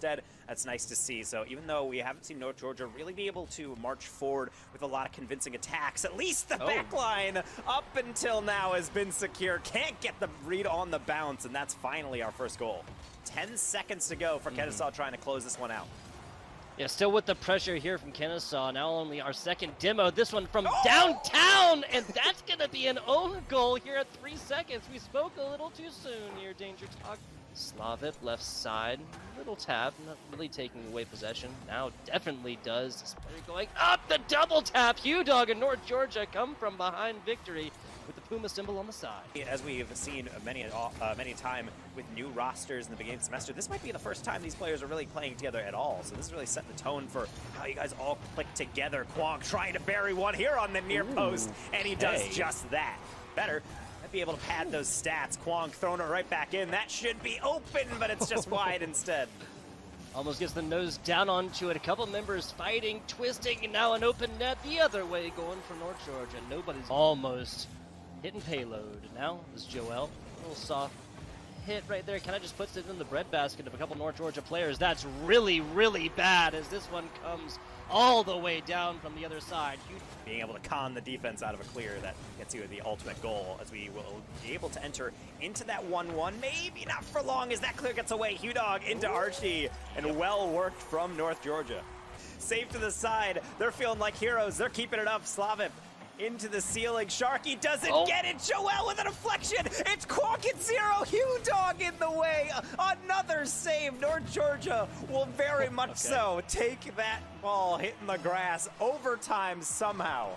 instead. That's nice to see. So even though we haven't seen North Georgia really be able to march forward with a lot of convincing attacks, at least the backline up until now has been secure. Can't get the read on the bounce, and that's finally our first goal. 10 seconds to go for Kennesaw trying to close this one out. Yeah, still with the pressure here from Kennesaw. Now only our second demo. This one from downtown, and that's going to be an own goal here at 3 seconds. We spoke a little too soon here, Danger Talk. Slavip left side, little tap, not really taking away possession. Now definitely does. This player going up, the double tap. HuDog and North Georgia come from behind victory with the Puma symbol on the side. As we've seen many time with new rosters in the beginning of the semester, this might be the first time these players are really playing together at all. So this is really setting the tone for how you guys all click together. Kwong trying to bury one here on the near post, and he does just that. Better. Be able to pad those stats. Kwong throwing it right back in. That should be open, but it's just wide instead. Almost gets the nose down onto it. A couple members fighting, twisting, and now an open net the other way going for North Georgia. Nobody's almost hitting payload. Now is Joel. A little soft hit right there. Kind of just puts it in the breadbasket of a couple North Georgia players. That's really, really bad as this one comes all the way down from the other side. Being able to con the defense out of a clear that gets you the ultimate goal, as we will be able to enter into that 1-1. Maybe not for long as that clear gets away. HuDog into Archie, and well worked from North Georgia. Safe to the side. They're feeling like heroes. They're keeping it up. Slavip into the ceiling. Sharky doesn't get it. Joel with a deflection. It's Quonk at 0. HuDog in the way. Another save. North Georgia will very much so take that ball hitting the grass. Overtime somehow.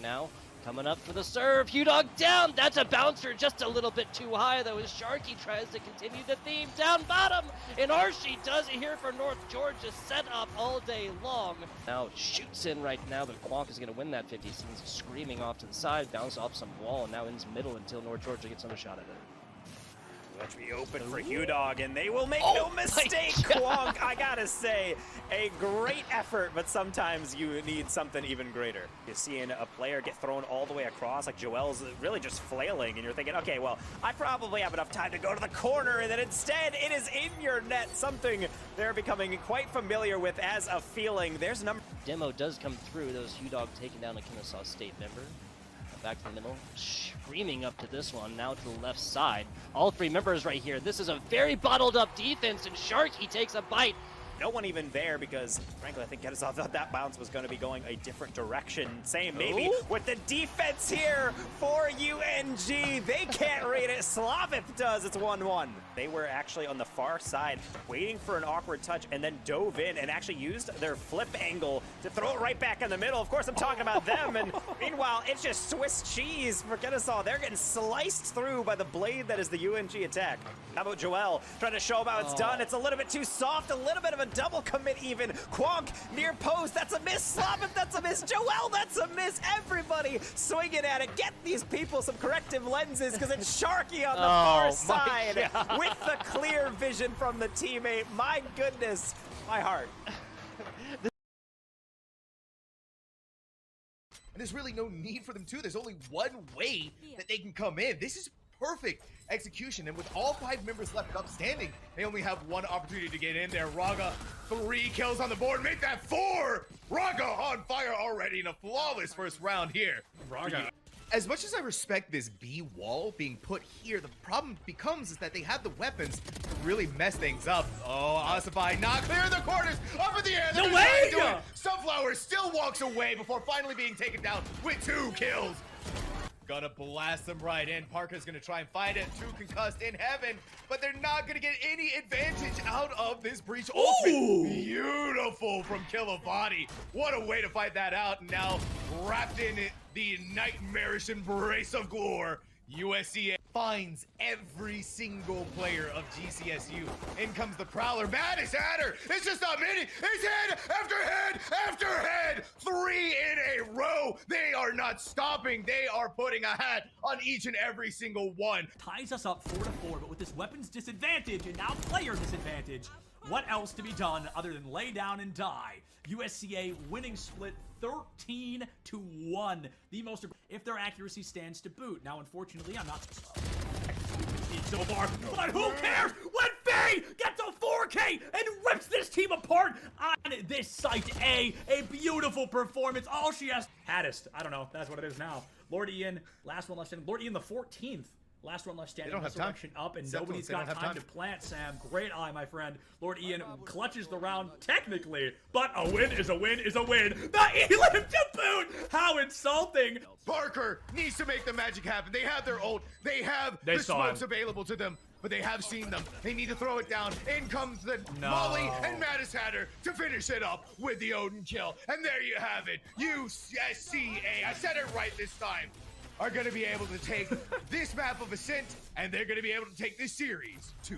Now coming up for the serve. HuDog down. That's a bouncer just a little bit too high though as Sharky tries to continue the theme. Down bottom. And Archie does it here for North Georgia. Set up all day long. Now shoots in right now, but Quonk is going to win that 50. Seems screaming off to the side. Bounce off some wall and now ends middle until North Georgia gets another shot at it. Let's be open for HuDog, and they will make no mistake. Kwong, I gotta say, a great effort, but sometimes you need something even greater. You're seeing a player get thrown all the way across, like Joel's really just flailing, and you're thinking, okay, well, I probably have enough time to go to the corner, and then instead, it is in your net, something they're becoming quite familiar with as a feeling. There's number. Demo does come through, those HuDog taking down a Kennesaw State member. Back to the middle, screaming up to this one, now to the left side. All three members right here. This is a very bottled up defense, and Sharky takes a bite. No one even there because, frankly, I think Kennesaw thought that bounce was going to be going a different direction. Same maybe with the defense here for UNG. They can't read it. Slavip does. It's 1-1. They were actually on the far side waiting for an awkward touch and then dove in and actually used their flip angle to throw it right back in the middle. Of course, I'm talking about them. And meanwhile, it's just Swiss cheese for Kennesaw. They're getting sliced through by the blade that is the UNG attack. How about Joel trying to show them how it's done? It's a little bit too soft, a little bit of a double commit even. Kwonk near post, that's a miss. Slavip, that's a miss. Joel, that's a miss. Everybody swinging at it. Get these people some corrective lenses because it's Sharky on the far side with the clear vision from the teammate. My goodness, my heart. And there's really no need for them to. There's only one way that they can come in. This is perfect execution, and with all 5 members left up standing, they only have one opportunity to get in there. Raga, 3 kills on the board, make that 4! Raga on fire already in a flawless first round here. Raga. As much as I respect this B wall being put here, the problem becomes is that they have the weapons to really mess things up. Oh, Asafai not clear the corners, up in the air. No way! Sunflower still walks away before finally being taken down with 2 kills. Gonna blast them right in. Parker's gonna try and find it. 2 concussed in heaven, but they're not gonna get any advantage out of this breach ultimate. Beautiful from Kilovati. What a way to fight that out. And now wrapped in it, the nightmarish embrace of Glore. USCA finds every single player of GCSU. In comes the Prowler. Madness at her. It's just not many. It's head after head after head. 3 in a row. They are not stopping. They are putting a hat on each and every single one. Ties us up 4-4, but with this weapons disadvantage and now player disadvantage, what else to be done other than lay down and die? USCA winning split 13-1. The most, if their accuracy stands to boot. Now, unfortunately, I'm not so far, but who cares? When gets a 4K and rips this team apart on this site A. A beautiful performance. All she has. Haddest. I don't know. That's what it is now. Lord Ian, last one left standing. Lord Ian, the 14th. Last one left standing. They don't have time. Resurrection up, and Except nobody's they don't got have time to plant, Sam. Great eye, my friend. Lord Ian clutches the round, technically, but a win is a win is a win. The Elim to boot! How insulting! Parker needs to make the magic happen. They have their ult. They have They the saw smokes him. available to them, but they have seen them. They need to throw it down. In comes the No. Molly and Mattis Hatter to finish it up with the Odin kill. And there you have it. USCA, I said it right this time, are going to be able to take this map of Ascent, and they're going to be able to take this series 2-0.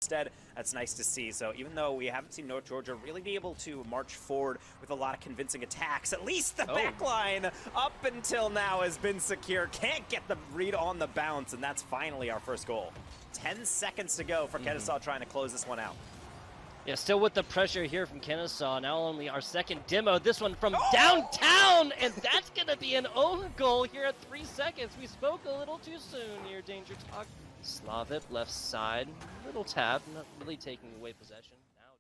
Instead, that's nice to see. So even though we haven't seen North Georgia really be able to march forward with a lot of convincing attacks, at least the backline up until now has been secure. Can't get the read on the bounce, and that's finally our first goal. 10 seconds to go for Kennesaw trying to close this one out. Yeah, still with the pressure here from Kennesaw. Now only our second demo. This one from downtown, and that's going to be an own goal here at 3 seconds. We spoke a little too soon here, Danger Talk. Slavip left side, little tap, not really taking away possession. Now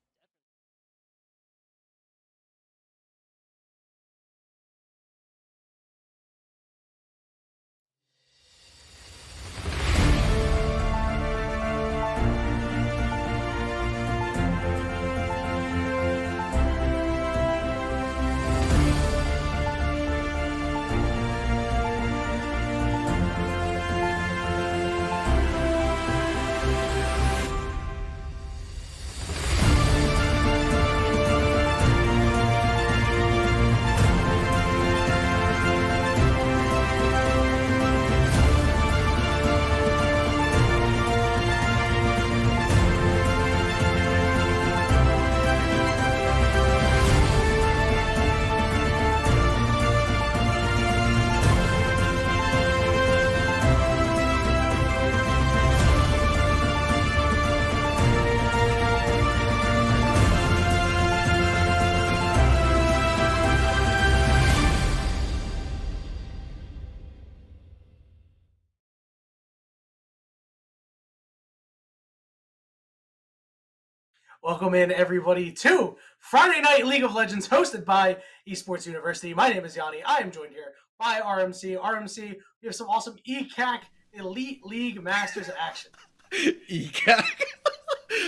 Welcome in, everybody, to Friday Night League of Legends, hosted by Esports University. My name is Yanni. I am joined here by RMC. RMC, we have some awesome ECAC Elite League Masters action. ECAC.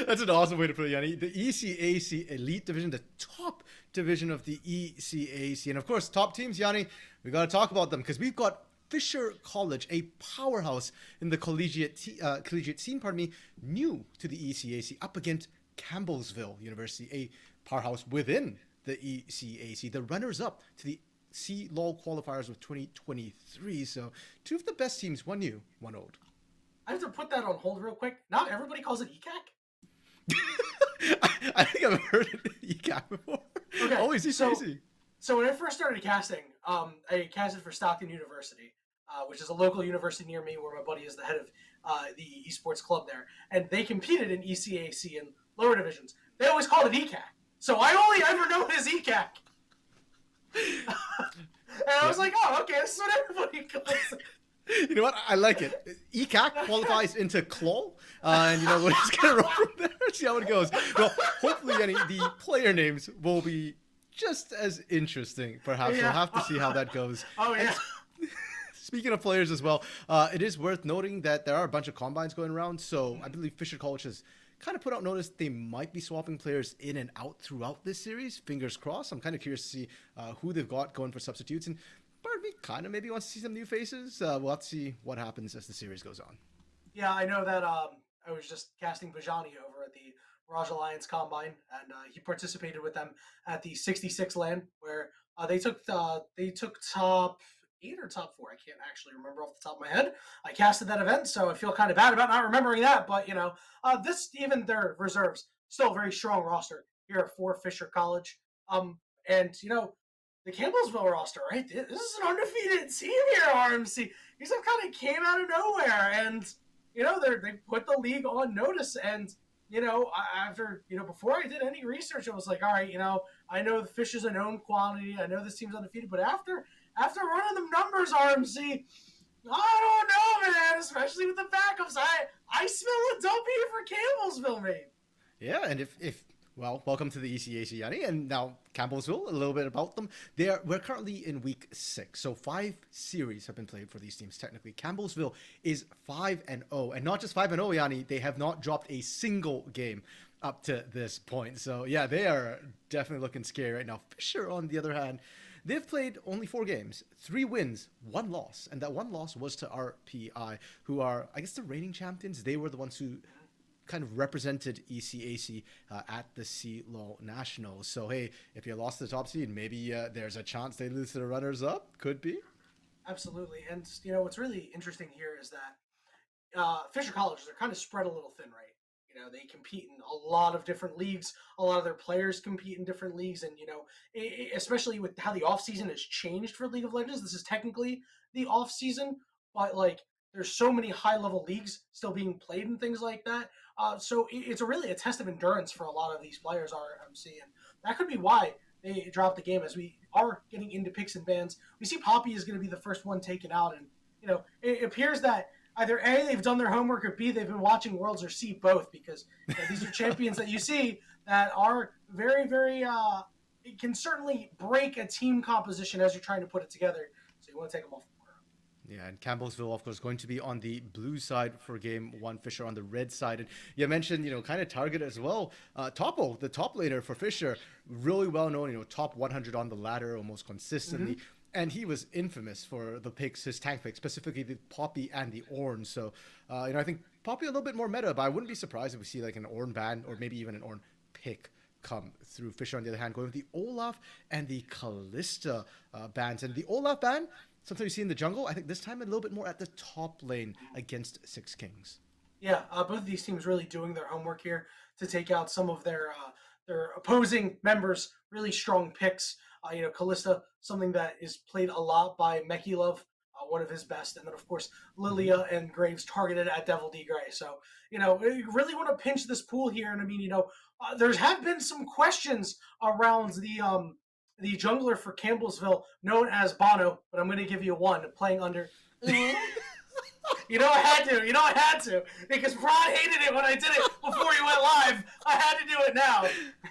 That's an awesome way to put it, Yanni. The ECAC Elite Division, the top division of the ECAC. And of course, top teams, Yanni, we got to talk about them because we've got Fisher College, a powerhouse in the collegiate scene, new to the ECAC, up against Campbellsville University, a powerhouse within the ECAC, the runners-up to the C-Law qualifiers of 2023. So two of the best teams, one new, one old. I have to put that on hold real quick. Now everybody calls it ECAC? I think I've heard it ECAC before. Okay, Always ECAC. So when I first started casting, I casted for Stockton University, which is a local university near me where my buddy is the head of the esports club there. And they competed in ECAC and lower divisions. They always called it ECAC. So I only ever know it as ECAC. And I was like, oh, okay, this is what everybody calls it. You know what? I like it. ECAC qualifies into CLAW, and you know we're just gonna roll from there. See how it goes. Well, hopefully, the player names will be just as interesting. Perhaps we'll have to see how that goes. Oh yeah. Speaking of players as well, it is worth noting that there are a bunch of combines going around. So I believe Fisher College has kind of put out notice they might be swapping players in and out throughout this series. Fingers crossed. I'm kind of curious to see who they've got going for substitutes. And part of me kind of maybe wants to see some new faces. We'll have to see what happens as the series goes on. Yeah, I know that I was just casting Bajani over at the Raj Alliance Combine, and he participated with them at the 66 LAN, where they took top 8 or top 4. I can't actually remember off the top of my head. I casted that event, so I feel kind of bad about not remembering that. But you know, even their reserves, still a very strong roster here for Fisher College. And you know, the Campbellsville roster, right? This is an undefeated team here at RMC. These have kind of came out of nowhere, and you know, they put the league on notice. And After, before I did any research, I was like, all right, I know the Fish is a known quantity. I know this team's undefeated, but after running them numbers, RMC, I don't know, man. Especially with the backups, I smell a W for Campbellsville, man. Yeah, and if well, welcome to the ECAC, Yanni, and now Campbellsville, a little bit about them. We're currently in week 6, so 5 series have been played for these teams, technically. Campbellsville is 5-0, and not just 5-0, Yanni, they have not dropped a single game up to this point. So, yeah, they are definitely looking scary right now. Fisher, on the other hand, they've played only 4 games, 3 wins, 1 loss, and that 1 loss was to RPI, who are, I guess, the reigning champions. They were the ones who kind of represented ECAC at the CLOL Nationals. So, hey, if you lost the top seed, maybe there's a chance they lose to the runners-up. Could be. Absolutely. And, what's really interesting here is that Fisher Colleges are kind of spread a little thin, right? They compete in a lot of different leagues. A lot of their players compete in different leagues. And, especially with how the offseason has changed for League of Legends, this is technically the offseason, but, there's so many high-level leagues still being played and things like that. So it's really a test of endurance for a lot of these players, RMC, and that could be why they dropped the game. As we are getting into picks and bans, we see Poppy is going to be the first one taken out, and it appears that either A, they've done their homework, or B, they've been watching Worlds, or C, both, because these are champions that you see that are very, very it can certainly break a team composition as you're trying to put it together. So you want to take them off. Yeah, and Campbellsville, of course, going to be on the blue side for game 1, Fisher on the red side. And you mentioned, kind of target as well. Topo, the top laner for Fisher, really well known, top 100 on the ladder almost consistently. Mm-hmm. And he was infamous for the picks, his tank picks, specifically the Poppy and the Ornn. So, I think Poppy a little bit more meta, but I wouldn't be surprised if we see like an Ornn ban or maybe even an Ornn pick come through. Fisher, on the other hand, going with the Olaf and the Kalista bans. And the Olaf ban, something you see in the jungle, I think this time a little bit more at the top lane against Six Kings. Yeah, both of these teams really doing their homework here to take out some of their opposing members' really strong picks. Kalista, something that is played a lot by Mekilov, one of his best, and then of course Lilia and Graves targeted at Devil D Gray. So you really want to pinch this pool here, and I mean there have been some questions around the jungler for Campbellsville, known as Bono, but I'm going to give you one, playing under. I had to, because Prod hated it when I did it before he went live. I had to do it now,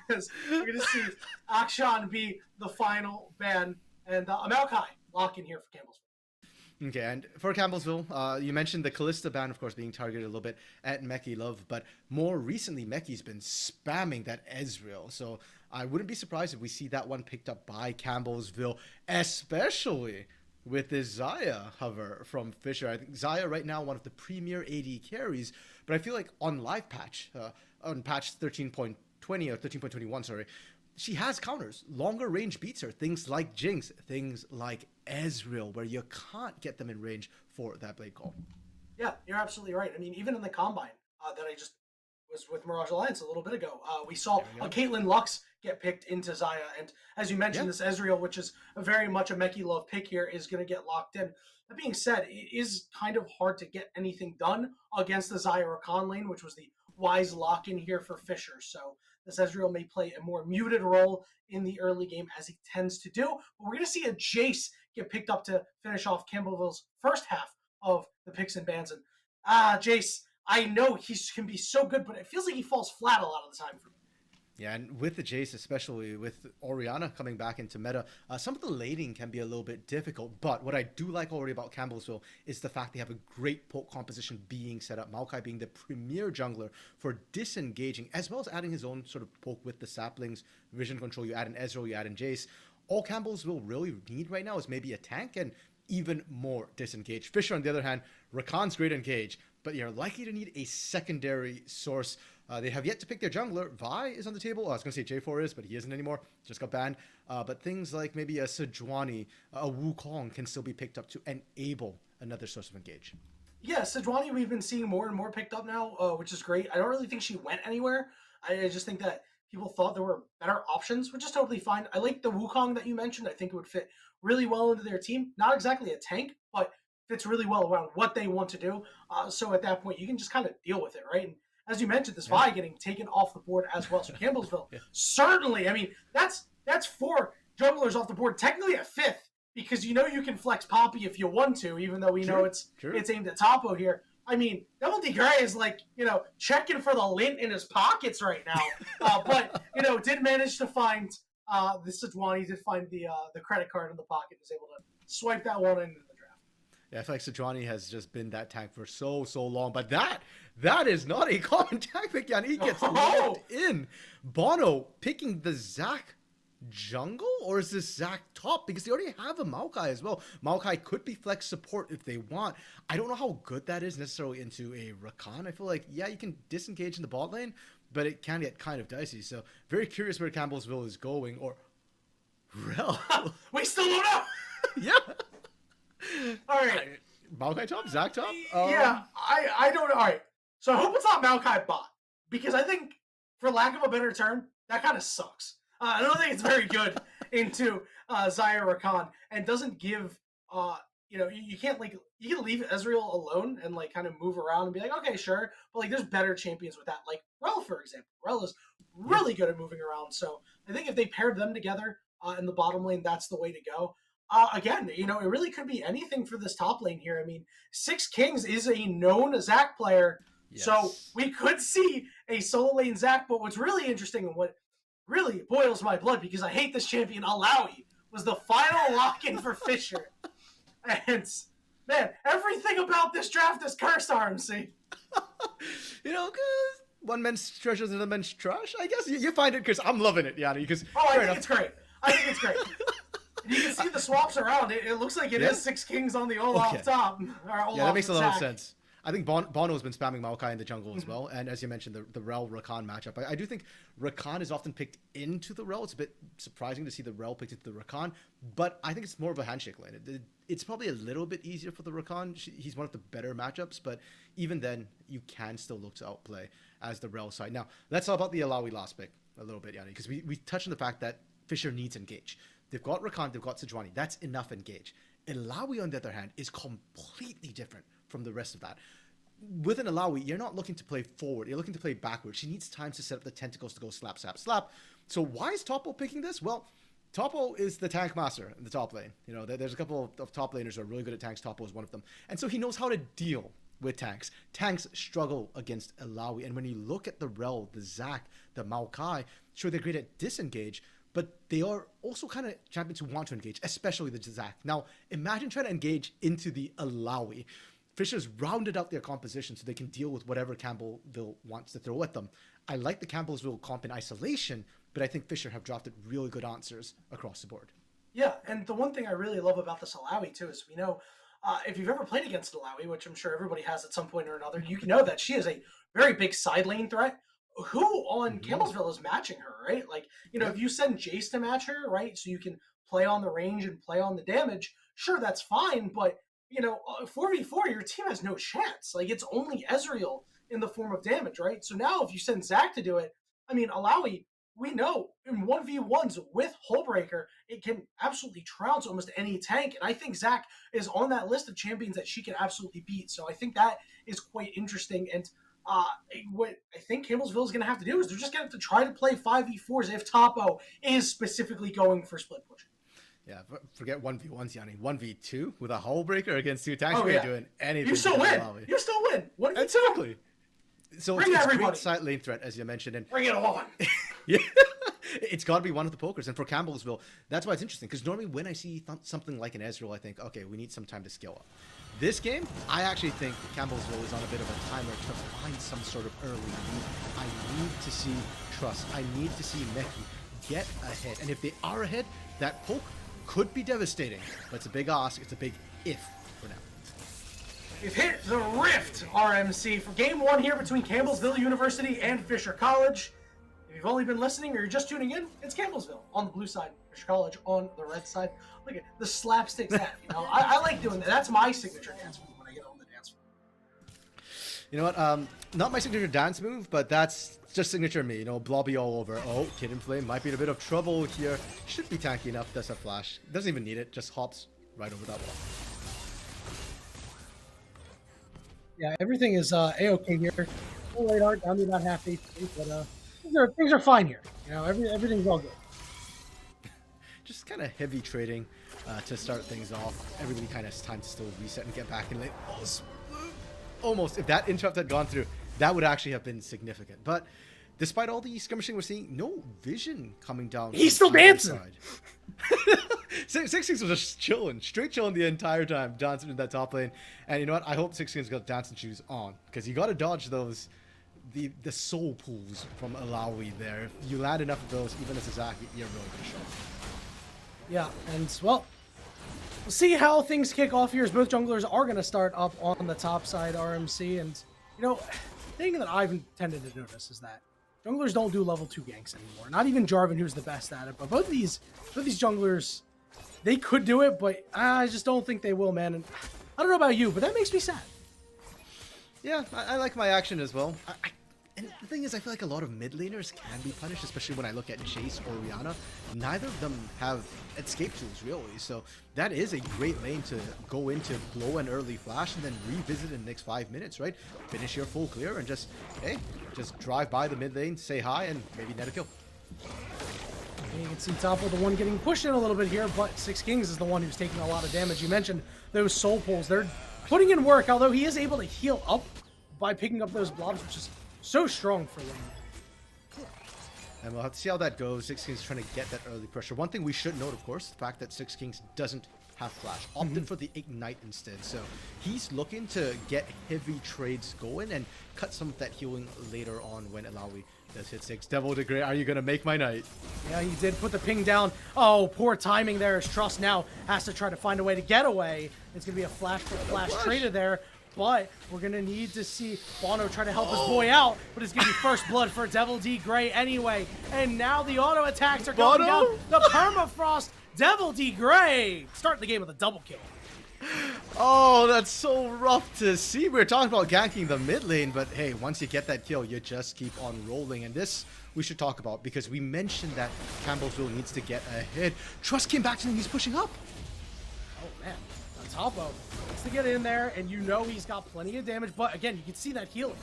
because we're going to see Akshan be the final ban, and Amalkai lock in here for Campbellsville. Okay, and for Campbellsville, you mentioned the Kalista ban, of course, being targeted a little bit at Mekilov, but more recently, Meki's been spamming that Ezreal, so I wouldn't be surprised if we see that one picked up by Campbellsville, especially with this Xayah hover from Fisher. I think Xayah right now one of the premier AD carries, but I feel like on live patch, on patch 13.20 or 13.21, sorry, she has counters. Longer range beats her. Things like Jinx, things like Ezreal, where you can't get them in range for that blade call. Yeah, you're absolutely right. I mean, even in the Combine that I just was with Mirage Alliance a little bit ago, we saw a Caitlyn Lux get picked into Xayah. And as you mentioned, this Ezreal, which is very much a Mekilov pick here, is going to get locked in. That being said, it is kind of hard to get anything done against the Xayah Rakan lane, which was the wise lock-in here for Fisher. So this Ezreal may play a more muted role in the early game, as he tends to do. But we're going to see a Jace get picked up to finish off Campbellsville's first half of the picks and bans. And Jace, I know he can be so good, but it feels like he falls flat a lot of the time for me. Yeah, and with the Jace, especially with Orianna coming back into meta, some of the laning can be a little bit difficult. But what I do like already about Campbellsville is the fact they have a great poke composition being set up. Maokai being the premier jungler for disengaging, as well as adding his own sort of poke with the saplings, vision control. You add in Ezreal, you add in Jace. All Campbellsville really need right now is maybe a tank and even more disengage. Fisher, on the other hand, Rakan's great engage, but you're likely to need a secondary source. They have yet to pick their jungler. Vi is on the table. I was going to say J4 is, but he isn't anymore. Just got banned. But things like maybe a Sejuani, a Wukong can still be picked up to enable another source of engage. Yeah, Sejuani we've been seeing more and more picked up now, which is great. I don't really think she went anywhere. I just think that people thought there were better options, which is totally fine. I like the Wukong that you mentioned. I think it would fit really well into their team. Not exactly a tank, but fits really well around what they want to do. So at that point, you can just kind of deal with it, right? as you mentioned, this Vi getting taken off the board as well. So Campbellsville, certainly, I mean, that's 4 junglers off the board, technically a 5th, because you can flex Poppy if you want to, even though we know it's aimed at Topo here. I mean, Devil D. Gray is like, checking for the lint in his pockets right now. But, did manage to find the Sejuani, did find the credit card in the pocket, was able to swipe that one into the draft. Yeah, I feel like Sejuani has just been that tank for so long. But that is not a common tank pick, Yanni. He gets locked in. Bono picking the Zac jungle, or is this Zac top? Because they already have a Maokai as well. Maokai could be flex support if they want. I don't know how good that is necessarily into a Rakan. I feel like, yeah, you can disengage in the bot lane, but it can get kind of dicey. So very curious where Campbellsville is going. Or Rel. We still don't know. Yeah. All right. Maokai top? Zac top? Yeah, I don't know. All right. So I hope it's not Maokai bot, because I think, for lack of a better term, that kind of sucks. I don't think it's very good into Xayah Rakan, and doesn't give, you can't, like, you can leave Ezreal alone and, like, kind of move around and be like, okay, sure, but, like, there's better champions with that, like Rel, for example. Rel is really good at moving around, so I think if they paired them together in the bottom lane, that's the way to go. Again, it really could be anything for this top lane here. I mean, Six Kings is a known Zac player, so we could see a solo lane Zac, but what's really interesting and what really boils my blood, because I hate this champion, Alawi, was the final lock-in for Fisher. And, man, everything about this draft is cursed, RMC. Because one man's treasure is another man's trash, I guess. You find it because I'm loving it, Yanni. Because I think it's great. You can see the swaps around. It looks like it is Six Kings on the Olaf top. That makes a lot of sense. I think Bono's been spamming Maokai in the jungle as well. And as you mentioned, the Rel-Rakan matchup. I do think Rakan is often picked into the Rel. It's a bit surprising to see the Rel picked into the Rakan. But I think it's more of a handshake lane. It's probably a little bit easier for the Rakan. He's one of the better matchups. But even then, you can still look to outplay as the Rel side. Now, let's talk about the Alawi last pick a little bit, Yanni. Because we touched on the fact that Fisher needs engage. They've got Rakan, they've got Sejuani. That's enough engage. Alawi, on the other hand, is completely different from the rest of that. With an Alawi, you're not looking to play forward. You're looking to play backwards. She needs time to set up the tentacles to go slap, slap, slap. So why is Topo picking this? Well, Topo is the tank master in the top lane. There's a couple of top laners who are really good at tanks. Topo is one of them. And so he knows how to deal with tanks. Tanks struggle against Alawi. And when you look at the Rel, the Zac, the Maokai, sure, they're great at disengage, but they are also kind of champions who want to engage, especially the Zac. Now, imagine trying to engage into the Alawi. Fisher's rounded out their composition so they can deal with whatever Campbellsville wants to throw at them. I like the Campbellsville comp in isolation, but I think Fisher have drafted really good answers across the board. Yeah, and the one thing I really love about this Alawi, too, is we know if you've ever played against Alawi, which I'm sure everybody has at some point or another, you can know that she is a very big side lane threat. Who on Campbellsville is matching her, right? Like, if you send Jace to match her, right, so you can play on the range and play on the damage, sure, that's fine, but 4v4, your team has no chance. Like, it's only Ezreal in the form of damage, right? So now if you send Zac to do it, I mean, Alawi, we know in 1v1s with Hullbreaker, it can absolutely trounce almost any tank. And I think Zac is on that list of champions that she can absolutely beat. So I think that is quite interesting. And what I think Campbellsville is going to have to do is they're just going to have to try to play 5v4s if Topo is specifically going for split push. Yeah, forget 1v1s, Yanni. 1v2 with a Hullbreaker against 2 tanks. You're doing anything. You still win. You still win. 1v2. Exactly. So Bring it's everybody. Great side lane threat, as you mentioned. And bring it on. Yeah, it's got to be one of the pokers. And for Campbellsville, that's why it's interesting. Because normally when I see something like an Ezreal, I think, okay, we need some time to scale up. This game, I actually think Campbellsville is on a bit of a timer to find some sort of early lead. I need to see Trust. I need to see Meki get ahead. And if they are ahead, that poke could be devastating. But it's a big ask. It's a big if for now. We've hit the rift, RMC, for game 1 here between Campbellsville University and Fisher College. If you've only been listening or you're just tuning in, it's Campbellsville on the blue side, Fisher College on the red side. Look at the slapstick that, I like doing that. That's my signature dance move when I get on the dance floor. You know what? Not my signature dance move, but that's just signature me. Blobby all over. Oh, Kid and Flame might be in a bit of trouble here. Should be tanky enough. Does a flash. Doesn't even need it. Just hops right over that wall. Yeah, everything is A-OK here full radar down to about half HP, but things are fine here. You know, everything's all good. Just kind of heavy trading to start things off. Everybody kind of has time to still reset and get back in lane. Almost. If that interrupt had gone through, that would actually have been significant. But despite all the skirmishing we're seeing, no vision coming down. He's still dancing. Six was just chilling, straight chilling the entire time, dancing in that top lane. And you know what? I hope Sixking's got dancing shoes on, because you got to dodge those, the soul pools from Alawi there. If you land enough of those, even as a Zac, you're really good shot. Yeah, and well, we'll see how things kick off here as both junglers are going to start up on the top side, RMC. And, you know, the thing that I've tended to notice is that junglers don't do level 2 ganks anymore. Not even Jarvan, who's the best at it. But both these junglers, they could do it, but I just don't think they will, man. And I don't know about you, but that makes me sad. Yeah, I like my action as well. And the thing is, I feel like a lot of mid laners can be punished, especially when I look at Chase or Rihanna. Neither of them have escape tools, really. So that is a great lane to go into, blow an early flash, and then revisit in the next 5 minutes, right? Finish your full clear and just, hey, just drive by the mid lane, say hi, and maybe net a kill. And you can see Topo, the one getting pushed in a little bit here, but Sixkings is the one who's taking a lot of damage. You mentioned those soul pulls. They're putting in work, although he is able to heal up by picking up those blobs, which is so strong for lane. And we'll have to see how that goes. Sixkings trying to get that early pressure. One thing we should note, of course, the fact that Sixkings doesn't have flash. Opted for the Ignite instead. So he's looking to get heavy trades going and cut some of that healing later on when Alawi does hit 6. Devil de Grey, are you going to make my night? Yeah, he did put the ping down. Oh, poor timing there as Trust now has to try to find a way to get away. It's going to be a flash for flash traded there. But we're going to need to see Bono try to help his boy out. But it's going to be first blood for Devil D Grey anyway. And now the auto attacks are going down. The permafrost, Devil D Grey starting the game with a double kill. Oh, that's so rough to see. We were talking about ganking the mid lane, but hey, once you get that kill, you just keep on rolling. And this we should talk about, because we mentioned that Campbellsville needs to get ahead. Trust came back to him. He's pushing up. Oh, man. Topo needs to get in there, and you know he's got plenty of damage, but again, you can see that healing.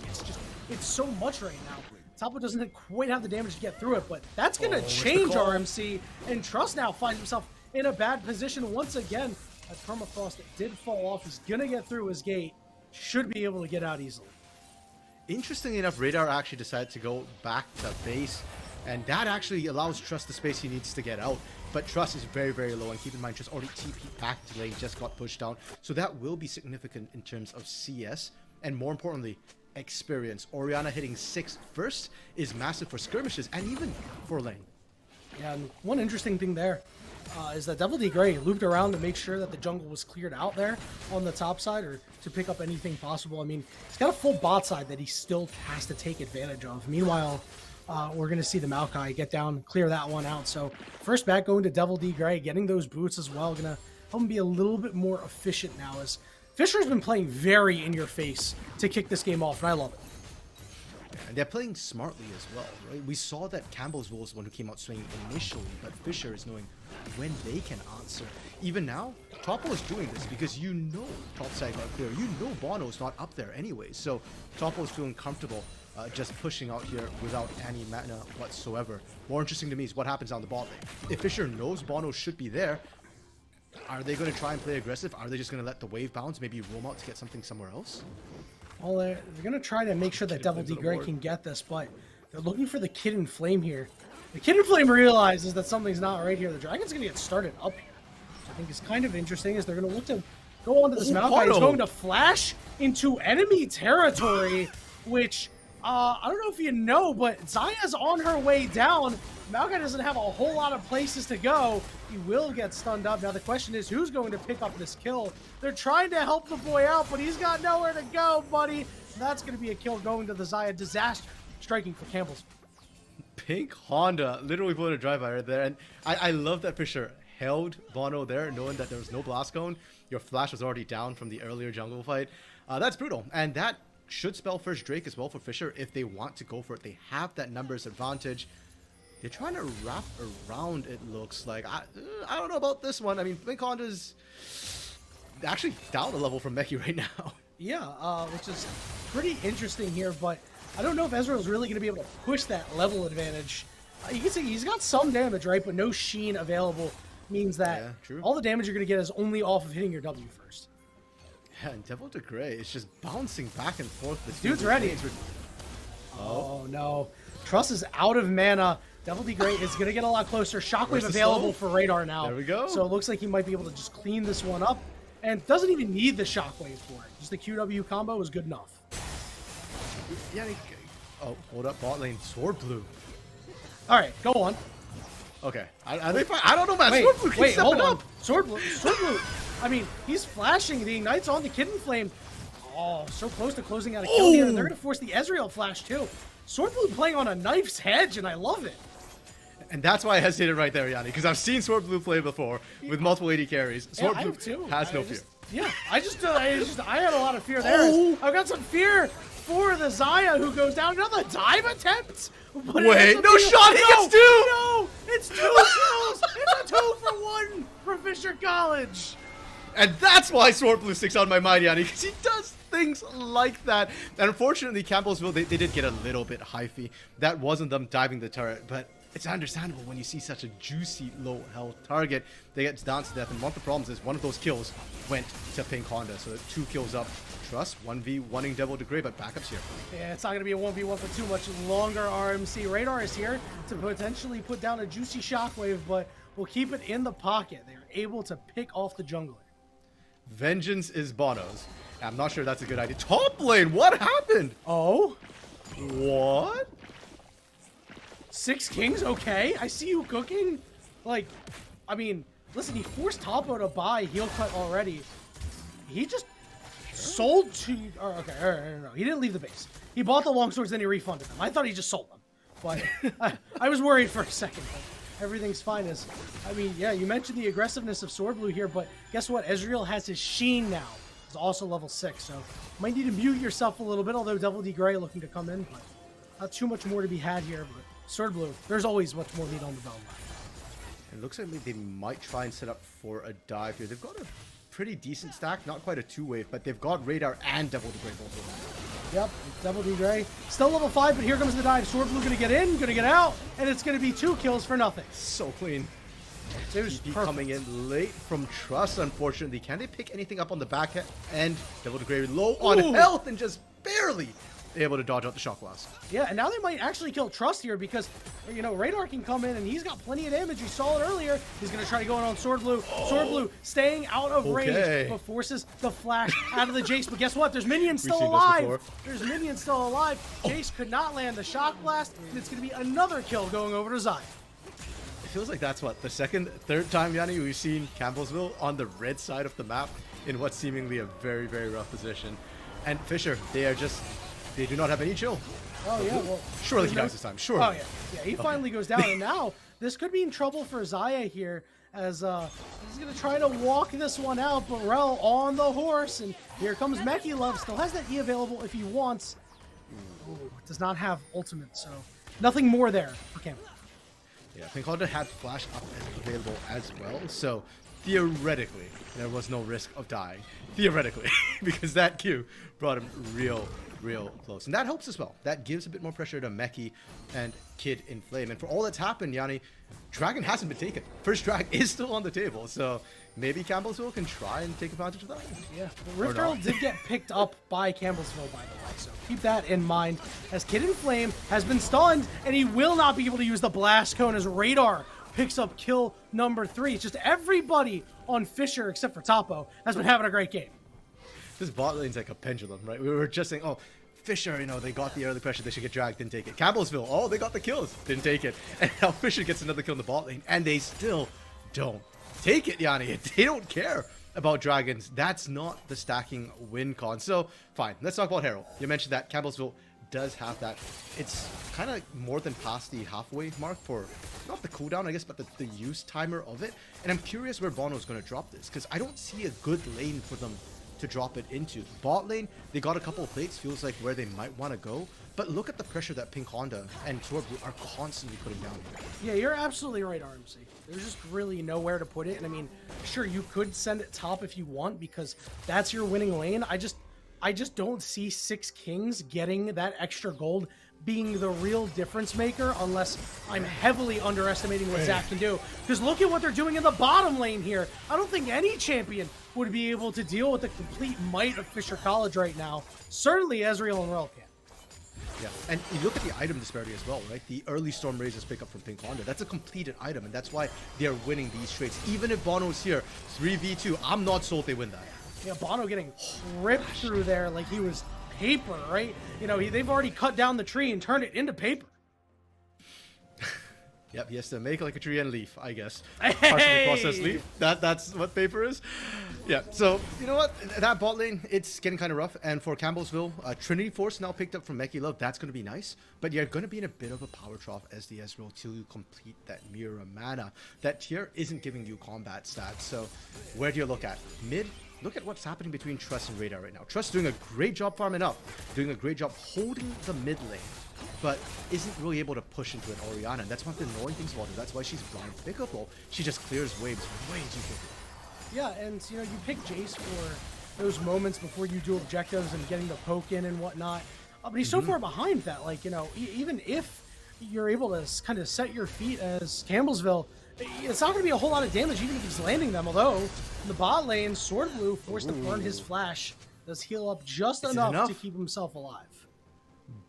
It's so much right now. Topo doesn't quite have the damage to get through it, but that's going to change RMC, and Trust now finds himself in a bad position once again. As permafrost did fall off, he's going to get through his gate, should be able to get out easily. Interestingly enough, Radar actually decided to go back to base, and that actually allows Trust the space he needs to get out. But Trust is very, very low, and keep in mind, Trust already TP'd back to lane, just got pushed down. So that will be significant in terms of CS, and more importantly, experience. Orianna hitting 6 first is massive for skirmishes, and even for lane. Yeah, and one interesting thing there is that Devil D Grey looped around to make sure that the jungle was cleared out there on the top side, or to pick up anything possible. I mean, he's got a full bot side that he still has to take advantage of. Meanwhile, we're going to see the Maokai get down, clear that one out. So first back going to Devil D Grey, getting those boots as well. Going to help him be a little bit more efficient now, as Fisher's been playing very in your face to kick this game off, and I love it. And they're playing smartly as well, right? We saw that Campbellsville was the one who came out swinging initially, but Fisher is knowing when they can answer. Even now, Topo is doing this because you know topside got clear. You know Bono's not up there anyway, so Topo is feeling comfortable just pushing out here without any mana whatsoever. More interesting to me is what happens on the bot lane. If Fisher knows Bono should be there, are they going to try and play aggressive? Are they just going to let the wave bounce, maybe roam out to get something somewhere else? Well, they're going to try to make sure that Devil D Grey can get this, but they're looking for the Kid in Flame here. The Kid in Flame realizes that something's not right here. The Dragon's going to get started up here, which I think is kind of interesting, as they're going to look to go onto this Maokai. He's going to flash into enemy territory, which, I don't know if you know, but Xayah's on her way down. Maokai doesn't have a whole lot of places to go. He will get stunned up. Now the question is, who's going to pick up this kill? They're trying to help the boy out, but he's got nowhere to go, buddy. That's going to be a kill going to the Xayah. Disaster striking for Campbell's. Pink Honda literally put a drive-by right there, and I love that Fisher held Bono there, knowing that there was no blast cone. Your flash was already down from the earlier jungle fight. That's brutal, and that should spell first Drake as well for Fisher if they want to go for it. They have that numbers advantage. They're trying to wrap around, it looks like. I don't know about this one. I mean, Pink Honda's actually down a level from Meki right now. Yeah, which is pretty interesting here, but I don't know if Ezreal's really going to be able to push that level advantage. You can see he's got some damage, right? But no Sheen available means that Yeah, true. all the damage you're going to get is only off of hitting your W first. Yeah, and Devil de Grey is just bouncing back and forth. This Dude's ready. Oh no. Truss is out of mana. Devil de Grey is going to get a lot closer. Shockwave Where's the available soul? for Radar now. There we go. So it looks like he might be able to just clean this one up. And doesn't even need the Shockwave for it. Just the QW combo is good enough. Yeah, oh, hold up, bot lane, Sword Blue. All right, go on. Okay, I don't know, man. Wait, Sword Blue keeps wait, stepping hold on. up. Sword Blue. I mean, he's flashing. The Ignite's on the Kitten Flame. Oh, so close to closing out a kill here. And they're going to force the Ezreal flash, too. Sword Blue playing on a knife's hedge, and I love it. And that's why I hesitated right there, Yanni, because I've seen Sword Blue play before with multiple AD carries. Yeah, Sword I Blue have too. has no fear. Yeah, I had a lot of fear there. Oh. I've got some fear for the Xayah who goes down. Another dive attempt. But it Wait, ends up no being- shot, he gets two! No, it's 2 kills. It's a 2-for-1 for Fisher College. And that's why Sword Blue sticks on my mind, Yanni, because he does things like that. And unfortunately, Campbellsville, they did get a little bit hyphy. That wasn't them diving the turret, but it's understandable when you see such a juicy low health target. They get down to death, and one of the problems is one of those kills went to Pink Honda, so 2 kills up. Trust 1v1ing Devil de Grey, but backups here. Yeah, it's not going to be a 1v1 for too much longer. RMC Radar is here to potentially put down a juicy Shockwave, but we'll keep it in the pocket. They're able to pick off the jungler. Vengeance is Bono's. I'm not sure that's a good idea. Top lane, what happened? Oh? What? 6 Kings, okay. I see you cooking. Like, I mean, listen, he forced Topo to buy heal cut already. He just sold to... Or, okay, no. He didn't leave the base. He bought the longswords, then he refunded them. I thought he just sold them. But I was worried for a second. But everything's fine. I mean, yeah, you mentioned the aggressiveness of Sword Blue here, but guess what? Ezreal has his Sheen now. He's also level 6, so might need to mute yourself a little bit, although Devil de Grey looking to come in, but not too much more to be had here. But Sword Blue, there's always much more meat on the bone. It looks like they might try and set up for a dive here. They've got a pretty decent stack, not quite a 2-wave, but they've got Radar and Devil de Grey both of them. Yep, Devil de Grey. Still level 5, but here comes the dive. Sword Blue gonna get in, gonna get out, and it's gonna be 2 kills for nothing. So clean. It was TP perfect. coming in late from Trust, unfortunately. Can they pick anything up on the back end? Devil de Grey low on Ooh. health and just barely able to dodge out the Shock Blast. Yeah, and now they might actually kill Trust here because, you know, Radar can come in and he's got plenty of damage. You saw it earlier. He's going to try to go in on Sword Blue. Sword Blue staying out of Okay. range, but forces the flash out of the Jace. But guess what? There's minions We've still seen this alive. before. There's minions still alive. Jace could not land the Shock Blast, and it's going to be another kill going over to Xayah. It feels like that's what, the third time, Yanni, we've seen Campbellsville on the red side of the map in what's seemingly a very, very rough position. And Fisher, they do not have any chill. Oh, yeah, well... Surely he there's dies this time, surely. Oh, yeah. Yeah, he finally goes down, and now this could be in trouble for Xayah here, as he's going to try to walk this one out, but Rel on the horse, and here comes Meki Love. Still has that E available if he wants. Ooh, does not have ultimate, so nothing more there for Campbell. Yeah, Pink Honda had Flash up available as well, so theoretically, there was no risk of dying. Theoretically, because that Q brought him real close. And that helps as well. That gives a bit more pressure to Meki and Kid in Flame. And for all that's happened, Yanni, Dragon hasn't been taken. First Drag is still on the table, so maybe Campbellsville can try and take advantage of that. Yeah, Rift Herald did get picked up by Campbellsville, by the way, so keep that in mind. As Kid in Flame has been stunned, and he will not be able to use the Blast Cone as Radar picks up kill number 3. It's just everybody on Fisher, except for Topo, has been having a great game. This bot lane's like a pendulum, right? We were just saying, oh, Fisher, you know, they got the early pressure, they should get dragged, didn't take it. Campbellsville, oh, they got the kills, didn't take it. And now Fisher gets another kill in the bot lane, and they still don't take it, Yanni. They don't care about dragons. That's not the stacking win con. So, fine, let's talk about Herald. You mentioned that Campbellsville does have that. It's kind of more than past the halfway mark for, not the cooldown, I guess, but the use timer of it. And I'm curious where Bono's going to drop this, because I don't see a good lane for them to drop it into. Bot lane, they got a couple of plates, feels like where they might want to go. But look at the pressure that Pink Honda and Sword Blue are constantly putting down here. Yeah, you're absolutely right, RMC. There's just really nowhere to put it. And I mean, sure, you could send it top if you want, because that's your winning lane. I just don't see Six Kings getting that extra gold being the real difference maker unless I'm heavily underestimating what Zach can do. Because look at what they're doing in the bottom lane here. I don't think any champion would be able to deal with the complete might of Fisher College right now. Certainly Ezreal and Royal can. Yeah, and you look at the item disparity as well, right? The early Storm Razors pick up from Pink Honda. That's a completed item, and that's why they're winning these trades. Even if Bono's here, 3v2, I'm not sold they win that. Yeah, Bono getting ripped through there like he was paper, right? You know, they've already cut down the tree and turned it into paper. Yep, he has to make like a tree and leaf, I guess. Partially processed leaf. That's what paper is. Yeah, so you know what? That bot lane, it's getting kind of rough. And for Campbellsville, Trinity Force now picked up from Meki Love. That's going to be nice. But you're going to be in a bit of a power trough as the Ezreal till you complete that Mirror Mana. That tier isn't giving you combat stats. So where do you look at? Mid? Look at what's happening between Trust and Radar right now. Trust doing a great job farming up, doing a great job holding the mid lane, but isn't really able to push into an Orianna. And that's one of the annoying things about her. That's why she's blind pickable. She just clears waves way too quickly. Yeah, and you know, you pick Jace for those moments before you do objectives and getting the poke in and whatnot. But he's so far behind that, like, you know, even if you're able to kind of set your feet as Campbellsville, it's not going to be a whole lot of damage even if he's landing them. Although, in the bot lane, Sword Blue forced to burn his flash. Does heal up just enough to keep himself alive.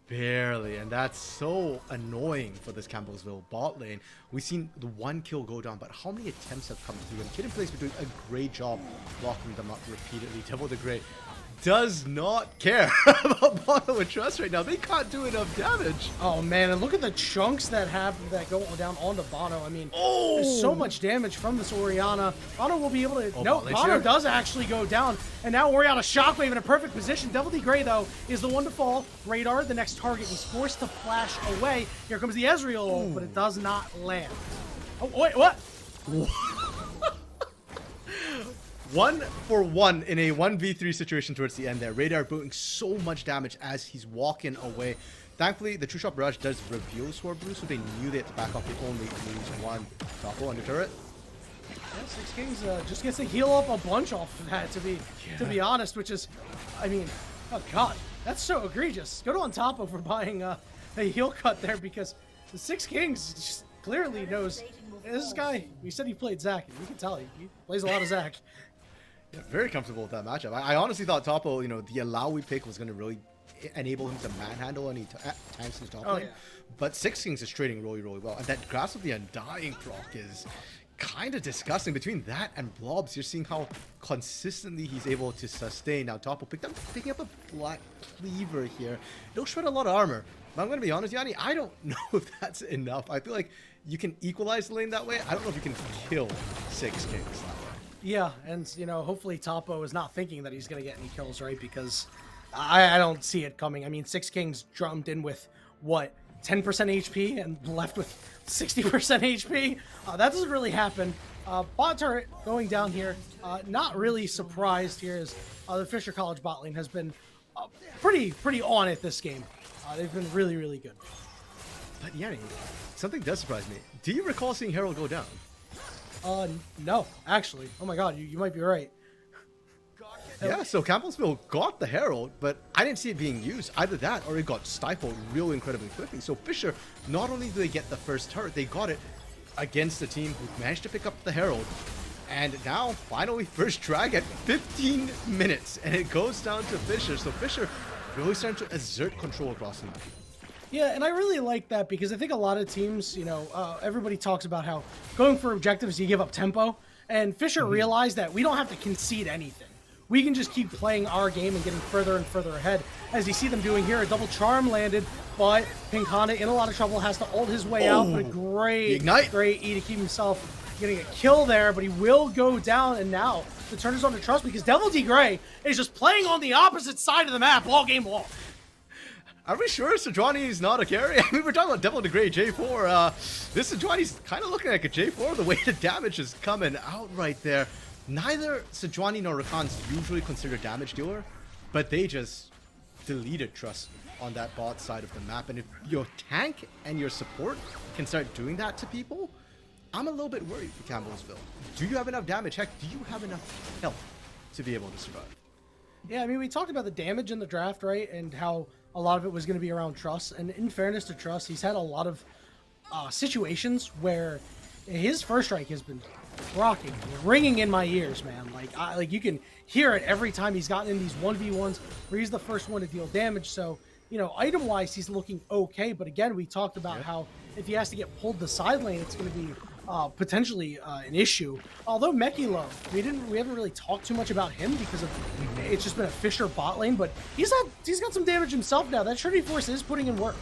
Barely, and that's so annoying for this Campbellsville bot lane. We've seen the 1 kill go down, but how many attempts have come through? And Kid 'n Place been doing a great job locking them up repeatedly. Devil the Grey does not care about Bono and Trust right now. They can't do enough damage. Oh man, and look at the chunks that go down onto Bono. I mean, there's so much damage from this Orianna. Bono will be able to... no, Bono does actually go down. And now Orianna Shockwave in a perfect position. Devil D Grey, though, is the one to fall. Radar, the next target, he's forced to flash away. Here comes the Ezreal, but it does not land. Oh, wait, what? 1 for 1 in a 1v3 situation towards the end there. Radar doing so much damage as he's walking away. Thankfully, the True Shot Barrage does reveal Sword Blue, so they knew they had to back off. They only lose 1. Toppo on the turret. Yeah, Six Kings just gets to heal up a bunch off of that, to be honest, which is, I mean, oh god, that's so egregious. Go to on top of for buying a heal cut there, because the Six Kings just clearly knows this guy. We said he played Zac, and you can tell he plays a lot of Zac. Yeah, very comfortable with that matchup. I honestly thought Toppo, you know, the Alawi pick was going to really enable him to manhandle any tanks in his top lane. Yeah. But Six Kings is trading really, really well. And that Grasp of the Undying proc is kind of disgusting. Between that and Blobs, you're seeing how consistently he's able to sustain. Now Toppo picking up a Black Cleaver here. It'll shred a lot of armor. But I'm going to be honest, Yanni, I don't know if that's enough. I feel like you can equalize the lane that way. I don't know if you can kill Six Kings that way. Yeah, and you know, hopefully Toppo is not thinking that he's going to get any kills, right? Because I don't see it coming. I mean, Six Kings drummed in with, what, 10% HP and left with 60% HP? That doesn't really happen. Bot turret going down here. Not really surprised here as the Fisher College bot lane has been pretty on it this game. They've been really, really good. But Yanni, something does surprise me. Do you recall seeing Herald go down? No, actually. Oh my god, you might be right. Yeah, so Campbellsville got the Herald, but I didn't see it being used. Either that or it got stifled real incredibly quickly. So Fisher, not only do they get the first turret, they got it against the team who managed to pick up the Herald. And now, finally, first drag at 15 minutes. And it goes down to Fisher. So Fisher really starting to assert control across the map. Yeah, and I really like that because I think a lot of teams, you know, everybody talks about how going for objectives, you give up tempo. And Fisher realized that we don't have to concede anything. We can just keep playing our game and getting further and further ahead. As you see them doing here, a double charm landed, but Pink Honda in a lot of trouble, has to ult his way out. But a great E to keep himself getting a kill there, but he will go down. And now the turn is on to Trust because Devil D Grey is just playing on the opposite side of the map all game long. Are we sure Sejuani is not a carry? I mean, we're talking about Devil the Grey J4. This Sejuani's kind of looking like a J4, the way the damage is coming out right there. Neither Sejuani nor Rakan's usually considered damage dealer, but they just deleted Trust on that bot side of the map. And if your tank and your support can start doing that to people, I'm a little bit worried for Campbellsville. Do you have enough damage? Heck, do you have enough health to be able to survive? Yeah, I mean, we talked about the damage in the draft, right? And how a lot of it was going to be around Truss. And in fairness to Truss, he's had a lot of situations where his first strike has been rocking, ringing in my ears, man. Like you can hear it every time he's gotten in these 1v1s where he's the first one to deal damage. So, you know, item-wise, he's looking okay. But again, we talked about how if he has to get pulled the side lane, it's going to be potentially an issue. Although Mekilov, we haven't really talked too much about him because of it's just been a Fisher bot lane, but he's got some damage himself now. That Trinity Force is putting in work.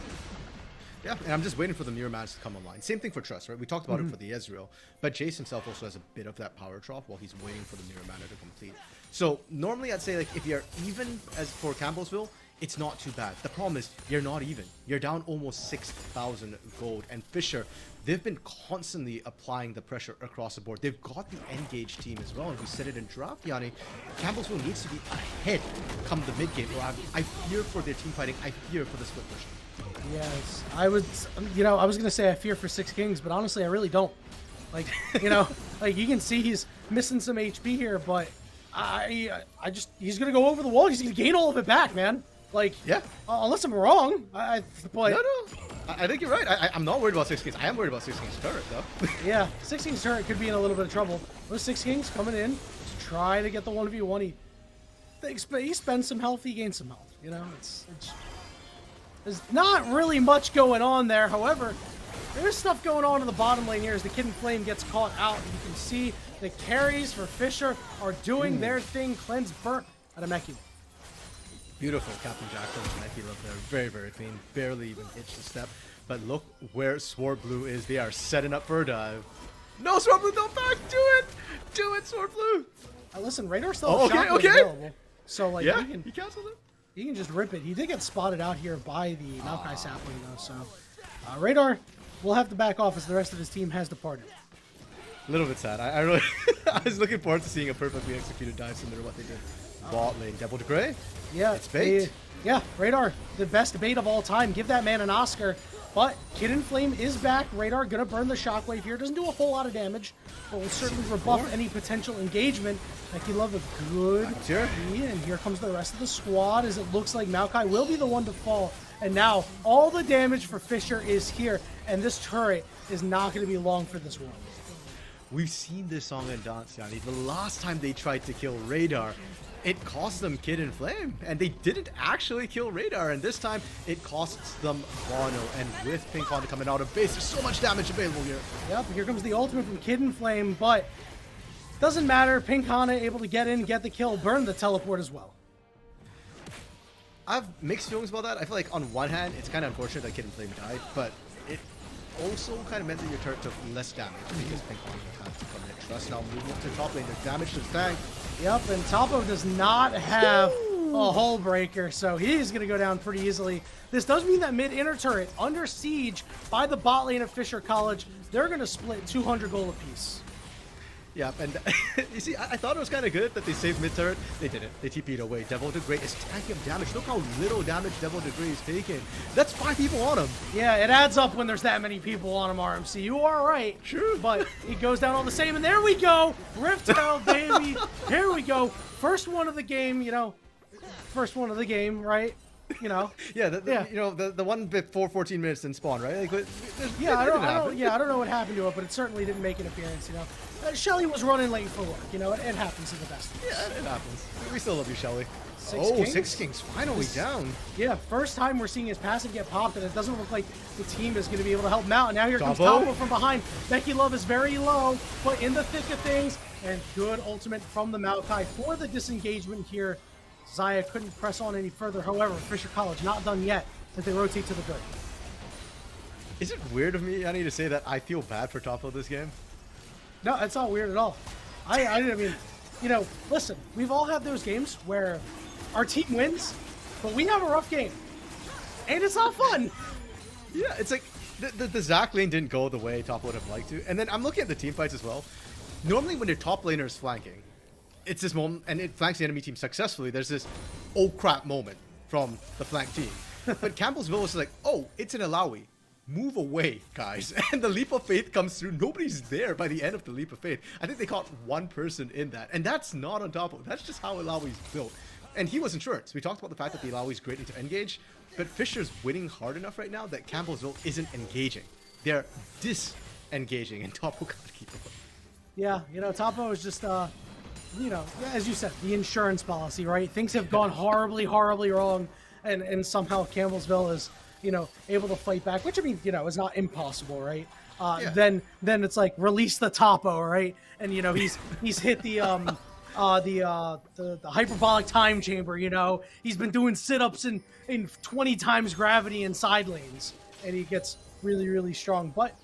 Yeah, and I'm just waiting for the mirror match to come online. Same thing for Trust, right? We talked about it for the Ezreal, but Jace himself also has a bit of that power drop while he's waiting for the mirror mana to complete. So normally I'd say like if you're even as for Campbellsville, it's not too bad. The problem is you're not even. You're down almost 6,000 gold, and Fisher, they've been constantly applying the pressure across the board. They've got the engaged team as well, and we said it in draft, Yanni. Campbellsville needs to be ahead come the mid game, or I fear for their team fighting. I fear for the split push. Yes, I was gonna say I fear for Six Kings, but honestly, I really don't. Like, you know, like you can see he's missing some HP here, but he's gonna go over the wall. He's gonna gain all of it back, man. Like, yeah, unless I'm wrong, but no, I think you're right. I'm not worried about Six Kings. I am worried about Six Kings turret though. Yeah, Six Kings turret could be in a little bit of trouble. Those Six Kings coming in to try to get the 1v1. He spends some health, he gains some health. You know, there's not really much going on there. However, there's stuff going on in the bottom lane here as the Kid and Flame gets caught out. And you can see the carries for Fisher are doing their thing. Cleanse burnt out of Meki. Beautiful Captain Jack from Meki love there. Very, very clean. Barely even hitched a step. But look where Sword Blue is. They are setting up for a dive. No, Sword Blue, don't back. Do it. Do it, Sword Blue. Listen, Radar still has shotgun available. So, like, he canceled it. He can just rip it. He did get spotted out here by the Maokai sapling, though. So, Radar will have to back off as the rest of his team has departed. A little bit sad. I really, I was looking forward to seeing a perfectly executed dive similar to what they did. Bot lane, Devil to Grey. Yeah, it's bait. Radar, the best bait of all time. Give that man an Oscar. But Kid and Flame is back. Radar gonna burn the shockwave here. Doesn't do a whole lot of damage, but will certainly rebuff any potential engagement. Like, you love a good key, and here comes the rest of the squad as it looks like Maokai will be the one to fall. And now all the damage for Fisher is here, and this turret is not going to be long for this one. We've seen this song and dance, Yanni. The last time they tried to kill Radar, it cost them Kid and Flame, and they didn't actually kill Radar, and this time it costs them Bono, and with Pinkon coming out of base, there's so much damage available here. Yep, here comes the ultimate from Kid and Flame, but doesn't matter. Pinkana able to get in, get the kill, burn the teleport as well. I have mixed feelings about that. I feel like on one hand, it's kind of unfortunate that Kid and Flame died, but it also kind of meant that your turret took less damage because Pinkon had to come in. Trust now moving up to top lane. There's damage to the tank. Yep, and Topo does not have a hull breaker, so he's going to go down pretty easily. This does mean that mid-inner turret, under siege by the bot lane of Fisher College, they're going to split 200 gold apiece. Yeah, and you see, I thought it was kind of good that they saved mid-turret. They didn't. They TP'd away. Devil to Grey is tanking damage. Look how little damage Devil to Grey is taking. That's 5 people on him. Yeah, it adds up when there's that many people on him, RMC. You are right. Sure. But it goes down all the same, and there we go. Rift Herald, baby. Here we go. First one of the game, you know. First one of the game, right? You know. Yeah, you know, the one before 14 minutes in spawn, right? Like, I don't know what happened to it, but it certainly didn't make an appearance, you know. Shelly was running late for work, you know. It happens to the best of us. Yeah, it happens. We still love you, Shelly. Kings? Six Kings finally down. Yeah, first time we're seeing his passive get popped, and it doesn't look like the team is going to be able to help him out. And now here comes Topo from behind. Becky Love is very low, but in the thick of things, and good ultimate from the Maokai for the disengagement here. Xayah couldn't press on any further. However, Fisher College not done yet as they rotate to the good. Is it weird of me, Yanni, to say that I feel bad for Topo this game? No, it's not weird at all. I mean, you know, listen, we've all had those games where our team wins, but we have a rough game. And it's not fun. Yeah, it's like the Zac lane didn't go the way Topo would have liked to. And then I'm looking at the team fights as well. Normally when your top laner is flanking, it's this moment, and it flanks the enemy team successfully, there's this oh crap moment from the flank team. But Campbellsville is like, oh, it's an Alawi. Move away, guys. And the leap of faith comes through. Nobody's there by the end of the leap of faith. I think they caught one person in that. And that's not on top of. That's just how Alawi's built. And he was insurance. We talked about the fact that the Illaoi is greatly to engage, but Fisher's winning hard enough right now that Campbellsville isn't engaging. They're disengaging, and Topo gotta keep it. Yeah, you know, Topo is just, you know, as you said, the insurance policy, right? Things have gone horribly, horribly wrong, and somehow Campbellsville is, you know, able to fight back, which I mean, you know, is not impossible, right? Yeah. Then it's like release the Topo, right? And you know, he's hit the hyperbolic time chamber. You know, he's been doing sit-ups in 20 times gravity in side lanes, and he gets really, really strong. But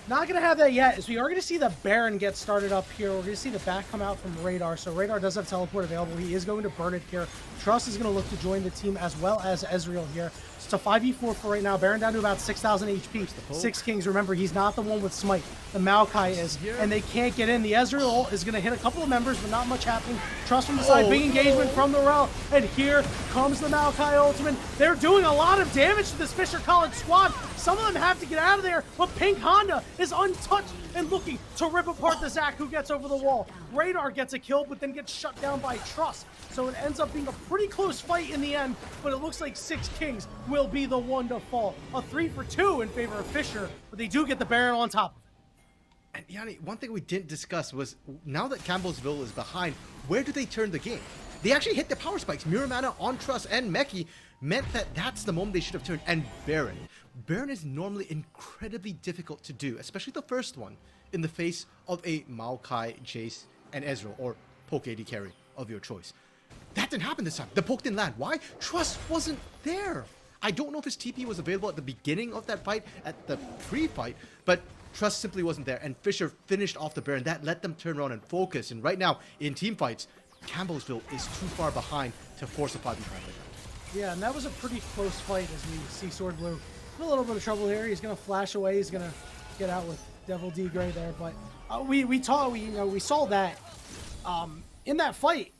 not going to have that yet, as we are going to see the Baron get started up here. We're going to see the back come out from Radar. So Radar does have teleport available. He is going to burn it here. Trust is going to look to join the team as well as Ezreal here. It's a 5v4 for right now. Baron down to about 6,000 HP. 6 Kings, remember, he's not the one with Smite. The Maokai is, and they can't get in. The Ezreal is going to hit a couple of members, but not much happening. Trust from the side, big engagement from the Rel, and here comes the Maokai ultimate. They're doing a lot of damage to this Fisher College squad. Some of them have to get out of there, but Pink Honda is untouched and looking to rip apart the Zac, who gets over the wall. Radar gets a kill, but then gets shut down by Trust. So it ends up being a pretty close fight in the end, but it looks like 6 Kings will be the one to fall. A 3-for-2 in favor of Fisher, but they do get the Baron on top of it. And Yanni, one thing we didn't discuss was, now that Campbellsville is behind, where do they turn the game? They actually hit the power spikes. Muramana on Trust and Meki meant that that's the moment they should have turned. And Baron. Baron is normally incredibly difficult to do, especially the first one, in the face of a Maokai, Jace, and Ezreal, or poke AD carry of your choice. That didn't happen this time. The poke didn't land. Why? Trust wasn't there. I don't know if his TP was available at the beginning of that fight, at the pre-fight, but Trust simply wasn't there, and Fisher finished off the Baron. That let them turn around and focus, and right now, in team fights, Campbellsville is too far behind to force a 5v5 right now. Yeah, and that was a pretty close fight, as we see Sword Blue in a little bit of trouble here. He's going to flash away. He's going to get out with Devil D Gray there, but we saw that in that fight,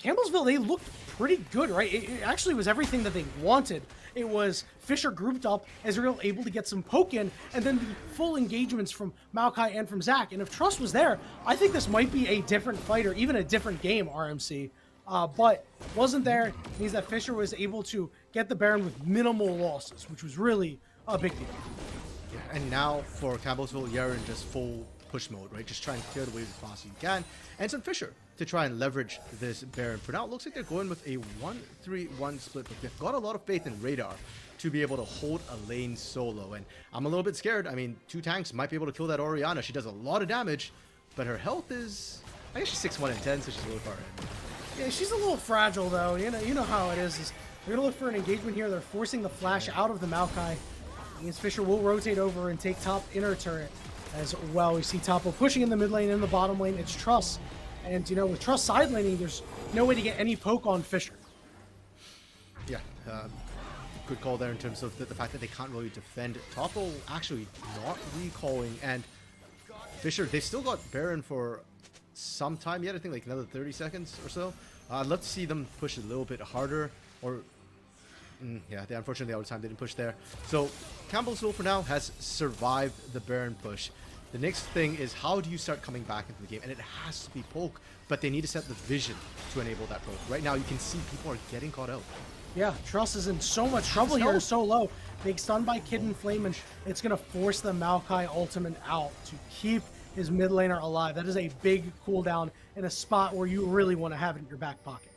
Campbellsville, they looked pretty good, right? It actually was everything that they wanted. It was Fisher grouped up, Ezreal able to get some poke in, and then the full engagements from Maokai and from Zac. And if Trust was there, I think this might be a different fight or even a different game, RMC. But wasn't there. It means that Fisher was able to get the Baron with minimal losses, which was really a big deal. Yeah, and now for Campbellsville, you're in just full push mode, right? Just try and clear the waves as fast as you can. And some Fisher to try and leverage this Baron. For now, it looks like they're going with a 1-3-1 split, but they've got a lot of faith in Radar to be able to hold a lane solo. And I'm a little bit scared. I mean, 2 tanks might be able to kill that Orianna. She does a lot of damage, but her health is... I guess she's 6-1 and 10, so she's a little far in. Yeah, she's a little fragile, though. You know how it is. They're going to look for an engagement here. They're forcing the flash out of the Maokai. Means Fisher will rotate over and take top inner turret as well. We see Topo pushing in the mid lane and the bottom lane. It's Trust. And, you know, with Trust side laning, there's no way to get any poke on Fisher. Yeah, good call there in terms of the fact that they can't really defend. Topo actually not recalling, and Fisher, they've still got Baron for some time yet. I think like another 30 seconds or so. I'd love to see them push a little bit harder, or yeah, they unfortunately out of time, they didn't push there. So Campbellsville for now has survived the Baron push. The next thing is, how do you start coming back into the game? And it has to be poke, but they need to set the vision to enable that poke. Right now you can see people are getting caught out. Yeah, Trust is in so much trouble here, so low. Being stunned by Kid and Flame, and it's going to force the Maokai ultimate out to keep his mid laner alive. That is a big cooldown in a spot where you really want to have it in your back pocket.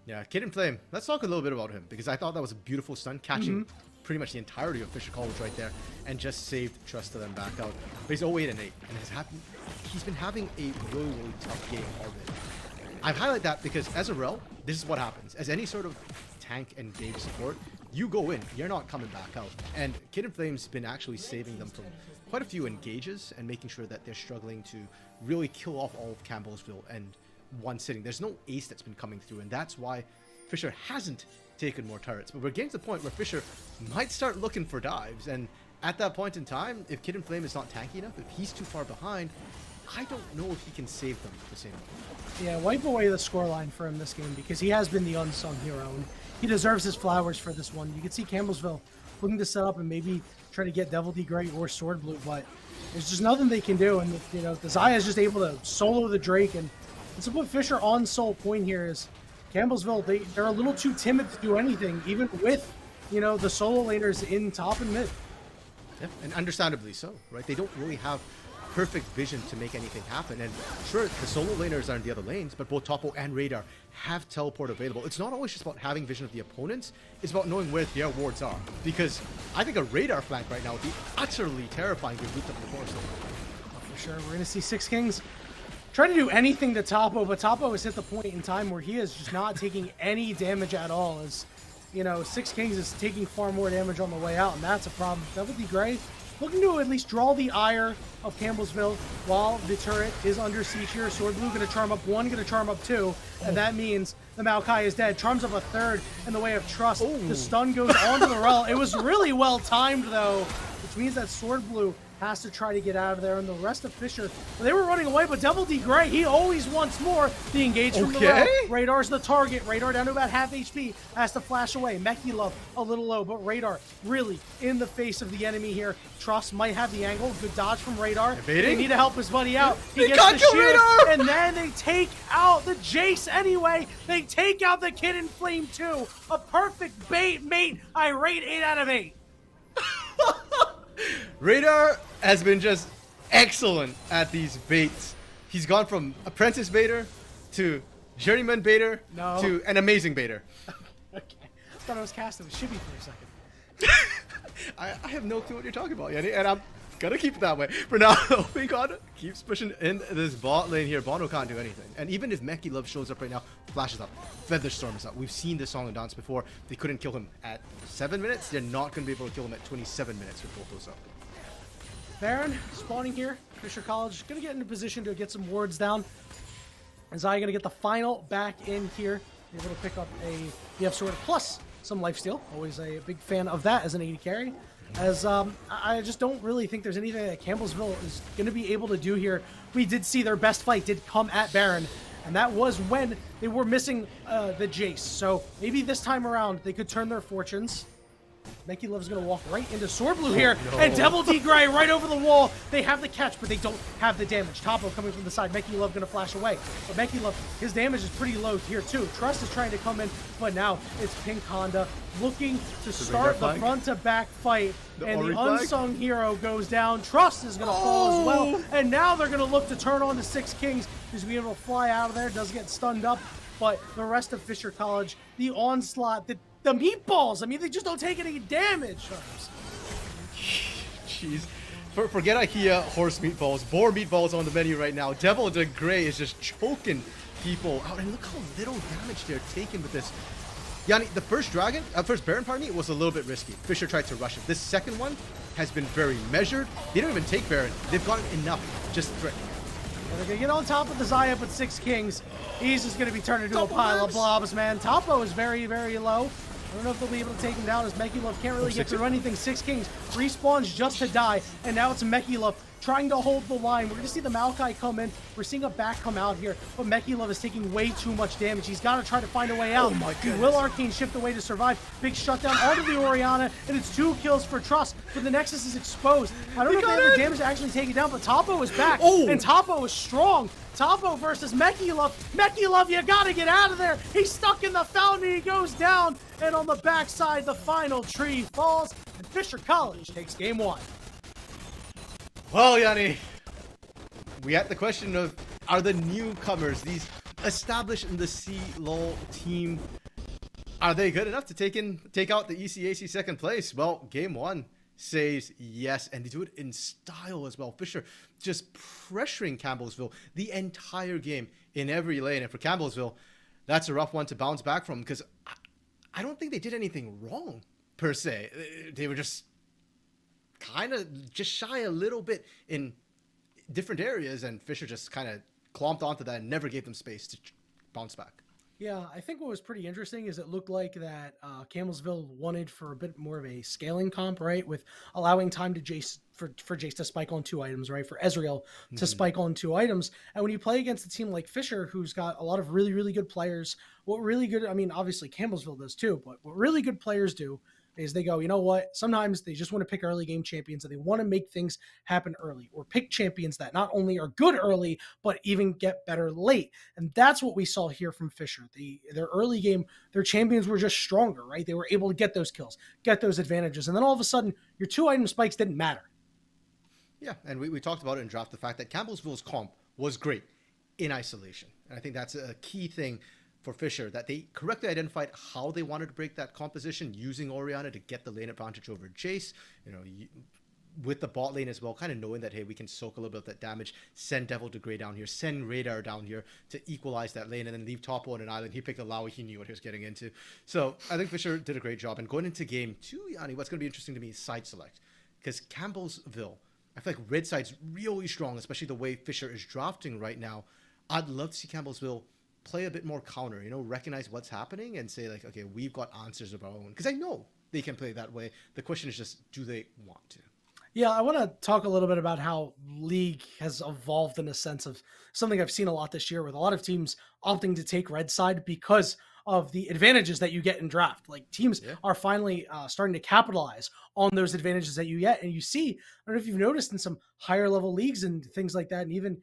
Yeah, Kid and Flame, let's talk a little bit about him, because I thought that was a beautiful stun, catching pretty much the entirety of Fisher College right there, and just saved Trust to them back out. But he's 0-8 and 8, and he's been having a really, really tough game already. I highlight that because as a rel, this is what happens. As any sort of tank and gauge support, you go in, you're not coming back out. And Kid and Flame's been actually saving them from quite a few engages and making sure that they're struggling to really kill off all of Campbellsville and one sitting. There's no ace that's been coming through, and that's why Fisher hasn't taken more turrets. But we're getting to the point where Fisher might start looking for dives, and at that point in time, if Kid and Flame is not tanky enough, if he's too far behind, I don't know if he can save them the same way. Yeah, wipe away the scoreline for him this game, because he has been the unsung hero, and he deserves his flowers for this one. You can see Campbellsville looking to set up and maybe try to get Devil D Gray or Sword Blue, but there's just nothing they can do. And you know, the Xayah is just able to solo the Drake, and to put Fisher on sole point here is Campbellsville, they're a little too timid to do anything, even with, you know, the solo laners in top and mid. Yeah, and understandably so, right? They don't really have perfect vision to make anything happen. And sure, the solo laners are in the other lanes, but both Topo and Radar have teleport available. It's not always just about having vision of the opponents, it's about knowing where their wards are. Because I think a Radar flank right now would be utterly terrifying if we looped up the forest. For sure, we're going to see Six Kings try to do anything to Topo, but Topo has hit the point in time where he is just not taking any damage at all. As you know, Six Kings is taking far more damage on the way out, and that's a problem. Devil D Gray looking to at least draw the ire of Campbellsville while the turret is under siege here. Sword Blue going to charm up one, going to charm up two, and that means the Maokai is dead. Charms up a third in the way of Trust. The stun goes onto the Rel. It was really well timed though, which means that Sword Blue has to try to get out of there, and the rest of Fisher, they were running away, but Devil D Gray, he always wants more. The engage from the Rel. Radar's the target. Radar down to about half HP, has to flash away. Meki Love a little low, but Radar really in the face of the enemy here. Trust might have the angle. Good dodge from Radar. They need to help his buddy out. He gets the shield, Radar! And then they take out the Jace anyway. They take out the Kid in Flame too. A perfect bait, mate. I rate 8 out of 8. Radar has been just excellent at these baits. He's gone from apprentice baiter to journeyman baiter to an amazing baiter. Okay. I thought I was casting a shibby for a second. I have no clue what you're talking about, Yanni, and I'm gonna keep it that way. For now, Opencon keeps pushing in this bot lane here. Bono can't do anything. And even if Meki Love shows up right now, flashes up, Featherstorm is up. We've seen this song and dance before. They couldn't kill him at 7 minutes. They're not gonna be able to kill him at 27 minutes with both those up. Baron spawning here. Fisher College gonna get into position to get some wards down. Zai gonna get the final back in here. Able to pick up a BF sword plus some lifesteal. Always a big fan of that as an AD carry. As I just don't really think there's anything that Campbellsville is gonna be able to do here. We did see their best fight did come at Baron, and that was when they were missing the Jace. So maybe this time around they could turn their fortunes. Meki Love's gonna walk right into Sword Blue here, and Devil D Gray right over the wall. They have the catch, but they don't have the damage. Topo coming from the side. Meki Love gonna flash away, but Meki Love, his damage is pretty low here too. Trust is trying to come in, but now it's Pink Honda looking to start the front to back fight, and the unsung hero goes down. Trust is gonna fall as well, and now they're gonna look to turn on the Six Kings, who's being able to fly out of there. Does get stunned up, but the rest of Fisher College, the onslaught, the meatballs, I mean, they just don't take any damage. Jeez. Forget IKEA horse meatballs. Boar meatballs on the menu right now. Devil D Gray is just choking people out. And look how little damage they're taking with this. Yanni, the first Baron, pardon me, was a little bit risky. Fisher tried to rush it. This second one has been very measured. They don't even take Baron. They've gotten enough. Just threat. They're going to get on top of the Zaya with Six Kings. He's just going to be turned into a pile of blobs, man. Topo is very, very low. I don't know if they'll be able to take him down as Meki Love can't really get through anything. Six Kings respawns just to die, and now it's Meki Love trying to hold the line. We're going to see the Maokai come in. We're seeing a back come out here, but Meki Love is taking way too much damage. He's got to try to find a way out. Oh my goodness. Will Arcane shift away to survive? Big shutdown onto the Orianna, and it's 2 kills for Trust, but the Nexus is exposed. I don't know if they have the damage to actually take it down, but Topo is back, and Topo is strong. Topo versus Meki Love. Meki Love, you gotta get out of there. He's stuck in the fountain. He goes down. And on the backside, the final tree falls. And Fisher College takes game 1. Well, Yanni, we had the question of, are the newcomers, these established in the C-LOL team, are they good enough to take out the ECAC second place? Well, game 1 says yes, and they do it in style as well. Fisher just pressuring Campbellsville the entire game in every lane, and for Campbellsville, that's a rough one to bounce back from, because I don't think they did anything wrong per se. They were just kind of just shy a little bit in different areas, and Fisher just kind of clomped onto that and never gave them space to bounce back. Yeah, I think what was pretty interesting is it looked like that Campbellsville wanted for a bit more of a scaling comp, right? With allowing time to Jace for Jace to spike on 2 items, right? For Ezreal to spike on 2 items. And when you play against a team like Fisher, who's got a lot of really, really good players, I mean, obviously Campbellsville does too, but what really good players do is they go, you know what? Sometimes they just want to pick early game champions and they want to make things happen early, or pick champions that not only are good early, but even get better late. And that's what we saw here from Fisher. Their early game, their champions were just stronger, right? They were able to get those kills, get those advantages. And then all of a sudden, your 2-item spikes didn't matter. Yeah, and we talked about it in draft, the fact that Campbellsville's comp was great in isolation. And I think that's a key thing for Fisher, that they correctly identified how they wanted to break that composition, using Orianna to get the lane advantage over Jace, with the bot lane as well, kind of knowing that, hey, we can soak a little bit of that damage, send Devil to Grey down here, send Radar down here to equalize that lane, and then leave Topo on an island. He picked a Lowy, he knew what he was getting into. So I think Fisher did a great job. And going into game 2, Yanni, what's going to be interesting to me is side select. Because Campbellsville, I feel like red side's really strong, especially the way Fisher is drafting right now. I'd love to see Campbellsville play a bit more counter, recognize what's happening and say, like, okay, we've got answers of our own. Because I know they can play that way. The question is just, do they want to? Yeah, I want to talk a little bit about how League has evolved in a sense of something I've seen a lot this year, with a lot of teams opting to take red side because of the advantages that you get in draft. Like, teams are finally starting to capitalize on those advantages that you get. And you see, I don't know if you've noticed in some higher level leagues and things like that, and even,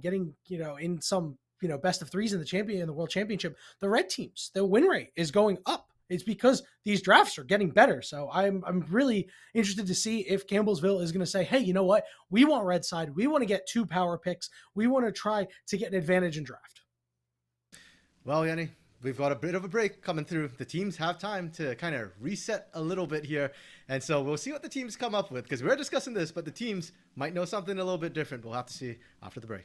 getting, in some, best of threes in the World Championship, the red teams, the win rate is going up. It's because these drafts are getting better. So I'm really interested to see if Campbellsville is going to say, hey, you know what? We want red side. We want to get 2 power picks. We want to try to get an advantage in draft. Well, Yanni, we've got a bit of a break coming through. The teams have time to kind of reset a little bit here. And so we'll see what the teams come up with, because we're discussing this, but the teams might know something a little bit different. We'll have to see after the break.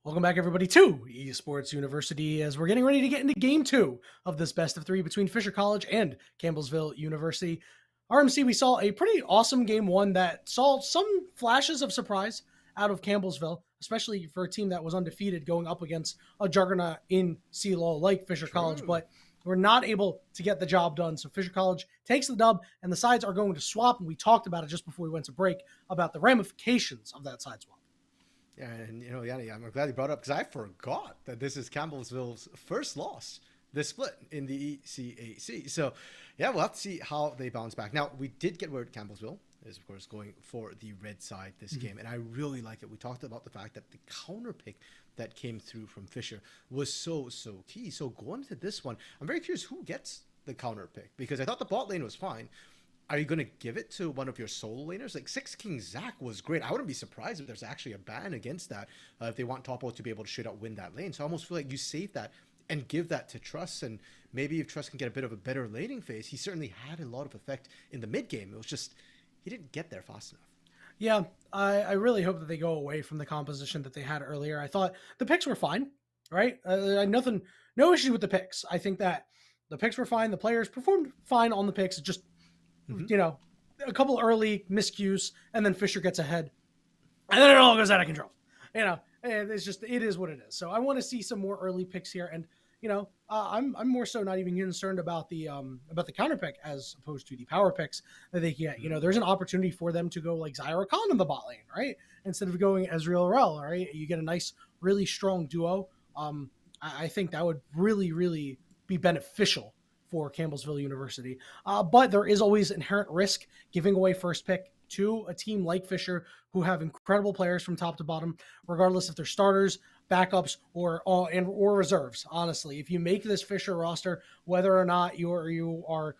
Welcome back, everybody, to Esports University as we're getting ready to get into Game 2 of this best of 3 between Fisher College and Campbellsville University. RMC, we saw a pretty awesome Game 1 that saw some flashes of surprise out of Campbellsville, especially for a team that was undefeated going up against a juggernaut in CLO like Fisher College, but we're not able to get the job done. So Fisher College takes the dub, and the sides are going to swap, and we talked about it just before we went to break about the ramifications of that side swap. Yeah, and Yanni, I'm glad you brought it up because I forgot that this is Campbellsville's first loss this split in the ECAC. So, yeah, we'll have to see how they bounce back. Now, we did get word Campbellsville is, of course, going for the red side this game, and I really like it. We talked about the fact that the counter pick that came through from Fisher was so key. So going into this one, I'm very curious who gets the counter pick because I thought the bot lane was fine. Are you going to give it to one of your solo laners? Like Six King Zac was great. I wouldn't be surprised if there's actually a ban against that if they want Topo to be able to straight up win that lane. So I almost feel like you save that and give that to Truss. And maybe if Truss can get a bit of a better laning phase, he certainly had a lot of effect in the mid game. It was just, he didn't get there fast enough. Yeah, I really hope that they go away from the composition that they had earlier. I thought the picks were fine, right? No issue with the picks. I think that the picks were fine. The players performed fine on the picks. It just, a couple early miscues, and then Fisher gets ahead, and then it all goes out of control. And it's just, it is what it is. So I want to see some more early picks here, and I'm more so not even concerned about the counter pick as opposed to the power picks that they get. There's an opportunity for them to go like Zyra Khan in the bot lane, right? Instead of going Ezreal Rel, right? You get a nice, really strong duo. I think that would really, really be beneficial for Campbellsville University. But there is always inherent risk giving away first pick to a team like Fisher who have incredible players from top to bottom, regardless if they're starters, backups, or reserves. Honestly, if you make this Fisher roster, whether or not you are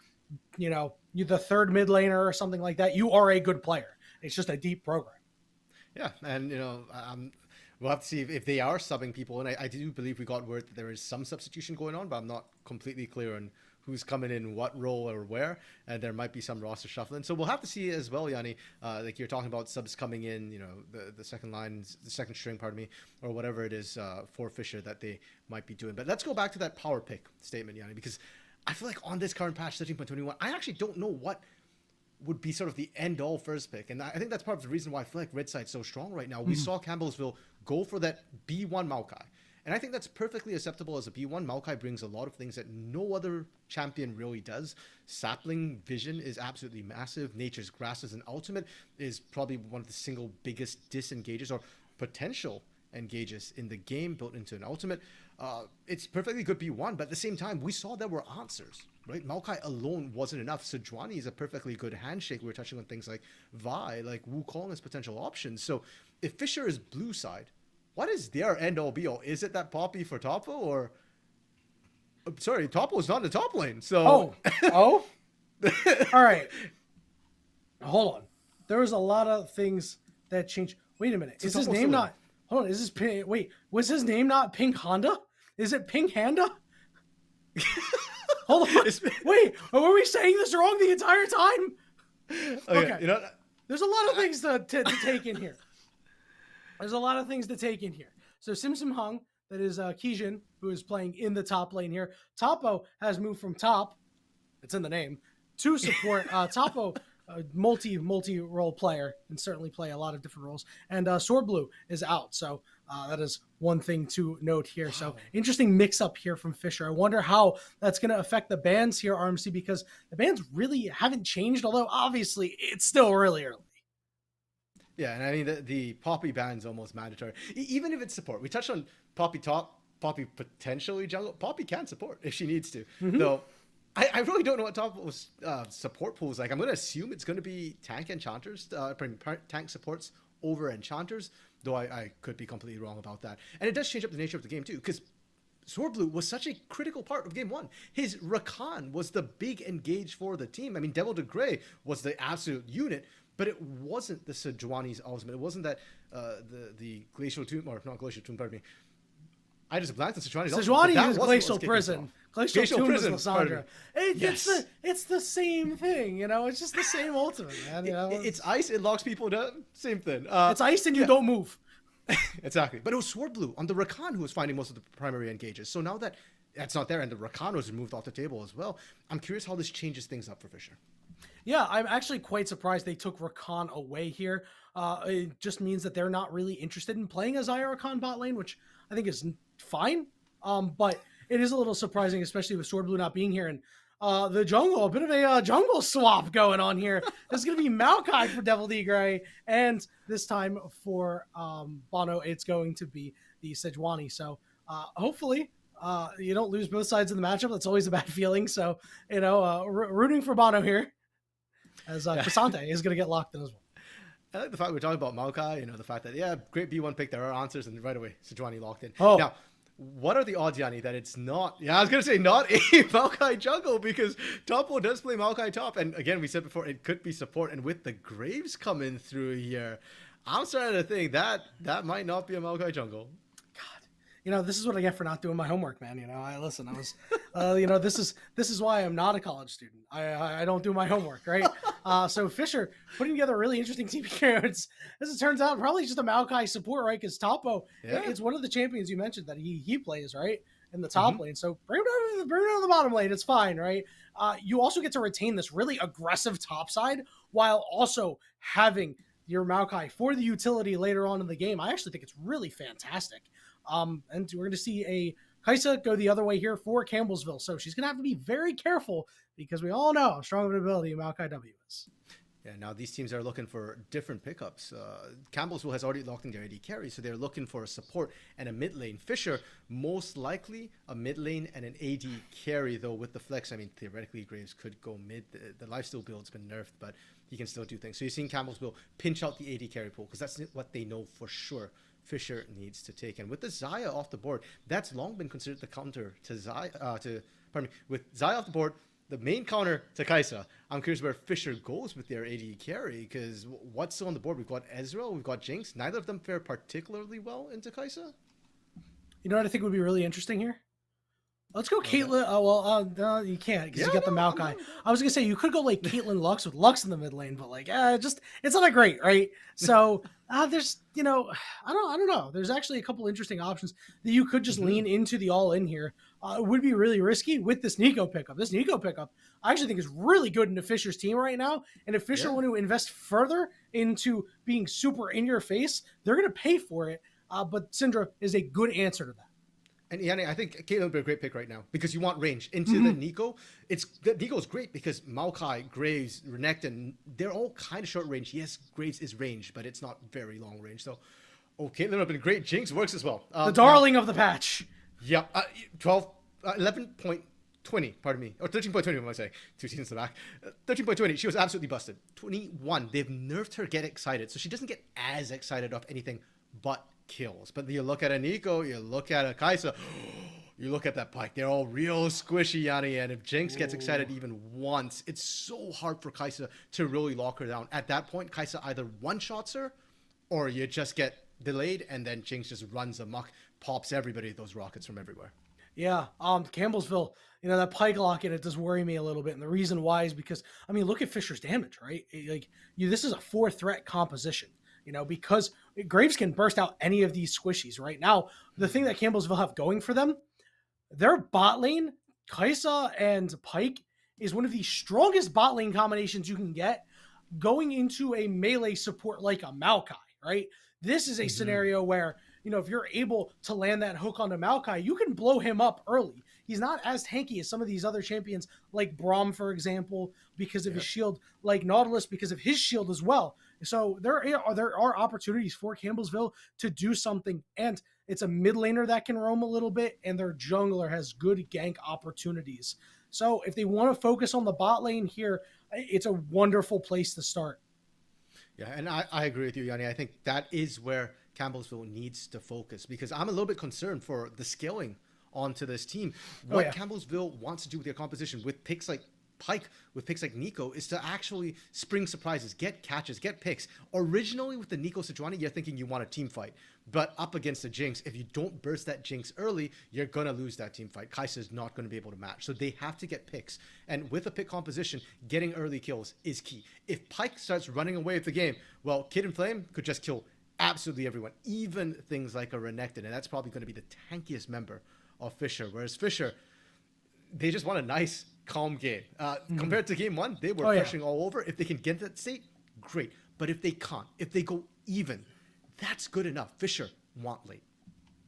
you're the third mid laner or something like that, you are a good player. It's just a deep program. Yeah, and we'll have to see if they are subbing people. And I do believe we got word that there is some substitution going on, but I'm not completely clear on who's coming in what role or where, and there might be some roster shuffling. So we'll have to see as well, Yanni, like you're talking about subs coming in, the second line, the second string, or whatever it is for Fisher that they might be doing. But let's go back to that power pick statement, Yanni, because I feel like on this current patch 13.21, I actually don't know what would be sort of the end-all first pick. And I think that's part of the reason why I feel like Red Side's so strong right now. We saw Campbellsville go for that B1 Maokai. And I think that's perfectly acceptable as a B1. Maokai brings a lot of things that no other champion really does. Sapling vision is absolutely massive. Nature's Grass as an ultimate is probably one of the single biggest disengages or potential engages in the game built into an ultimate. It's perfectly good B1, but at the same time, we saw there were answers, right? Maokai alone wasn't enough. Sejuani is a perfectly good handshake. We were touching on things like Vi, like Wukong as potential options. So if Fisher is blue side, what is their end-all be-all? Is it that Poppy for Topo, or... sorry, Topo's not in the top lane, so... Oh? All right. Hold on. There was a lot of things that changed. Wait a minute. Is his name not... Hold on. Is this... Wait. Was his name not Pink Honda? Is it Pink Handa? Hold on. Wait. Were we saying this wrong the entire time? Okay. There's a lot of things to take in here. There's a lot of things to take in here. So Simsim Hung, that is Kijin, who is playing in the top lane here. Topo has moved from top, it's in the name, to support. Topo, multi-role player, and certainly play a lot of different roles. And Sword Blue is out, so that is one thing to note here. Wow. So interesting mix-up here from Fisher. I wonder how that's going to affect the bans here, RMC, because the bans really haven't changed, although obviously it's still really early. Yeah, and I mean, the Poppy ban's almost mandatory. Even if it's support. We touched on Poppy top, Poppy potentially jungle. Poppy can support if she needs to. Though, I really don't know what Topo's support pool is like. I'm going to assume it's going to be tank enchanters, tank supports over enchanters, though I could be completely wrong about that. And it does change up the nature of the game, too, because Sword Blue was such a critical part of Game 1. His Rakan was the big engage for the team. I mean, Devil de Grey was the absolute unit, but it wasn't the Sejuani's ultimate. It wasn't that the Glacial Tomb, or not Glacial Tomb, pardon me. I just blanked on Sejuani's ultimate. Sejuani is Glacial Prison. Glacial Tomb is Prison, Lissandra. It's the same thing, It's just the same ultimate, man. It's ice. It locks people down. Same thing. It's ice and you don't move. Exactly. But it was Sword Blue on the Rakan who was finding most of the primary engages. So now that that's not there and the Rakan was removed off the table as well, I'm curious how this changes things up for Fisher. Yeah, I'm actually quite surprised they took Rakan away here. It just means that they're not really interested in playing a Xayah Rakan bot lane, which I think is fine. But it is a little surprising, especially with Sword Blue not being here. And the jungle, a bit of a jungle swap going on here. There's going to be Maokai for Devil D Gray, and this time for Bono, it's going to be the Sejuani. So hopefully you don't lose both sides of the matchup. That's always a bad feeling. So, rooting for Bono here, as Crisante is going to get locked in as well. I like the fact we're talking about Maokai, the fact that, yeah, great B1 pick, there are answers, and right away, Sejuani locked in. Oh. Now, what are the odds, Yanni, that it's not, I was going to say not a Maokai jungle, because Topo does play Maokai top, and again, we said before, it could be support, and with the Graves coming through here, I'm starting to think that might not be a Maokai jungle. This is what I get for not doing my homework, man. I was, this is why I'm not a college student. I don't do my homework, right? So Fisher putting together a really interesting team here. As it turns out, probably just a Maokai support, right? Because Topo, it's one of the champions you mentioned that he plays, right? In the top lane. So bring him down to the bottom lane. It's fine, right? You also get to retain this really aggressive top side while also having your Maokai for the utility later on in the game. I actually think it's really fantastic. And we're going to see a Kai'Sa go the other way here for Campbellsville. So she's going to have to be very careful because we all know how strong of an ability Maokai W is. Yeah, now these teams are looking for different pickups. Campbellsville has already locked in their AD carry, so they're looking for a support and a mid lane. Fisher, most likely a mid lane and an AD carry, though with the flex. I mean, theoretically, Graves could go mid. The lifesteal build's been nerfed, but he can still do things. So you're seeing Campbellsville pinch out the AD carry pool because that's what they know for sure Fisher needs to take. And with the Xayah off the board, that's long been considered the counter to Xayah, with Xayah off the board, the main counter to Kai'Sa. I'm curious where Fisher goes with their AD carry, because what's still on the board? We've got Ezreal, we've got Jinx. Neither of them fare particularly well into Kai'Sa. You know what I think would be really interesting here? Let's go Caitlyn. No, you can't because you got the Maokai. I was gonna say you could go like Caitlyn Lux with Lux in the mid lane, but like, it's not that great, right? So there's, I don't know. There's actually a couple interesting options that you could just lean into the all in here. It would be really risky with this Neeko pickup. This Neeko pickup, I actually think is really good into Fisher's team right now. And if Fisher want to invest further into being super in your face, they're gonna pay for it. But Syndra is a good answer to that. And Yanni, I think Caitlyn would be a great pick right now because you want range into the Neeko. Neeko's great because Maokai, Graves, Renekton, they're all kind of short range. Yes, Graves is range, but it's not very long range. So, Caitlyn would have been great. Jinx works as well. The darling of the patch. Yeah, 11.20, pardon me. Or 13.20, what am I saying? 2 seasons to the back. 13.20, she was absolutely busted. 21, they've nerfed her get excited. So she doesn't get as excited off anything but kills. But you look at a Neeko, you look at a Kai'Sa, you look at that Pyke, they're all real squishy, Yanni, and if Jinx gets excited even once, it's so hard for Kai'Sa to really lock her down. At that point, Kai'Sa either one-shots her, or you just get delayed, and then Jinx just runs amok, pops everybody those rockets from everywhere. Yeah, Campbellsville, that Pyke lock in, it does worry me a little bit, and the reason why is because, look at Fisher's damage, right? This is a 4-threat composition. Because Graves can burst out any of these squishies right now. The thing that Campbellsville have going for them, their bot lane, Kai'Sa and Pyke, is one of the strongest bot lane combinations you can get going into a melee support like a Maokai, right? This is a scenario where, if you're able to land that hook onto Maokai, you can blow him up early. He's not as tanky as some of these other champions like Braum, for example, because of his shield, like Nautilus because of his shield as well. So there are opportunities for Campbellsville to do something, and it's a mid laner that can roam a little bit, and their jungler has good gank opportunities. So if they want to focus on the bot lane here, it's a wonderful place to start. Yeah, and I agree with you, Yanni. I think that is where Campbellsville needs to focus, because I'm a little bit concerned for the scaling onto this team. What Campbellsville wants to do with their composition with picks like Pyke, with picks like Neeko, is to actually spring surprises, get catches, get picks. Originally with the Neeko Sejuani, you're thinking you want a team fight, but up against the Jinx, if you don't burst that Jinx early, you're going to lose that team fight. Kai'Sa is not going to be able to match, so they have to get picks, and with a pick composition, getting early kills is key. If Pyke starts running away with the game, well, Kid and Flame could just kill absolutely everyone, even things like a Renekton, and that's probably going to be the tankiest member of Fisher. Whereas Fisher, they just want a nice, calm game. Compared to game one, they were pressuring all over. If they can get that state, great. But if they can't, if they go even, that's good enough. Fisher want late.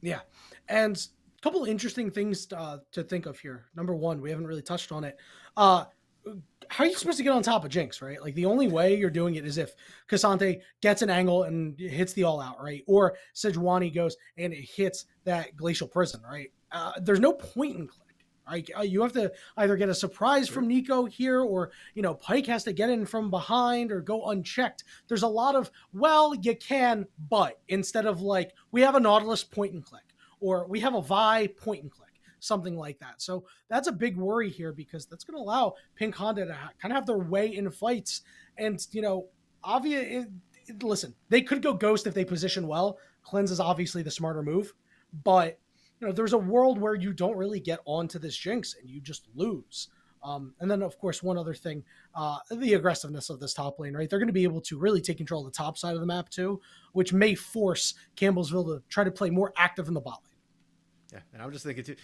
Yeah, and a couple interesting things to think of here. Number one, we haven't really touched on it. How are you supposed to get on top of Jinx, right? Like, the only way you're doing it is if K'Sante gets an angle and hits the all-out, right? Or Sejuani goes and it hits that Glacial Prison, right? There's no point in click, right? You have to either get a surprise from Nico here, or, you know, Pyke has to get in from behind or go unchecked. There's a lot of, well, you can, but instead of like, we have a Nautilus point and click, or we have a Vi point and click, something like that. So that's a big worry here, because that's going to allow Pink Honda to kind of have their way in fights. And, you know, listen, they could go Ghost if they position well. Cleanse is obviously the smarter move, but, you know, there's a world where you don't really get onto this Jinx and you just lose. And then, of course, one other thing, the aggressiveness of this top lane, right? They're going to be able to really take control of the top side of the map too, which may force Campbellsville to try to play more active in the bot lane. Yeah, and I'm just thinking too,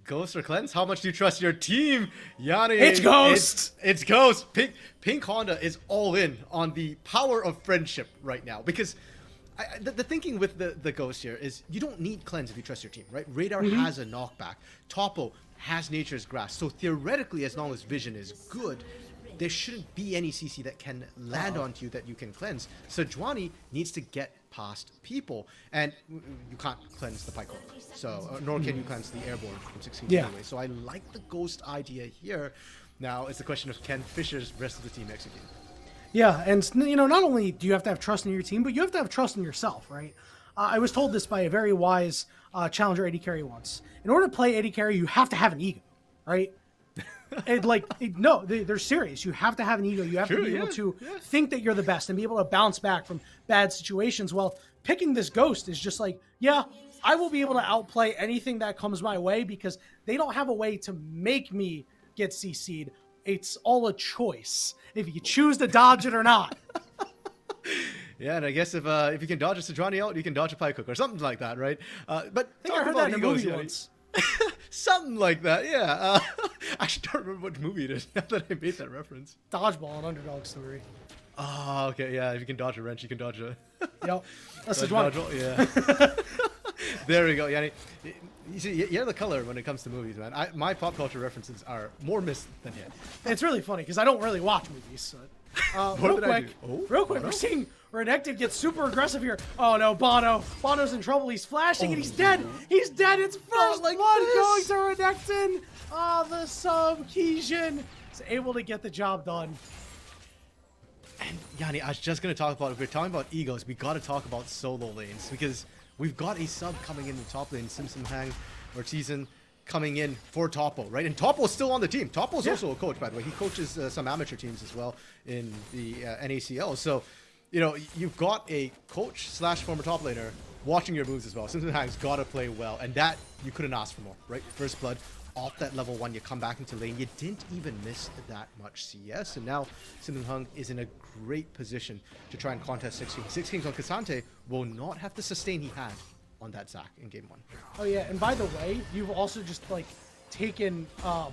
Ghost or Cleanse? How much do you trust your team, Yanni? It's Ghost. It's Ghost. Pink Honda is all in on the power of friendship right now, because the thinking with the Ghost here is you don't need Cleanse if you trust your team, right? Radar has a knockback. Topo has Nature's Grasp. So theoretically, as long as Vision is good, there shouldn't be any CC that can land onto you that you can cleanse. Sejuani needs to get past people, and you can't cleanse the Pyke, so nor can you cleanse the Airborne from 16 anyway. So I like the Ghost idea here. Now it's the question of, can Fisher's rest of the team execute? Yeah, and, you know, not only do you have to have trust in your team, but you have to have trust in yourself, right? I was told this by a very wise challenger AD carry once. In order to play AD carry, you have to have an ego, right? And no, they're serious. You have to have an ego. You have to be able to think that you're the best and be able to bounce back from bad situations. Well, picking this Ghost is just like, yeah, I will be able to outplay anything that comes my way, because they don't have a way to make me get CC'd. It's all a choice, if you choose to dodge it or not. Yeah, and I guess if you can dodge a Sejuani out, you can dodge a Pyke or something like that, right? But I think I heard that in a movie once. Something like that, yeah. I actually don't remember what movie it is now that I made that reference. Dodgeball, an Underdog Story. Oh, okay, yeah. If you can dodge a wrench, you can dodge a... Yep. That's the dodgeball, yeah. There we go, Yanni. You see, you're the color when it comes to movies, man. My pop culture references are more missed than hit. It's really funny, because I don't really watch movies, so... real quick, we're seeing Renekton get super aggressive here. Oh no, Bono's in trouble. He's flashing and he's dead. He's dead. It's first blood going to Renekton. The sub Keijin is able to get the job done. And Yanni, I was just going to talk about, if we're talking about egos, we got to talk about solo lanes, because we've got a sub coming in the top lane, Simpson Hang or Season, coming in for Topo, right? And Topo's still on the team. Topo's also a coach, by the way. He coaches some amateur teams as well in the NACL. So, you know, you've got a coach / former top laner watching your moves as well. Simpson Hang's got to play well, and that you couldn't ask for more, right? First blood off that level 1, you come back into lane. You didn't even miss that much CS, and now Simpson Hang is in a great position to try and contest 6 Kings. 6 Kings on K'Sante will not have the sustain he had on that Zac in game 1. Oh yeah, and by the way, you've also just like taken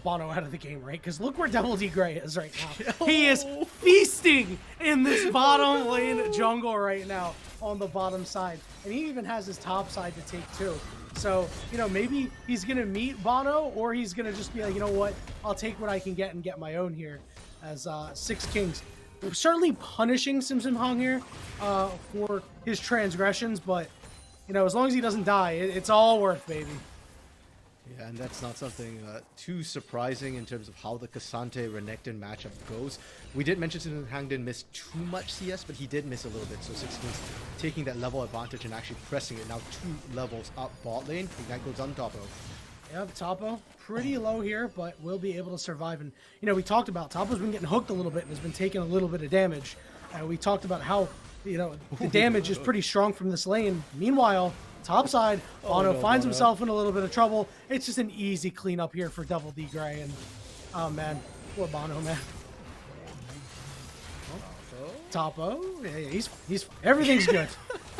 Bono out of the game, right? Because look where Devil D Gray is right now. He is feasting in this bottom lane jungle right now on the bottom side, and he even has his top side to take too. So, you know, maybe he's gonna meet Bono, or he's gonna just be like, you know what, I'll take what I can get and get my own here. As 6 Kings certainly punishing Simpson Hang here for his transgressions, but you know, as long as he doesn't die, it's all worth, baby. Yeah, and that's not something too surprising in terms of how the K'Sante-Renekton matchup goes. We did mention Simpson Hang didn't miss too much CS, but he did miss a little bit. So 6 Kings taking that level advantage and actually pressing it. Now 2 levels up bot lane. That goes on Topo. Yeah, Topo pretty low here, but will be able to survive. And, you know, we talked about Topo's been getting hooked a little bit and has been taking a little bit of damage. We talked about how, you know, the damage is pretty strong from this lane. Meanwhile, top side, Bono finds himself in a little bit of trouble. It's just an easy cleanup here for Devil D Gray. And, oh, man, poor Bono, man. Topo, yeah, he's everything's good.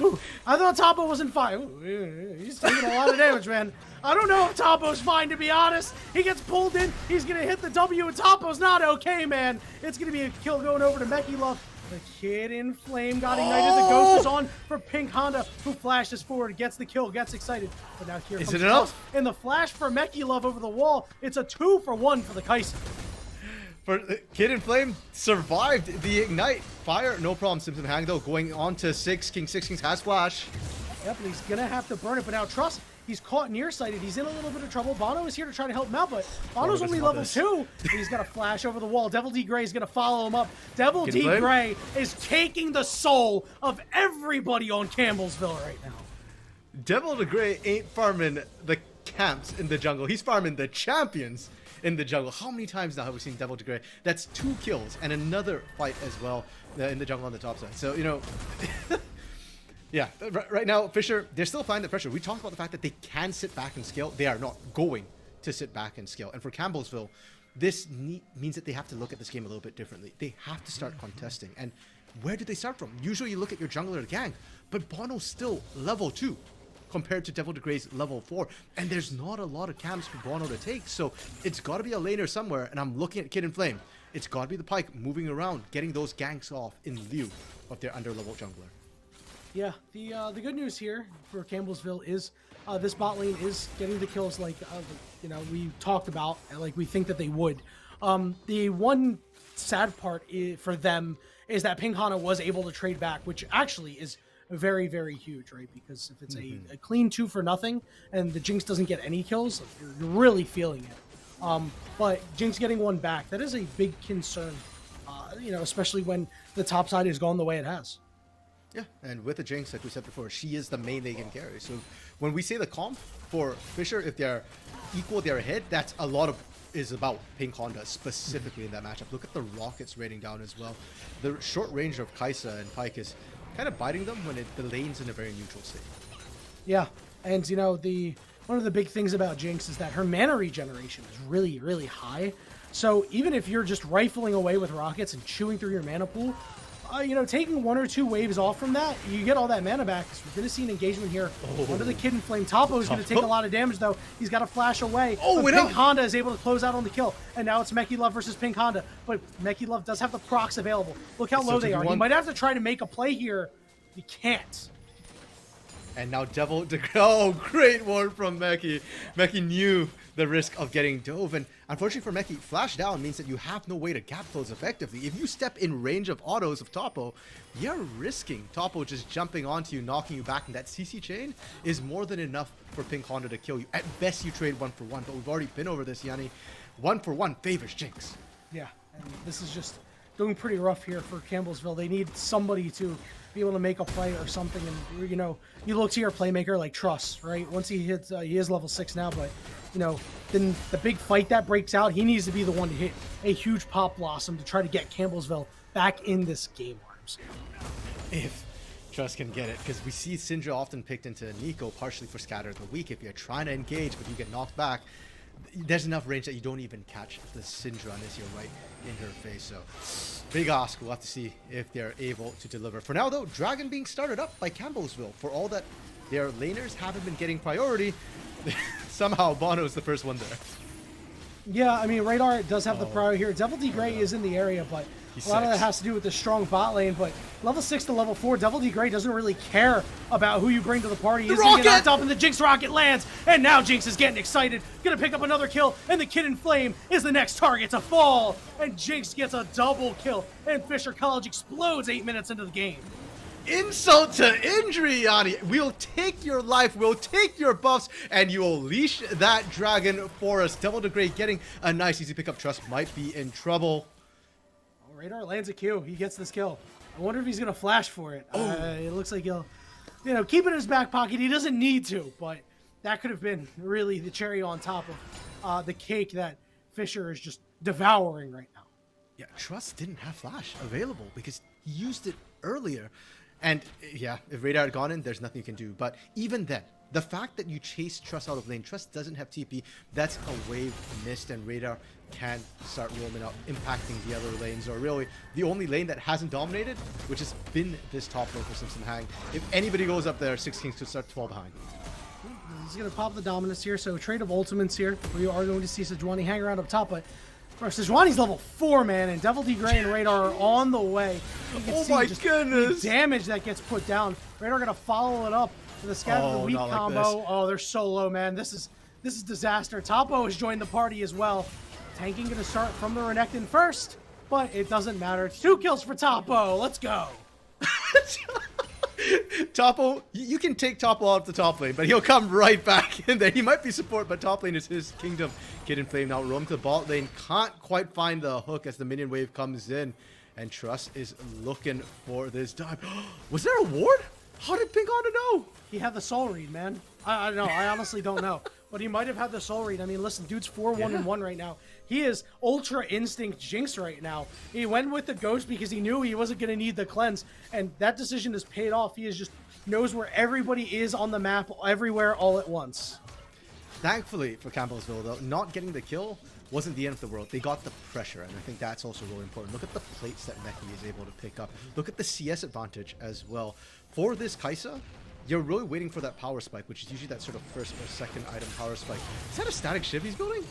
Ooh, I thought Topo wasn't fine. Ooh, he's taking a lot of damage, man. I don't know if Topo's fine, to be honest. He gets pulled in. He's going to hit the W, and Topo's not okay, man. It's going to be a kill going over to Meki Love. The Kid in Flame got ignited. The Ghost is on for Pink Honda, who flashes forward, gets the kill, gets excited. But now here comes it enough? Trust. And the flash for Meki Love over the wall. It's a 2-for-1 for the Kai'Sa. For Kid in Flame survived the ignite fire, no problem. Simpson Hang though going on to King Six Kings has flash. Yep, and he's gonna have to burn it. But now Trust, he's caught nearsighted. He's in a little bit of trouble. Bono is here to try to help him out, but Bono's only level 2. He's got a flash over the wall. Devil D Gray is gonna follow him up. Devil D Gray is taking the soul of everybody on Campbellsville right now. Devil D Gray ain't farming the camps in the jungle. He's farming the champions in the jungle. How many times now have we seen Devil D Gray? That's 2 kills and another fight as well in the jungle on the top side. So, you know, yeah, right now, Fisher, they're still applying the pressure. We talked about the fact that they can sit back and scale. They are not going to sit back and scale. And for Campbellsville, this means that they have to look at this game a little bit differently. They have to start contesting. And where do they start from? Usually you look at your jungler gang, but Bono's still level 2. Compared to Devil D Gray's level 4, and there's not a lot of camps for Bono to take, so it's got to be a laner somewhere. And I'm looking at Kid in Flame. It's got to be the Pyke moving around, getting those ganks off in lieu of their under-level jungler. Yeah, the good news here for Campbellsville is this bot lane is getting the kills like you know, we talked about, and like we think that they would. The one sad part for them is that Pink Hana was able to trade back, which actually is very, very huge, right? Because if it's a clean 2 for nothing and the Jinx doesn't get any kills, you're really feeling it. But Jinx getting 1 back, that is a big concern, you know, especially when the top side has gone the way it has. Yeah, and with the Jinx, like we said before, she is the main they can carry. So when we say the comp for Fisher, if they're equal, they're ahead, that's a lot of is about Pink Honda specifically in that matchup. Look at the rockets raining down as well. The short range of Kai'Sa and Pyke is kind of biting them when the lane's in a very neutral state. Yeah, and you know, one of the big things about Jinx is that her mana regeneration is really, really high. So even if you're just rifling away with rockets and chewing through your mana pool, you know, taking 1 or 2 waves off from that, you get all that mana back. So we're going to see an engagement here under the Kid in Flame. Topo is going to take a lot of damage, though. He's got to flash away. But Pink Honda is able to close out on the kill. And now it's Meki Love versus Pink Honda. But Meki Love does have the procs available. Look how low they are. He might have to try to make a play here. He can't. And now Devil D Gray. Oh, great ward from Meki. Meki knew the risk of getting dove. And unfortunately for Meki, flash down means that you have no way to gap close effectively. If you step in range of autos of Topo, you're risking Topo just jumping onto you, knocking you back. And that CC chain is more than enough for Pink Honda to kill you. At best, you trade 1 for 1. But we've already been over this, Yanni. 1 for 1 favors Jinx. Yeah, and this is just going pretty rough here for Campbellsville. They need somebody to be able to make a play or something. And, you know, you look to your playmaker like Truss, right? Once he hits, he is level 6 now, but, you know, then the big fight that breaks out, he needs to be the one to hit a huge Pop Blossom to try to get Campbellsville back in this game, Arms. If Truss can get it, because we see Syndra often picked into Nico partially for Scatter of the Weak. If you're trying to engage but you get knocked back, there's enough range that you don't even catch the Syndra unless you're right in her face. So big ask. We'll have to see if they're able to deliver. For now, though, Dragon being started up by Campbellsville. For all that their laners haven't been getting priority, somehow Bono's the first one there. Yeah, I mean, Radar does have the priority here. Devil D Gray is in the area, but a lot of that has to do with the strong bot lane. But level 6 to level 4, Devil D Gray doesn't really care about who you bring to the party. He's going to get knocked up, and the Jinx rocket lands. And now Jinx is getting excited. Going to pick up another kill, and the Kid in Flame is the next target to fall. And Jinx gets a double kill, and Fisher College explodes 8 minutes into the game. Insult to injury, Yanni. We'll take your life, we'll take your buffs, and you'll leash that dragon for us. Devil D Gray getting a nice easy pickup. Trust might be in trouble. Oh, Radar lands a Q. He gets this kill. I wonder if he's going to flash for it. It looks like he'll, you know, keep it in his back pocket. He doesn't need to, but that could have been really the cherry on top of the cake that Fisher is just devouring right now. Yeah, Trust didn't have flash available because he used it earlier. And yeah, if Radar had gone in, there's nothing you can do. But even then, the fact that you chase Trust out of lane, Trust doesn't have TP, that's a wave missed, and Radar can start roaming out, impacting the other lanes, or really the only lane that hasn't dominated, which has been this top lane for Simpson Hang. If anybody goes up there, Six Kings could start to fall behind. He's going to pop the dominance here, so trade of ultimates here. We are going to see Sejuani hang around up top, but Sejuani's level 4, man, and Devil D Gray and Radar are on the way. Oh my goodness! The damage that gets put down. Radar going to follow it up with a Scatter the Weak combo. Like oh, they're so low, man. This is disaster. Topo has joined the party as well. Tanking going to start from the Renekton first, but it doesn't matter. It's 2 kills for Topo. Let's go. Topo, you can take Topo out of the top lane, but he'll come right back in there. He might be support, but top lane is his kingdom. Kid and Flame now roam to the bot lane. Can't quite find the hook as the minion wave comes in. And Trust is looking for this dive. Was there a ward? How did Pinkana know? He had the soul read, man. I don't know. I honestly don't know. But he might have had the soul read. I mean, listen, dude's 4-1-1 right now. He is Ultra Instinct Jinx right now. He went with the Ghost because he knew he wasn't going to need the cleanse. And that decision has paid off. He is just knows where everybody is on the map, everywhere, all at once. Thankfully for Campbellsville, though, not getting the kill wasn't the end of the world. They got the pressure, and I think that's also really important. Look at the plates that Meki is able to pick up. Look at the CS advantage as well. For this Kai'Sa, you're really waiting for that power spike, which is usually that sort of first or second item power spike. Is that a static shiv he's building?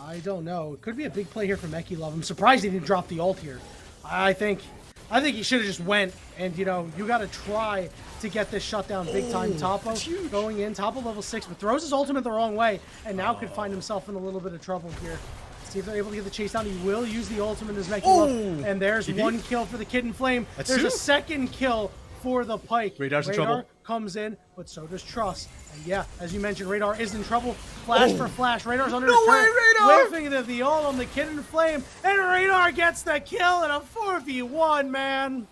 I don't know. It could be a big play here for Meki Love. I'm surprised he didn't drop the ult here. I think he should have just went, and you know, you got to try to get this shut down big time. Topo going in, Topo level 6, but throws his ultimate the wrong way, and now could find himself in a little bit of trouble here. See if they're able to get the chase down. He will use the ultimate as Meki Love, and there's one kill for the Kid and Flame. There's a second kill for the Pyke. Radar's in trouble. Comes in, but so does Trust. And yeah, as you mentioned, Radar is in trouble. Flash for flash. Radar's under No way, Radar! whiffing the ult on the Kid and Flame, and Radar gets the kill in a 4v1, man.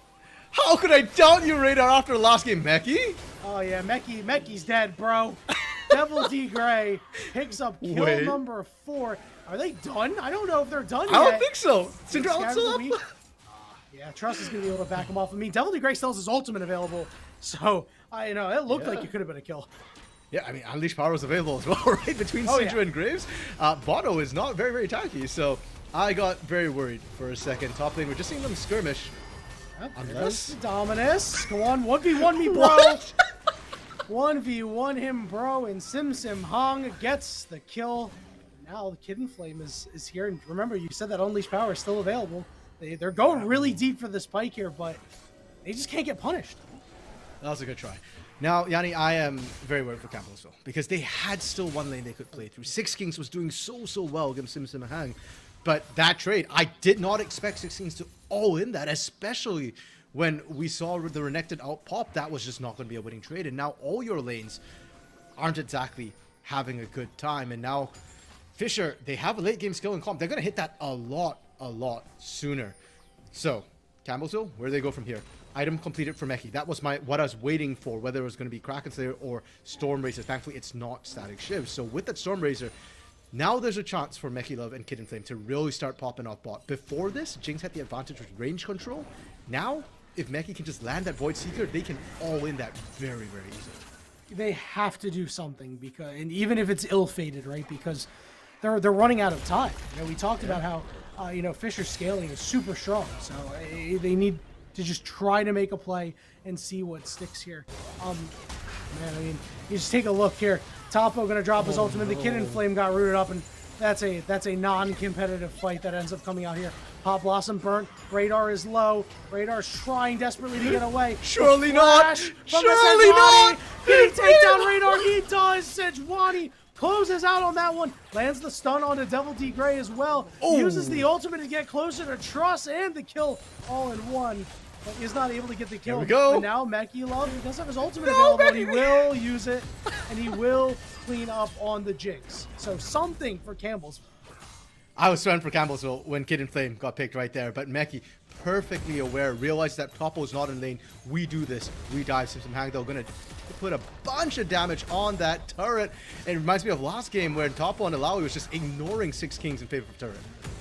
How could I doubt you, Radar, after the last game, Meki? Oh yeah, Meki's dead, bro. Devil D Gray picks up kill number 4. Are they done? I don't know if they're done yet. I don't think so. Syndra still up. Yeah, Trust is going to be able to back him off of me. Devil D Gray still has his ultimate available, so I know it looked like it could have been a kill. Yeah, I mean, Unleash Power is available as well, right? Between Syndra and Graves. Bono is not very, very tacky, so I got very worried for a second. Top lane, we're just seeing them skirmish. Unless Dominus. Go on, 1v1 me, bro. 1v1 him, bro, and Sim Hong gets the kill. Now the Kid and Flame is here, and remember, you said that Unleash Power is still available. They're going really deep for this Pyke here, but they just can't get punished. That was a good try. Now, Yanni, I am very worried for Campbellsville because they had still one lane they could play through. Six Kings was doing so well against Sim Hang, but that trade, I did not expect Six Kings to all in that, especially when we saw the Renekton out pop. That was just not going to be a winning trade, and now all your lanes aren't exactly having a good time. And now Fisher, they have a late game skill and comp. They're going to hit that a lot sooner. So, Campbellsville, where do they go from here? Item completed for Meki. That was what I was waiting for, whether it was going to be Kraken Slayer or Stormrazor. Thankfully, it's not Static Shiv. So with that Stormrazor, now there's a chance for Meki Love and Kid and Flame to really start popping off bot. Before this, Jinx had the advantage with range control. Now, if Meki can just land that Void Seeker, they can all in that very, very easily. They have to do something, because, and even if it's ill-fated, right? Because they're running out of time. You know, we talked about how Fisher's scaling is super strong, so they need to just try to make a play and see what sticks here. Man, I mean, you just take a look here. Topo gonna drop his ultimate. The Kid and Flame got rooted up, and that's a non-competitive fight that ends up coming out here. Pop Blossom burnt. Radar is low. Radar's trying desperately to get away. Surely not. Surely not. Can he take down Radar? He does. Sejuani closes out on that one. Lands the stun onto Devil D Gray as well. Uses the ultimate to get closer to Trust and the kill all in one. But is not able to get the kill. Here we go. But now Meki Love, he does have his ultimate available, and he will use it, and he will clean up on the Jinx. So something for Campbellsville. I was sweating for Campbellsville when Kid and Flame got picked right there, but Meki perfectly aware, realized that Topo is not in lane. We do this. We dive Simpson Hang. They're going to put a bunch of damage on that turret. It reminds me of last game where Topo and Alawi was just ignoring Six Kings in favor of turret.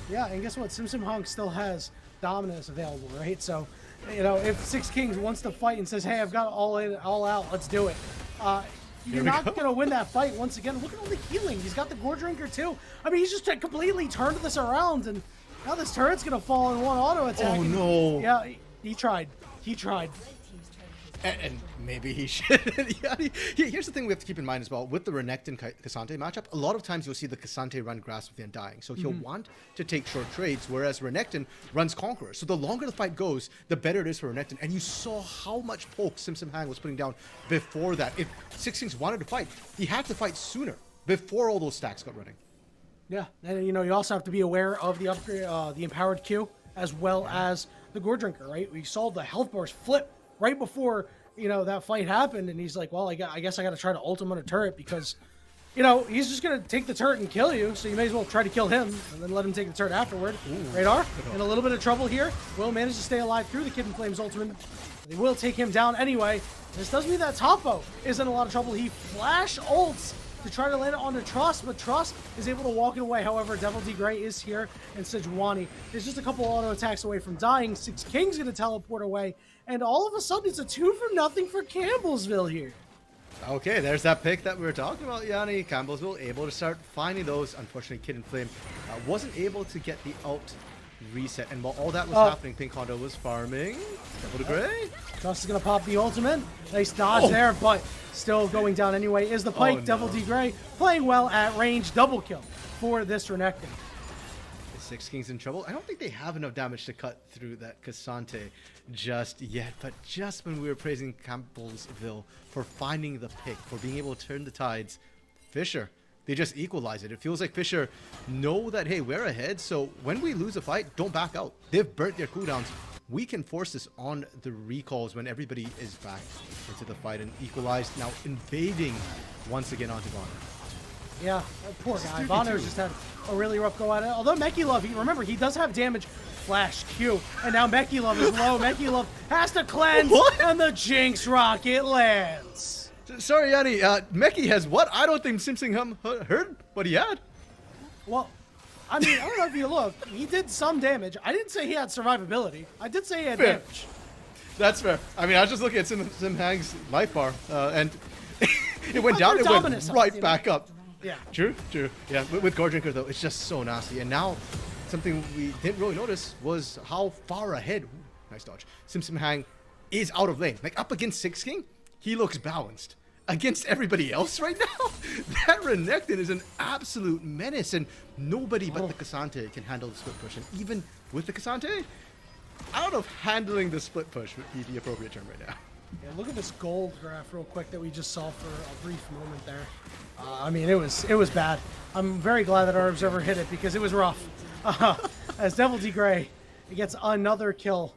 Yeah, and guess what? Sim Hong still has Dominus available, right? So, you know, if Six Kings wants to fight and says, hey, I've got all in, all out, let's do it. You're not going to win that fight once again. Look at all the healing. He's got the Gore Drinker too. I mean, he's just completely turned this around, and now this turret's going to fall in one auto attack. Oh, no. Yeah, he tried. He tried. And maybe he should. Yeah, here's the thing we have to keep in mind as well. With the Renekton K'Sante matchup, a lot of times you'll see the K'Sante run Grasp with the Undying. So he'll want to take short trades, whereas Renekton runs Conqueror. So the longer the fight goes, the better it is for Renekton. And you saw how much poke Sim Hang was putting down before that. If Six Kings wanted to fight, he had to fight sooner, before all those stacks got running. Yeah, and you also have to be aware of the upgrade, the Empowered Q, as well as the Gore Drinker, right? We saw the health bars flip right before, that fight happened, and he's like, well, I guess I got to try to ult him on a turret because, he's just going to take the turret and kill you, so you may as well try to kill him and then let him take the turret afterward. Radar in a little bit of trouble here. Will manage to stay alive through the Kid in Flames ultimate. They will take him down anyway. This does mean that Topo is in a lot of trouble. He flash ults to try to land it onto Trust, but Trust is able to walk it away. However, Devil D Gray is here, and Sejuani is just a couple auto attacks away from dying. Six Kings going to teleport away, and all of a sudden it's a 2-0 for Campbellsville here. Okay, there's that pick that we were talking about, Yanni. Campbellsville able to start finding those. Unfortunately, Kid in Flame wasn't able to get the ult reset, and while all that was happening, Pink Honda was farming. Devil D Gray. Trust is going to pop the ultimate. Nice dodge there, but still going down anyway is the Pike. No. Devil D Gray playing well at range. Double kill for this Renekton. Six Kings in trouble. I don't think they have enough damage to cut through that K'Sante just yet, but just when we were praising Campbellsville for finding the pick, for being able to turn the tides, Fisher, they just equalize it. It feels like Fisher know that, hey, we're ahead, so when we lose a fight, don't back out. They've burnt their cooldowns. We can force this on the recalls when everybody is back into the fight and equalized, now invading once again onto Bonner. Yeah, poor guy. Bonner's just had a really rough go at it. Although Mekilov, remember, he does have damage. Flash Q. And now Mekilov is low. Mekilov has to cleanse. What? And the Jinx Rocket lands. Sorry, Yanni. Meki has what? I don't think Simsingham heard what he had. Well, I mean, I don't know if you look. He did some damage. I didn't say he had survivability. I did say he had Fair. damage. That's fair. I mean, I was just looking at Sim Hang's life bar, and it went But down, they're it went dominant right sides, back up. Yeah. True. Yeah, with Gore Drinker, though, it's just so nasty. And now, something we didn't really notice was how far ahead, nice dodge, Sim Hang is out of lane. Like, up against Six King, he looks balanced. Against everybody else right now, that Renekton is an absolute menace, and nobody but the K'Sante can handle the split push. And even with the K'Sante, I don't know if handling the split push would be the appropriate term right now. Yeah, look at this gold graph real quick that we just saw for a brief moment there. I mean, it was bad. I'm very glad that our observer hit it because it was rough. As Devil D Gray gets another kill.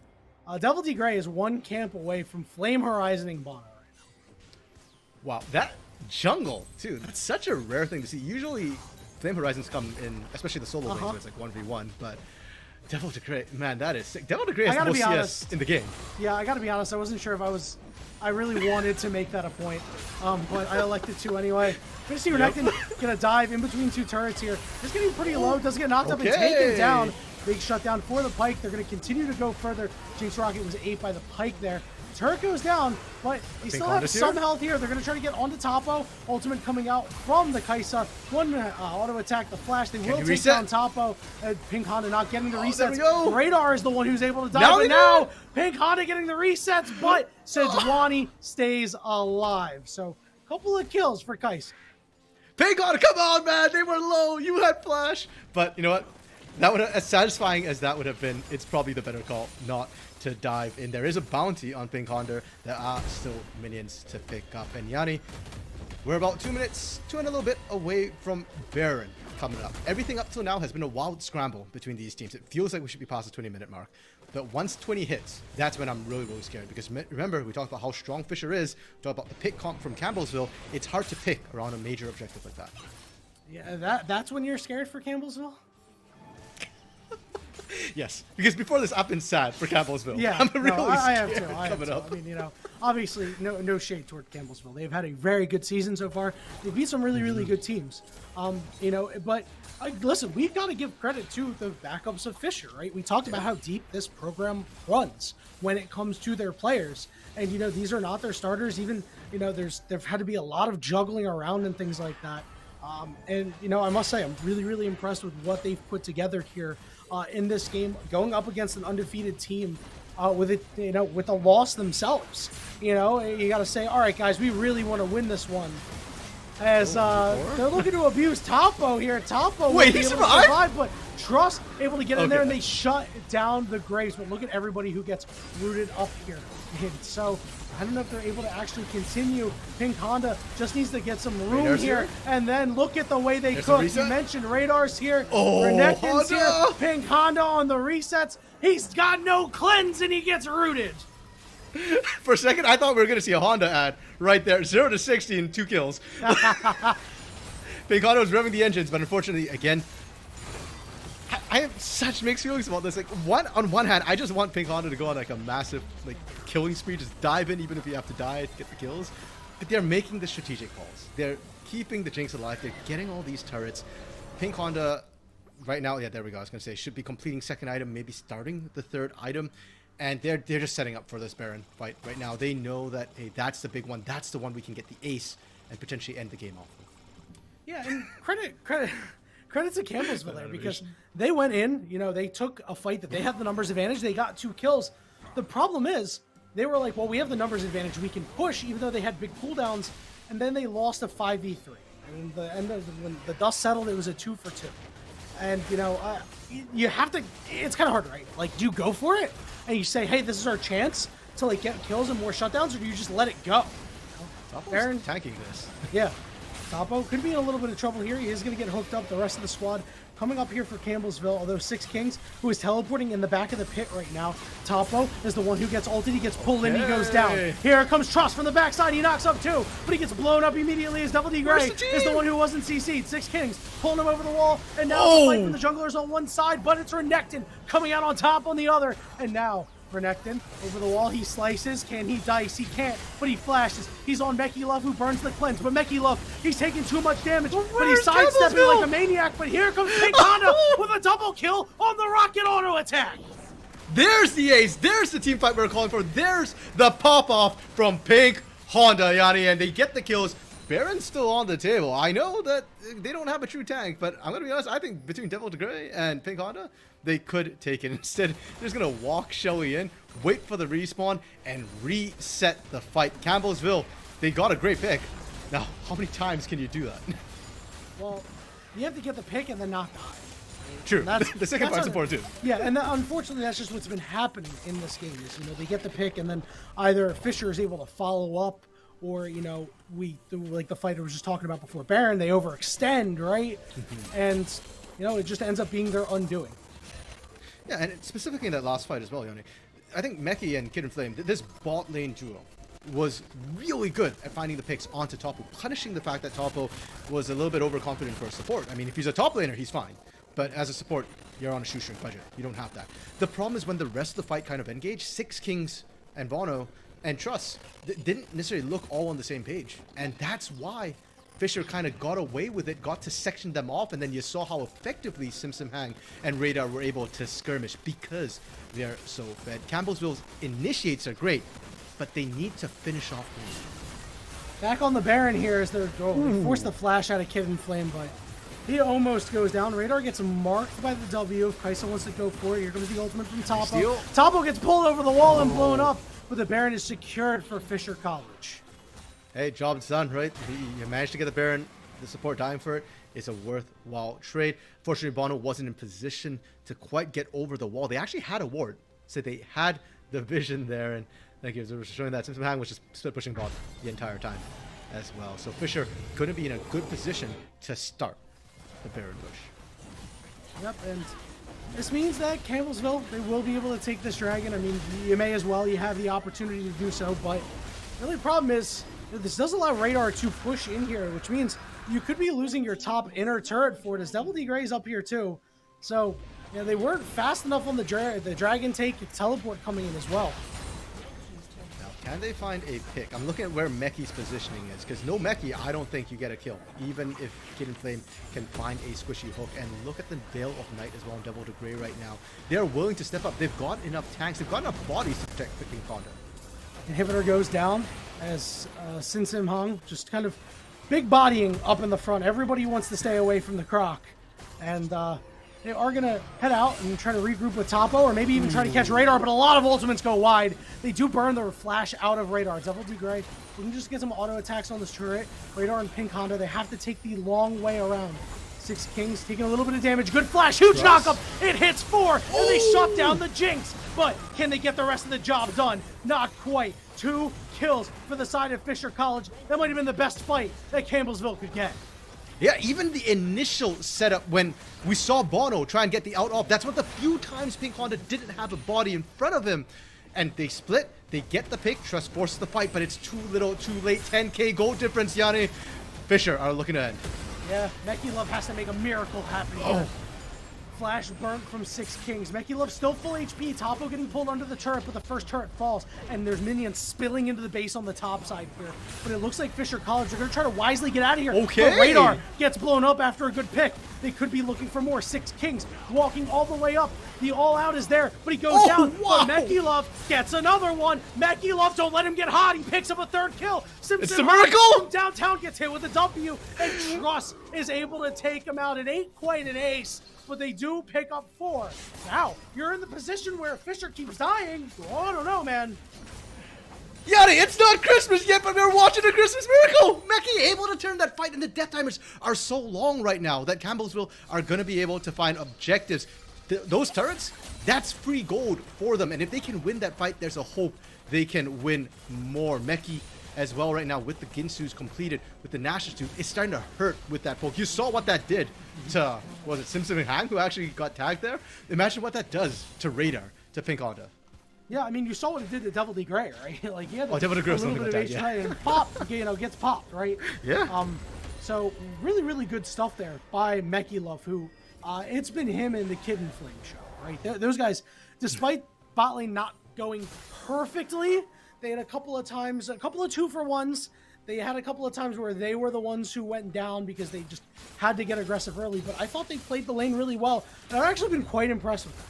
Devil D Gray is one camp away from Flame Horizoning Bonner right now. Wow, that jungle, too, that's such a rare thing to see. Usually, Flame Horizons come in, especially the solo lanes, where it's like 1v1, but Devil D Gray, man, that is sick. Devil D Gray has the most CS honest. in the game. Yeah, I gotta be honest, I wasn't sure if I really wanted to make that a point, but I elected to anyway. Good to see Renekton gonna dive in between two turrets here. Just getting pretty low, does get knocked up and taken down. Big shutdown for the Pike. They're gonna continue to go further. Jinx Rocket was ate by the Pike there. Turret goes down, but they still have some health here. They're going to try to get onto Topo. Ultimate coming out from the Kai'Sa. One auto attack, the Flash. They will take down Topo. Pink Honda not getting the resets. Radar is the one who's able to die. But now Pink Honda getting the resets, but Sejuani stays alive. So a couple of kills for Kai'Sa. Pink Honda, come on, man. They were low. You had Flash. But you know what? That would have, as satisfying as that would have been, it's probably the better call not to dive in. There is a bounty on Pink Honda. There are still minions to pick up. And Yanni, we're about 2 minutes, 2 and a little bit away from Baron coming up. Everything up till now has been a wild scramble between these teams. It feels like we should be past the 20-minute mark. But once 20 hits, that's when I'm really, really scared. Because remember, we talked about how strong Fisher is. We talked about the pick comp from Campbellsville. It's hard to pick around a major objective like that. Yeah, that's when you're scared for Campbellsville? Yes, because before this, I've been sad for Campbellsville. Yeah, I'm no, really I have scared too. I have coming too. up. I mean, obviously, no shade toward Campbellsville. They've had a very good season so far. They beat some really good teams. But listen, we've got to give credit to the backups of Fisher, right? We talked about how deep this program runs when it comes to their players, and these are not their starters. Even there've had to be a lot of juggling around and things like that. And I must say, I'm really impressed with what they've put together here in this game, going up against an undefeated team with a loss themselves. You got to say, all right, guys, we really want to win this one. As they're looking to abuse Topo here. Topo Wait, will be he able to survived? survive, but Trust able to get in there, Okay. and they shut down the Graves. But look at everybody who gets rooted up here. And so I don't know if they're able to actually continue. Pink Honda just needs to get some room Radar's here. here. And then look at the way they There's a cook. You reset. mentioned Radar's here. Oh, Renekton's here. Honda! Pink Honda on the resets. He's got no cleanse, and he gets rooted. For a second, I thought we were going to see a Honda ad right there. 0 to 60 and 2 kills. Pink Honda was revving the engines, but unfortunately, again, I have such mixed feelings about this. On one hand, I just want Pink Honda to go on a massive killing spree, just dive in even if you have to die to get the kills. But they're making the strategic calls. They're keeping the Jinx alive. They're getting all these turrets. Pink Honda, right now, yeah, there we go. I was going to say, should be completing second item, maybe starting the third item. And they're just setting up for this Baron fight right now. They know that, hey, that's the big one. That's the one we can get the ace and potentially end the game off with. Yeah, and credit to Campbellsville there, because they went in, they took a fight that they had the numbers advantage. They got 2 kills. The problem is they were like, well, we have the numbers advantage. We can push, even though they had big cooldowns. And then they lost a 5v3. And when the dust settled, it was a 2 for 2. And, you have to, it's kind of hard, right? Do you go for it? And you say, hey, this is our chance to, get kills and more shutdowns, or do you just let it go? Baron tanking this. Yeah. Topo could be in a little bit of trouble here. He is going to get hooked up. The rest of the squad coming up here for Campbellsville, although Six Kings, who is teleporting in the back of the pit right now. Topo is the one who gets ulted. He gets pulled in. He goes down. Here comes Trust from the backside. He knocks up 2, but he gets blown up immediately as Devil D Gray is the one who wasn't CC'd. Six Kings pulling him over the wall, and now it's a fight from the junglers on one side, but it's Renekton coming out on top on the other, and now Renekton over the wall. He slices. Can he dice? He can't, but he flashes. He's on Meki Love, who burns the cleanse. But Meki Love, he's taking too much damage, but he's sidestepping like a maniac. But here comes Pink Honda with a double kill on the rocket auto attack. There's the ace. There's the team fight we were calling for. There's the pop-off from Pink Honda, Yanni, and they get the kills. Baron's still on the table. I know that they don't have a true tank, but I'm going to be honest, I think between Devil Gray and Pink Honda, they could take it. Instead, they're just going to walk Shelly in, wait for the respawn, and reset the fight. Campbellsville, they got a great pick. Now, how many times can you do that? Well, you have to get the pick and then not die. True. That's- The second that's part's a- important too. Yeah, and unfortunately, that's just what's been happening in this game. Is they get the pick, and then either Fisher is able to follow up, or we do like the fighter was just talking about before, Baron. They overextend, right? And it just ends up being their undoing. Yeah, and specifically in that last fight as well, Yoni. I think Meki and Kid and Flame, this bot lane duo was really good at finding the picks onto Topo, punishing the fact that Topo was a little bit overconfident for a support. I mean, if he's a top laner, he's fine. But as a support, you're on a shoestring budget. You don't have that. The problem is when the rest of the fight kind of engaged, Six Kings and Bono and Trust didn't necessarily look all on the same page. And that's why Fisher kind of got away with it, got to section them off, and then you saw how effectively Sim Hang and Radar were able to skirmish because they're so fed. Campbellsville's initiates are great, but they need to finish off the game. Back on the Baron here as they force the flash out of Kid and Flame, but he almost goes down. Radar gets marked by the W. If Kaisa wants to go for it, here comes the ultimate from Topo. Steal. Topo gets pulled over the wall and blown up, but the Baron is secured for Fisher College. Hey, job's done, right? You managed to get the Baron, the support dying for it. It's a worthwhile trade. Fortunately, Bono wasn't in position to quite get over the wall. They actually had a ward, so they had the vision there, and thank you for showing that. Simpson Hang was just split pushing bot the entire time as well. So Fisher couldn't be in a good position to start the Baron push. Yep, and this means that Campbellsville, they will be able to take this dragon. I mean, you may as well. You have the opportunity to do so, but the only problem is this does allow Radar to push in here, which means you could be losing your top inner turret for it, as Devil D Gray's up here too. So Yeah, they weren't fast enough on the dragon take, teleport coming in as well. Now, can they find a pick? I'm looking at where Meki's positioning is, because no Meki, I don't think you get a kill, even if Hidden Flame can find a squishy hook. And look at the Veil of Night as well on Devil to Grey right now. They're willing to step up. They've got enough tanks. They've got enough bodies to protect the King Conda. Inhibitor goes down as Sin Sim Hung just kind of big bodying up in the front. Everybody wants to stay away from the Croc. And they are going to head out and try to regroup with Topo, or maybe even try to catch Radar, but a lot of ultimates go wide. They do burn their flash out of Radar. Devil D Grey, we can just get some auto attacks on this turret. Radar and Pink Honda, they have to take the long way around. Six Kings taking a little bit of damage. Good flash, huge knockup. It hits 4, and they shut down the Jinx. But can they get the rest of the job done? Not quite. 2 kills for the side of Fisher College. That might have been the best fight that Campbellsville could get. Yeah, even the initial setup when we saw Bono try and get the out off, that's what the few times Pink Honda didn't have a body in front of him. And they split, they get the pick, Trust forces the fight, but it's too little, too late. 10k gold difference, Yanni. Fisher are looking to end. Yeah, Meki Love has to make a miracle happen here. Flash burnt from 6 Kings. Meki Love still full HP. Topo getting pulled under the turret, but the first turret falls, and there's minions spilling into the base on the top side here. But it looks like Fisher College are going to try to wisely get out of here. Okay. But Radar gets blown up after a good pick. They could be looking for more. 6 Kings walking all the way up. The all out is there, but he goes down. Wow. But Meki Love gets another one. Meki Love, don't let him get hot. He picks up a 3rd kill. It's the miracle! From downtown gets hit with a W, and Trust is able to take him out. It ain't quite an ace, but they do pick up 4. Now, you're in the position where Fisher keeps dying. Oh, I don't know, man. Yanni, it's not Christmas yet, but we're watching a Christmas miracle! Meki able to turn that fight, and the death timers are so long right now that Campbellsville are going to be able to find objectives. Those turrets, that's free gold for them, and if they can win that fight, there's a hope they can win more. Meki as well right now with the Ginsu's completed, with the Nash's too, it's starting to hurt with that poke. You saw what that did to, was it Simpson and Hang who actually got tagged there? Imagine what that does to Radar, to Pink Honda. Yeah, I mean, you saw what it did to Devil D Grey, right? Like, he had Devil D Grey a was little bit of something like that, HP and pop, gets popped, right? Yeah. So really, really good stuff there by Meki Love, who it's been him and the Kid and Flame show, right? Those guys, despite bot lane not going perfectly, they had a couple of times, a couple of 2-for-1s. They had a couple of times where they were the ones who went down because they just had to get aggressive early. But I thought they played the lane really well, and I've actually been quite impressed with them.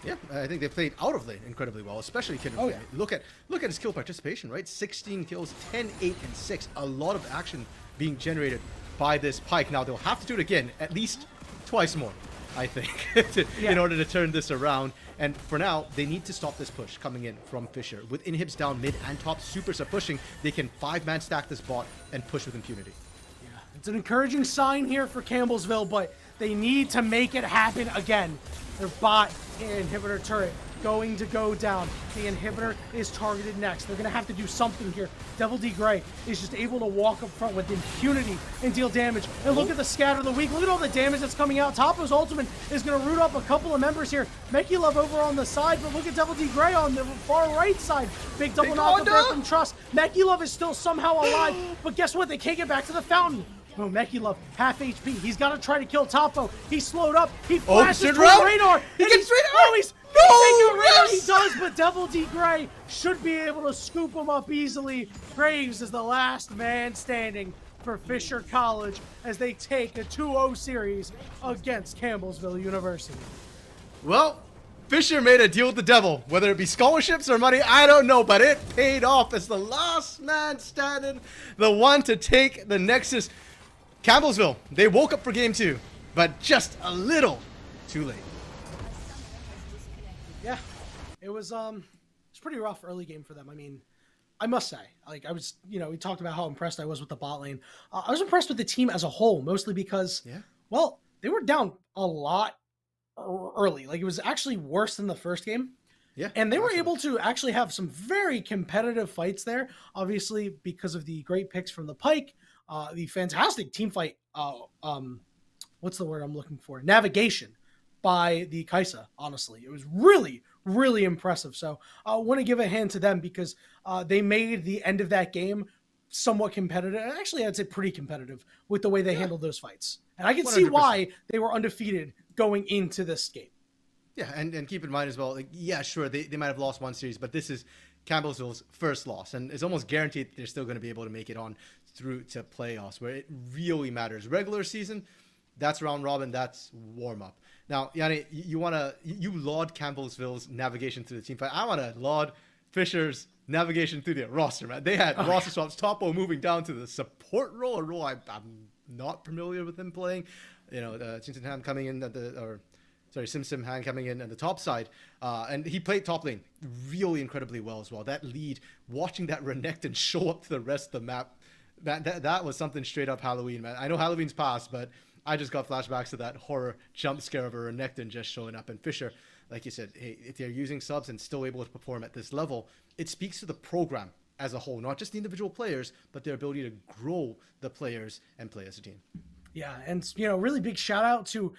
Yeah, I think they played out of lane incredibly well, especially Kid and Flame. Look at his kill participation, right? 16 kills, 10, 8, and 6. A lot of action being generated by this Pyke. Now they'll have to do it again, at least twice more, I think, in order to turn this around. And for now, they need to stop this push coming in from Fisher. With inhibs down mid and top, supers are pushing. They can 5-man stack this bot and push with impunity. Yeah, it's an encouraging sign here for Campbellsville, but they need to make it happen again. Their bot inhibitor turret going to go down. The inhibitor is targeted next. They're going to have to do something here. Devil D Grey is just able to walk up front with impunity and deal damage. And look at the scatter of the weak. Look at all the damage that's coming out. Topo's ultimate is going to root up a couple of members here. Meki Love over on the side, but look at Devil D Grey on the far right side. Big double knock up there from Trust. Meki Love is still somehow alive, but guess what? They can't get back to the fountain. Oh, Meki Love, half HP. He's got to try to kill Topo. He's slowed up. He flashes through Radar. He gets Radar. Oh, he's taking Radar. He does, but Devil D Grey should be able to scoop him up easily. Graves is the last man standing for Fisher College as they take a 2-0 series against Campbellsville University. Well, Fisher made a deal with the devil. Whether it be scholarships or money, I don't know, but it paid off as the last man standing, the one to take the Nexus. Campbellsville, they woke up for game 2, but just a little too late. Yeah, it was pretty rough early game for them. I mean, I must say, like, I was, we talked about how impressed I was with the bot lane. I was impressed with the team as a whole, mostly because, well, they were down a lot early. Like, it was actually worse than the first game. Yeah, and they were able to actually have some very competitive fights there, obviously because of the great picks from the Pyke, the fantastic team fight, what's the word I'm looking for? Navigation by the Kaisa, honestly. It was really, really impressive. So I want to give a hand to them because they made the end of that game somewhat competitive. Actually, I'd say pretty competitive with the way they handled those fights. And I can see 100%. why they were undefeated going into this game. Yeah, and keep in mind as well, like, yeah, sure, they might have lost one series, but this is Campbellsville's first loss, and it's almost guaranteed they're still going to be able to make it on through to playoffs, where it really matters. Regular season, that's round robin, that's warm up. Now, Yanni, you laud Campbellsville's navigation through the team fight. I want to laud Fisher's navigation through the roster, man. They had roster swaps, Topo moving down to the support role, a role I'm not familiar with him playing. You know, Chintan coming in Sim Han coming in at the top side, and he played top lane really incredibly well as well. That lead, watching that Renekton show up to the rest of the map, that was something straight up Halloween, man. I know Halloween's past, but I just got flashbacks to that horror jump scare of a Renekton just showing up. And Fisher, like you said, hey, if they're using subs and still able to perform at this level, it speaks to the program as a whole, not just the individual players, but their ability to grow the players and play as a team. Yeah, and really big shout out to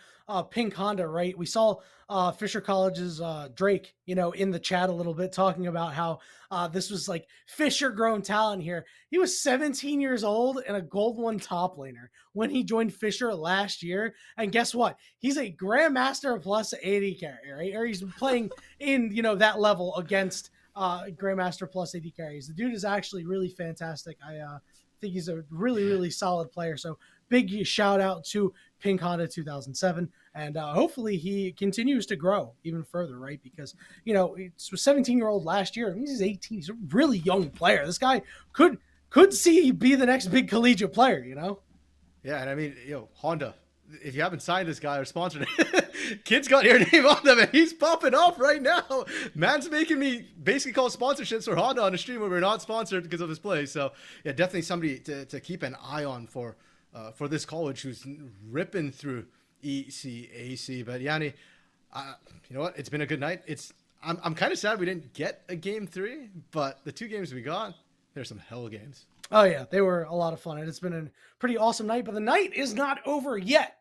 Pink Honda, right? We saw Fisher College's Drake, in the chat a little bit talking about how this was like Fisher grown talent here. He was 17 years old and a Gold 1 top laner when he joined Fisher last year. And guess what? He's a Grandmaster plus AD carry, right? Or he's playing in, that level against Grandmaster plus AD carries. The dude is actually really fantastic. I think he's a really, really solid player. So big shout out to Pink Honda 2007, and hopefully he continues to grow even further, right? Because it was 17-year-old last year. I mean, he's 18. He's a really young player. This guy could be the next big collegiate player. Yeah, and I mean, Honda. If you haven't signed this guy or sponsored it, kid's got your name on them, and he's popping off right now. Man's making me basically call sponsorships for Honda on a stream where we're not sponsored because of his play. So yeah, definitely somebody to keep an eye on for this college who's ripping through ECAC. But Yanni, you know what? It's been a good night. I'm kind of sad we didn't get a game 3, but the 2 games we got, they're some hell games. Oh yeah, they were a lot of fun, and it's been a pretty awesome night. But the night is not over yet.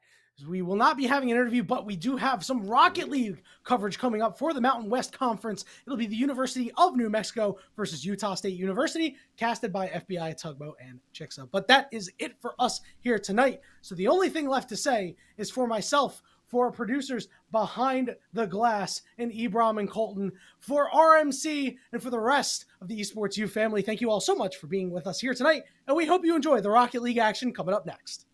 We will not be having an interview, but we do have some Rocket League coverage coming up for the Mountain West Conference. It'll be the University of New Mexico versus Utah State University, casted by FBI, Tugboat, and Chixa. But that is it for us here tonight. So the only thing left to say is for myself, for our producers behind the glass, and Ebram and Colton, for RMC, and for the rest of the Esports U family, thank you all so much for being with us here tonight, and we hope you enjoy the Rocket League action coming up next.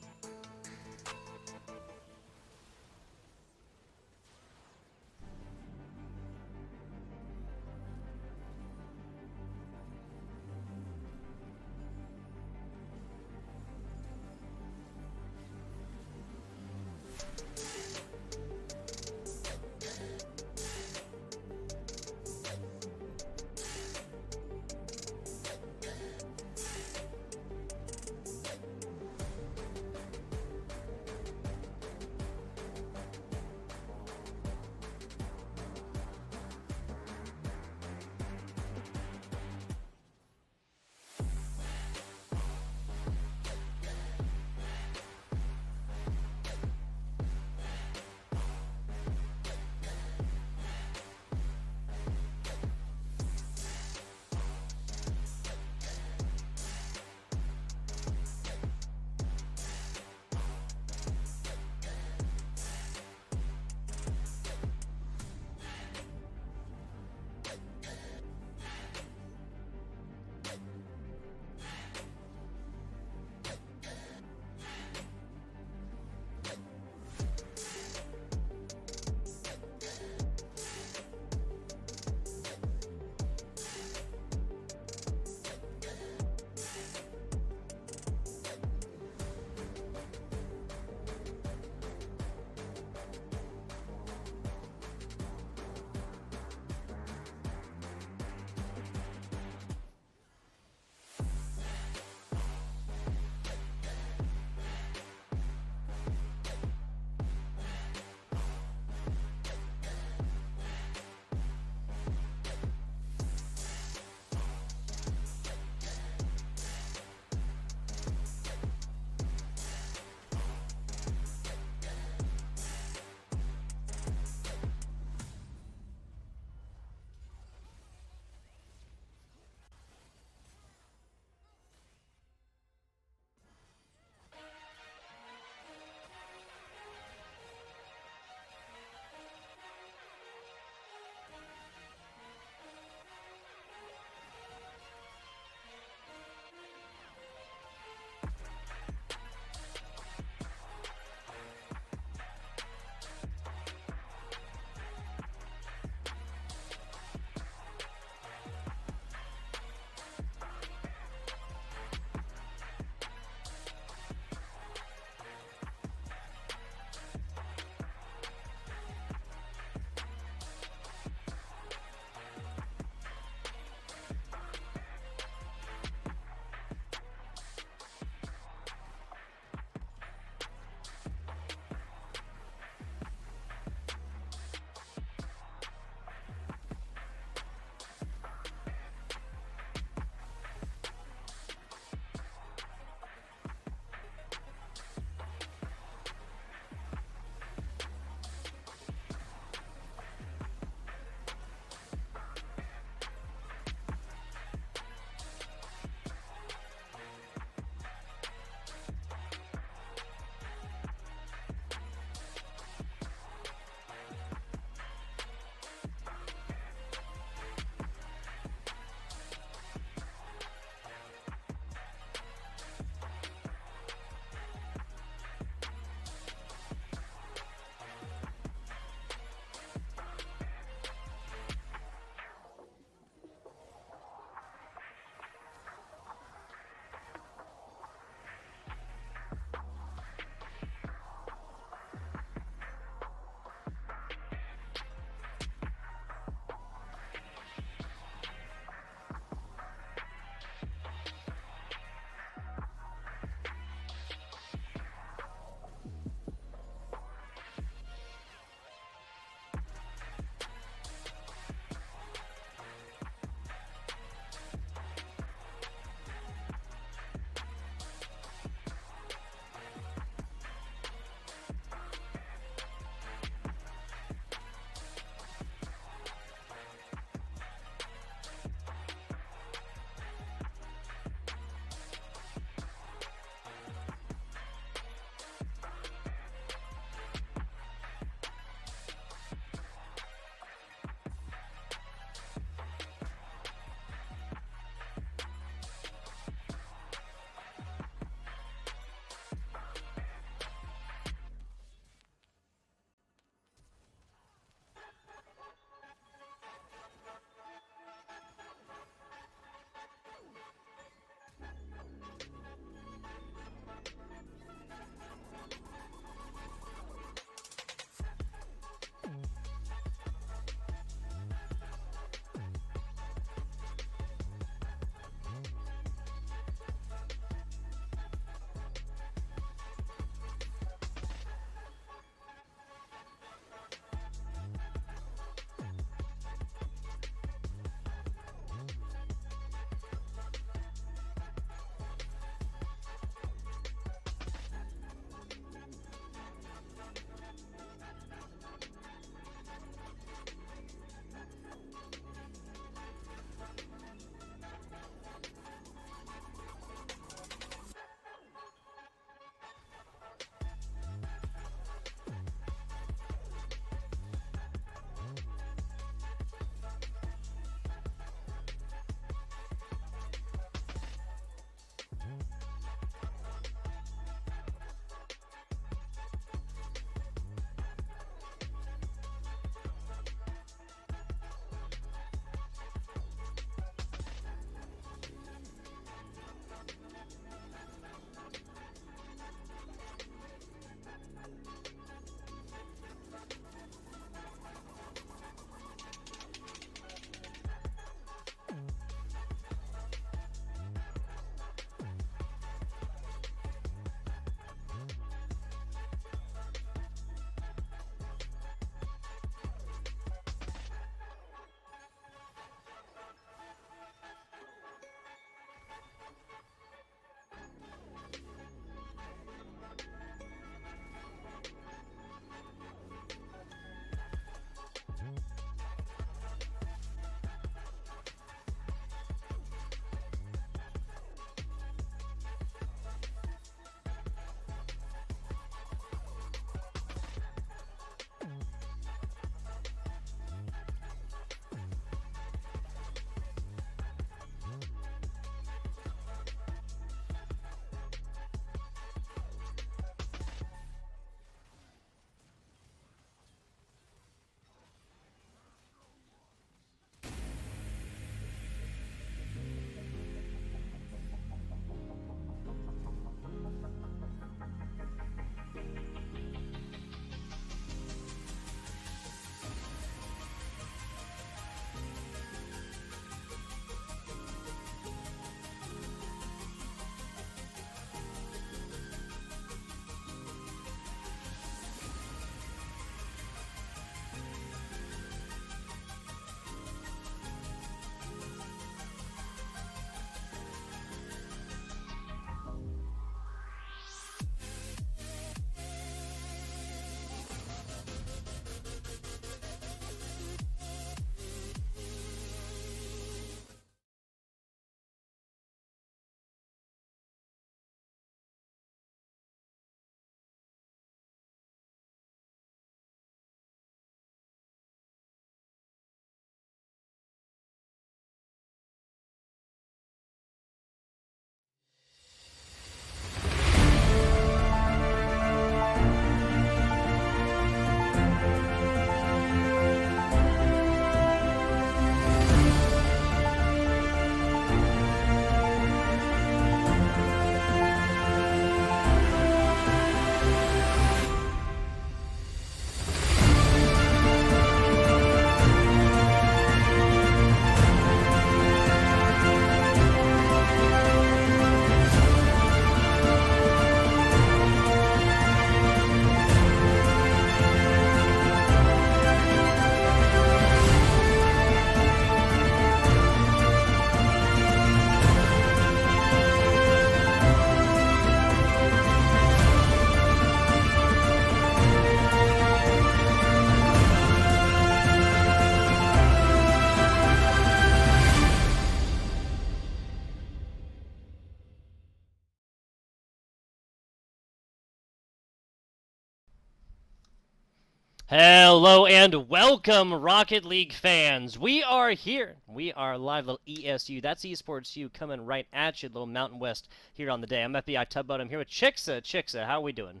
Hello and welcome, Rocket League fans. We are here. We are live, little ESU. That's Esports U coming right at you, little Mountain West here on the day. I'm FBI Tubboat. I'm here with Chicksa. Chicksa, how are we doing?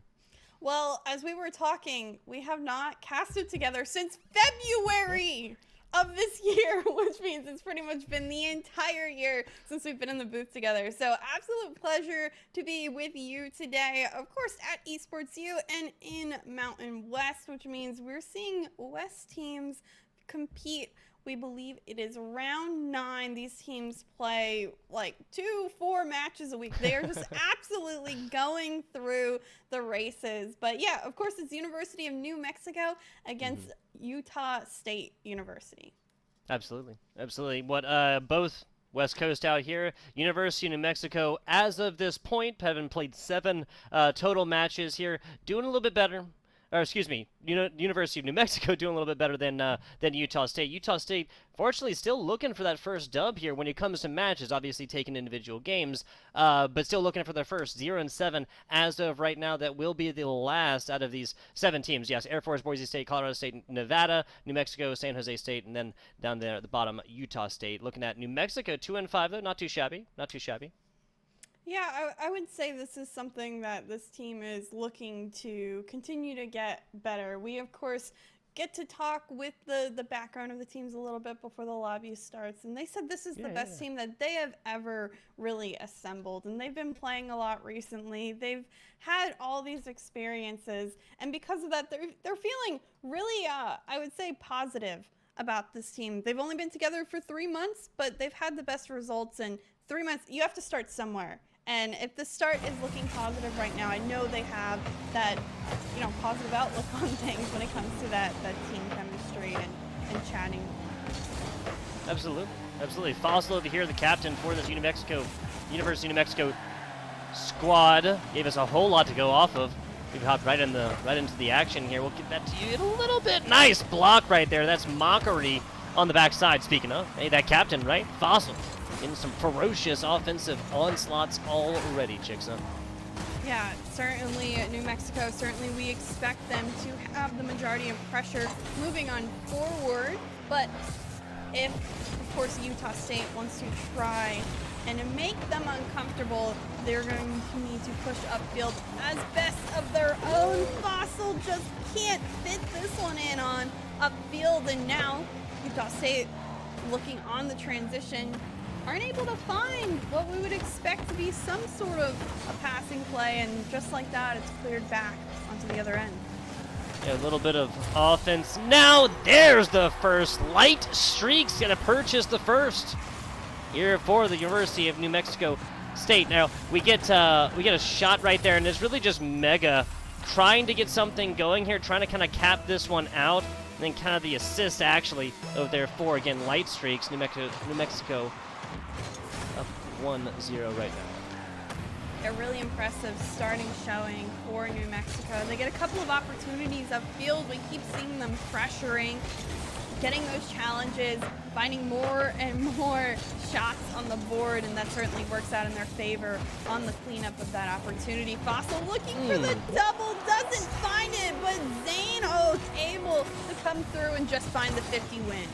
Well, as we were talking, we have not casted together since February of this year, which means it's pretty much been the entire year since we've been in the booth together. So absolute pleasure to be with you today, of course, at Esports U and in Mountain West, which means we're seeing West teams compete. We believe it is round 9. These teams play like 2-4 matches a week. They are just absolutely going through the races. But yeah, of course, it's University of New Mexico against Utah State University. Absolutely. Absolutely. What both West Coast out here, University of New Mexico, as of this point, having played 7 total matches here, doing a little bit better. Or excuse me, University of New Mexico doing a little bit better than Utah State. Utah State, fortunately, still looking for that first dub here when it comes to matches. Obviously, taking individual games, but still looking for their first 0-7 as of right now. That will be the last out of these 7 teams. Yes, Air Force, Boise State, Colorado State, Nevada, New Mexico, San Jose State, and then down there at the bottom, Utah State. Looking at New Mexico, 2-5 though, not too shabby, not too shabby. Yeah, I would say this is something that this team is looking to continue to get better. We, of course, get to talk with the background of the teams a little bit before the lobby starts, and they said this is the best team that they have ever really assembled, and they've been playing a lot recently. They've had all these experiences, and because of that, they're feeling really, I would say, positive about this team. They've only been together for 3 months, but they've had the best results in 3 months. You have to start somewhere. And if the start is looking positive right now, I know they have that, positive outlook on things when it comes to that team chemistry and chatting. Absolutely. Absolutely. Fossil over here, the captain for this University of New Mexico squad, gave us a whole lot to go off of. We've hopped right into the action here. We'll get that to you in a little bit. Nice block right there. That's Mockery on the backside. Speaking of, hey, that captain, right? Fossil. In some ferocious offensive onslaughts already, Chicksa. Yeah, certainly New Mexico, certainly we expect them to have the majority of pressure moving on forward, but if, of course, Utah State wants to try and to make them uncomfortable, they're going to need to push upfield as best of their own. Fossil just can't fit this one in on upfield, and now Utah State looking on the transition aren't able to find what we would expect to be some sort of a passing play, and just like that, it's cleared back onto the other end. Yeah, a little bit of offense. Now there's the first. Light Streaks gonna purchase the first here for the University of New Mexico State. Now we get a shot right there, and it's really just Mega trying to get something going here, trying to kind of cap this one out, and then kind of the assist actually over there for, again, Light Streaks. New Mexico up 1-0 right now. A really impressive starting showing for New Mexico. They get a couple of opportunities upfield. We keep seeing them pressuring, getting those challenges, finding more and more shots on the board, and that certainly works out in their favor on the cleanup of that opportunity. Fossil looking for the double, doesn't find it, but Zane able to come through and just find the 50 win.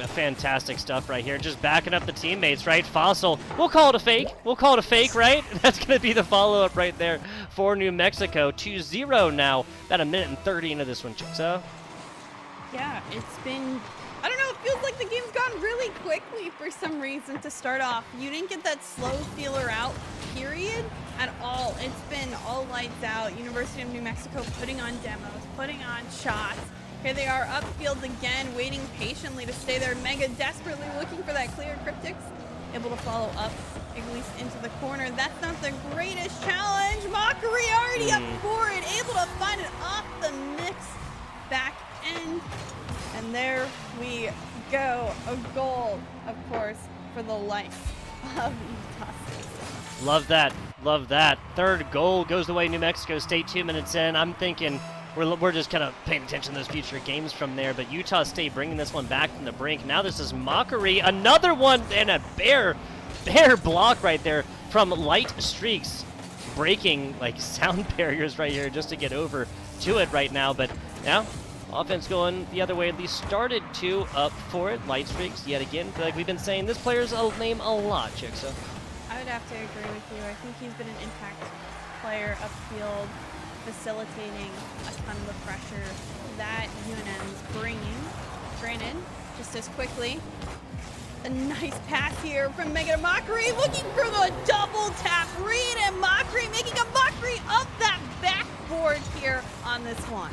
Fantastic stuff right here. Just backing up the teammates, right? Fossil, we'll call it a fake. We'll call it a fake, right? That's going to be the follow-up right there for New Mexico. 2-0 now. About 1:30 into this one, Chicksa. Yeah, it's been, I don't know, it feels like the game's gone really quickly for some reason to start off. You didn't get that slow feeler out, period, at all. It's been all lights out. University of New Mexico putting on demos, putting on shots. Here they are upfield again, waiting patiently to stay there. Mega desperately looking for that clear. Cryptics able to follow up, at least into the corner. That's not the greatest challenge. Mockery already up for it, able to find it off the mix back end. And there we go. A goal, of course, for the life of Utah State. Love that. Love that. Third goal goes the way New Mexico State 2 minutes in. I'm thinking we're just kind of paying attention to those future games from there, but Utah State bringing this one back from the brink. Now this is Mockery, another one, and a bare block right there from Light Streaks, breaking like sound barriers right here just to get over to it right now. But now Offense going the other way, at least started to up for it. Light Streaks, yet again, like we've been saying, this player's a name a lot, Chixo. I would have to agree with you. I think he's been an impact player upfield, facilitating a ton of the pressure that UNM's bringing. Granted, just as quickly, a nice pass here from Mega to Mockery, looking for the double tap read, and Mockery making a mockery of that backboard here on this one.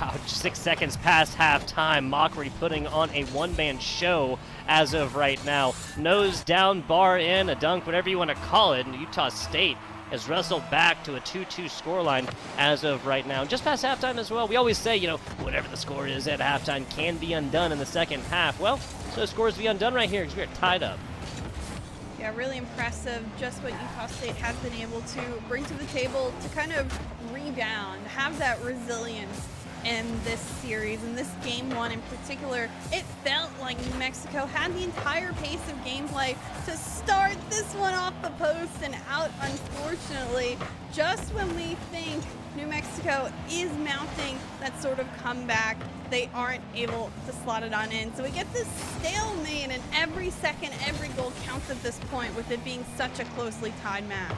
Wow, 6 seconds past halftime. Mockery putting on a one-man show as of right now. Nose down, bar in, a dunk, whatever you want to call it. And Utah State has wrestled back to a 2-2 scoreline as of right now. Just past halftime as well. We always say, you know, whatever the score is at halftime can be undone in the second half. Well, so scores to be undone right here because we're tied up. Yeah, really impressive just what Utah State has been able to bring to the table to kind of rebound, have that resilience in this series. In this game one in particular, it felt like New Mexico had the entire pace of gameplay to start this one off the post and out, unfortunately, just when we think New Mexico is mounting that sort of comeback, they aren't able to slot it on in. So we get this stalemate, and every second, every goal counts at this point, with it being such a closely tied match.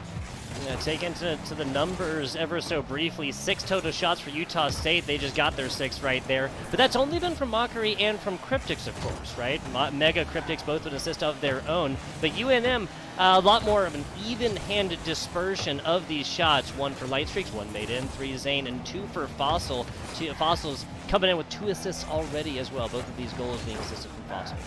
Take into the numbers ever so briefly. 6 total shots for Utah State. They just got their 6 right there. But that's only been from Mockery and from Cryptics, of course, right? Mega Cryptics both with assist of their own. But UNM, a lot more of an even-handed dispersion of these shots. 1 for Light Streaks, 1 made in, 3 Zane, and 2 for Fossil. Fossil's coming in with 2 assists already as well. Both of these goals being assisted from Fossil.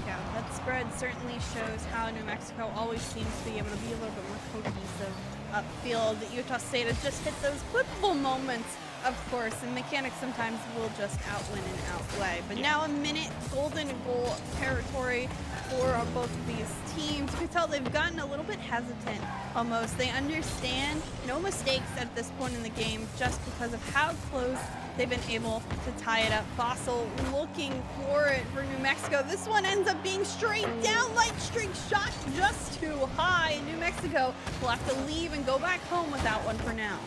Yeah, that spread certainly shows how New Mexico always seems to be able to be a little bit more cohesive upfield. Utah State has just hit those clippable moments, of course, and mechanics sometimes will just outwin and outweigh. But now a minute golden goal territory for both of these teams. You can tell they've gotten a little bit hesitant almost. They understand no mistakes at this point in the game just because of how close they've been able to tie it up. Fossil looking for it for New Mexico. This one ends up being straight down. Light Streak shot just too high. New Mexico will have to leave and go back home without one for now.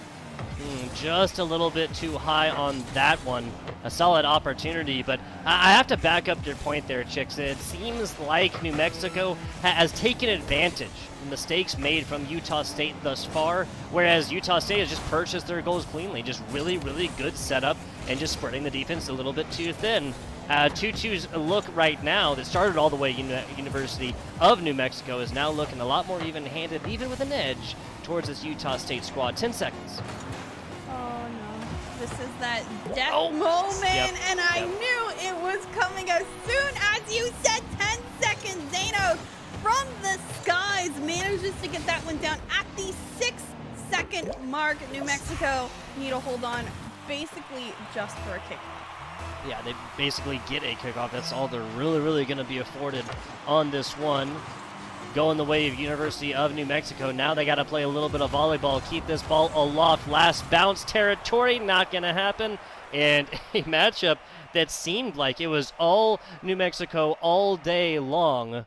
Just a little bit too high on that one. A solid opportunity, but I have to back up your point there, Chicks. It seems like New Mexico has taken advantage of mistakes made from Utah State thus far, whereas Utah State has just purchased their goals cleanly. Just really, really good setup and just spreading the defense a little bit too thin. 2-2's look right now that started all the way University of New Mexico is now looking a lot more even-handed, even with an edge towards this Utah State squad. 10 seconds. Oh no, this is that death moment, Yep. and I knew it was coming as soon as you said 10 seconds. Zano from the skies manages to get that one down at the 6-second mark. New Mexico need to hold on basically just for a kickoff. Yeah, they basically get a kickoff. That's all they're really going to be afforded on this one. Going the way of University of New Mexico. Now they got to play a little bit of volleyball, keep this ball aloft. Last bounce territory, not going to happen. And a matchup that seemed like it was all New Mexico all day long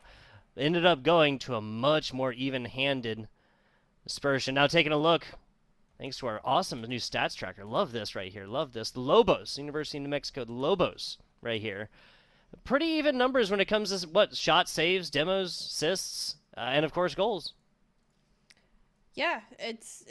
ended up going to a much more even-handed dispersion. Now taking a look, thanks to our awesome new stats tracker. Love this right here. Love this. The Lobos, University of New Mexico, the Lobos right here. Pretty even numbers when it comes to what shots, saves, demos, assists, and of course goals. Yeah, it's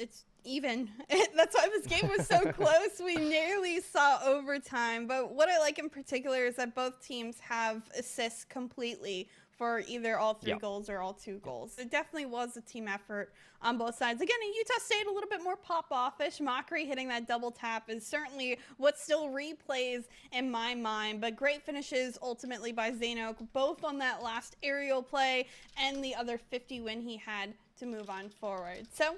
even. That's why this game was so close. We nearly saw overtime. But what I like in particular is that both teams have assists completely for either all 3 goals or all 2 goals. It definitely was a team effort on both sides. Again, in Utah State, a little bit more pop-offish. Mockery hitting that double tap is certainly what still replays in my mind, but great finishes ultimately by Zano, both on that last aerial play and the other 50 win he had to move on forward. So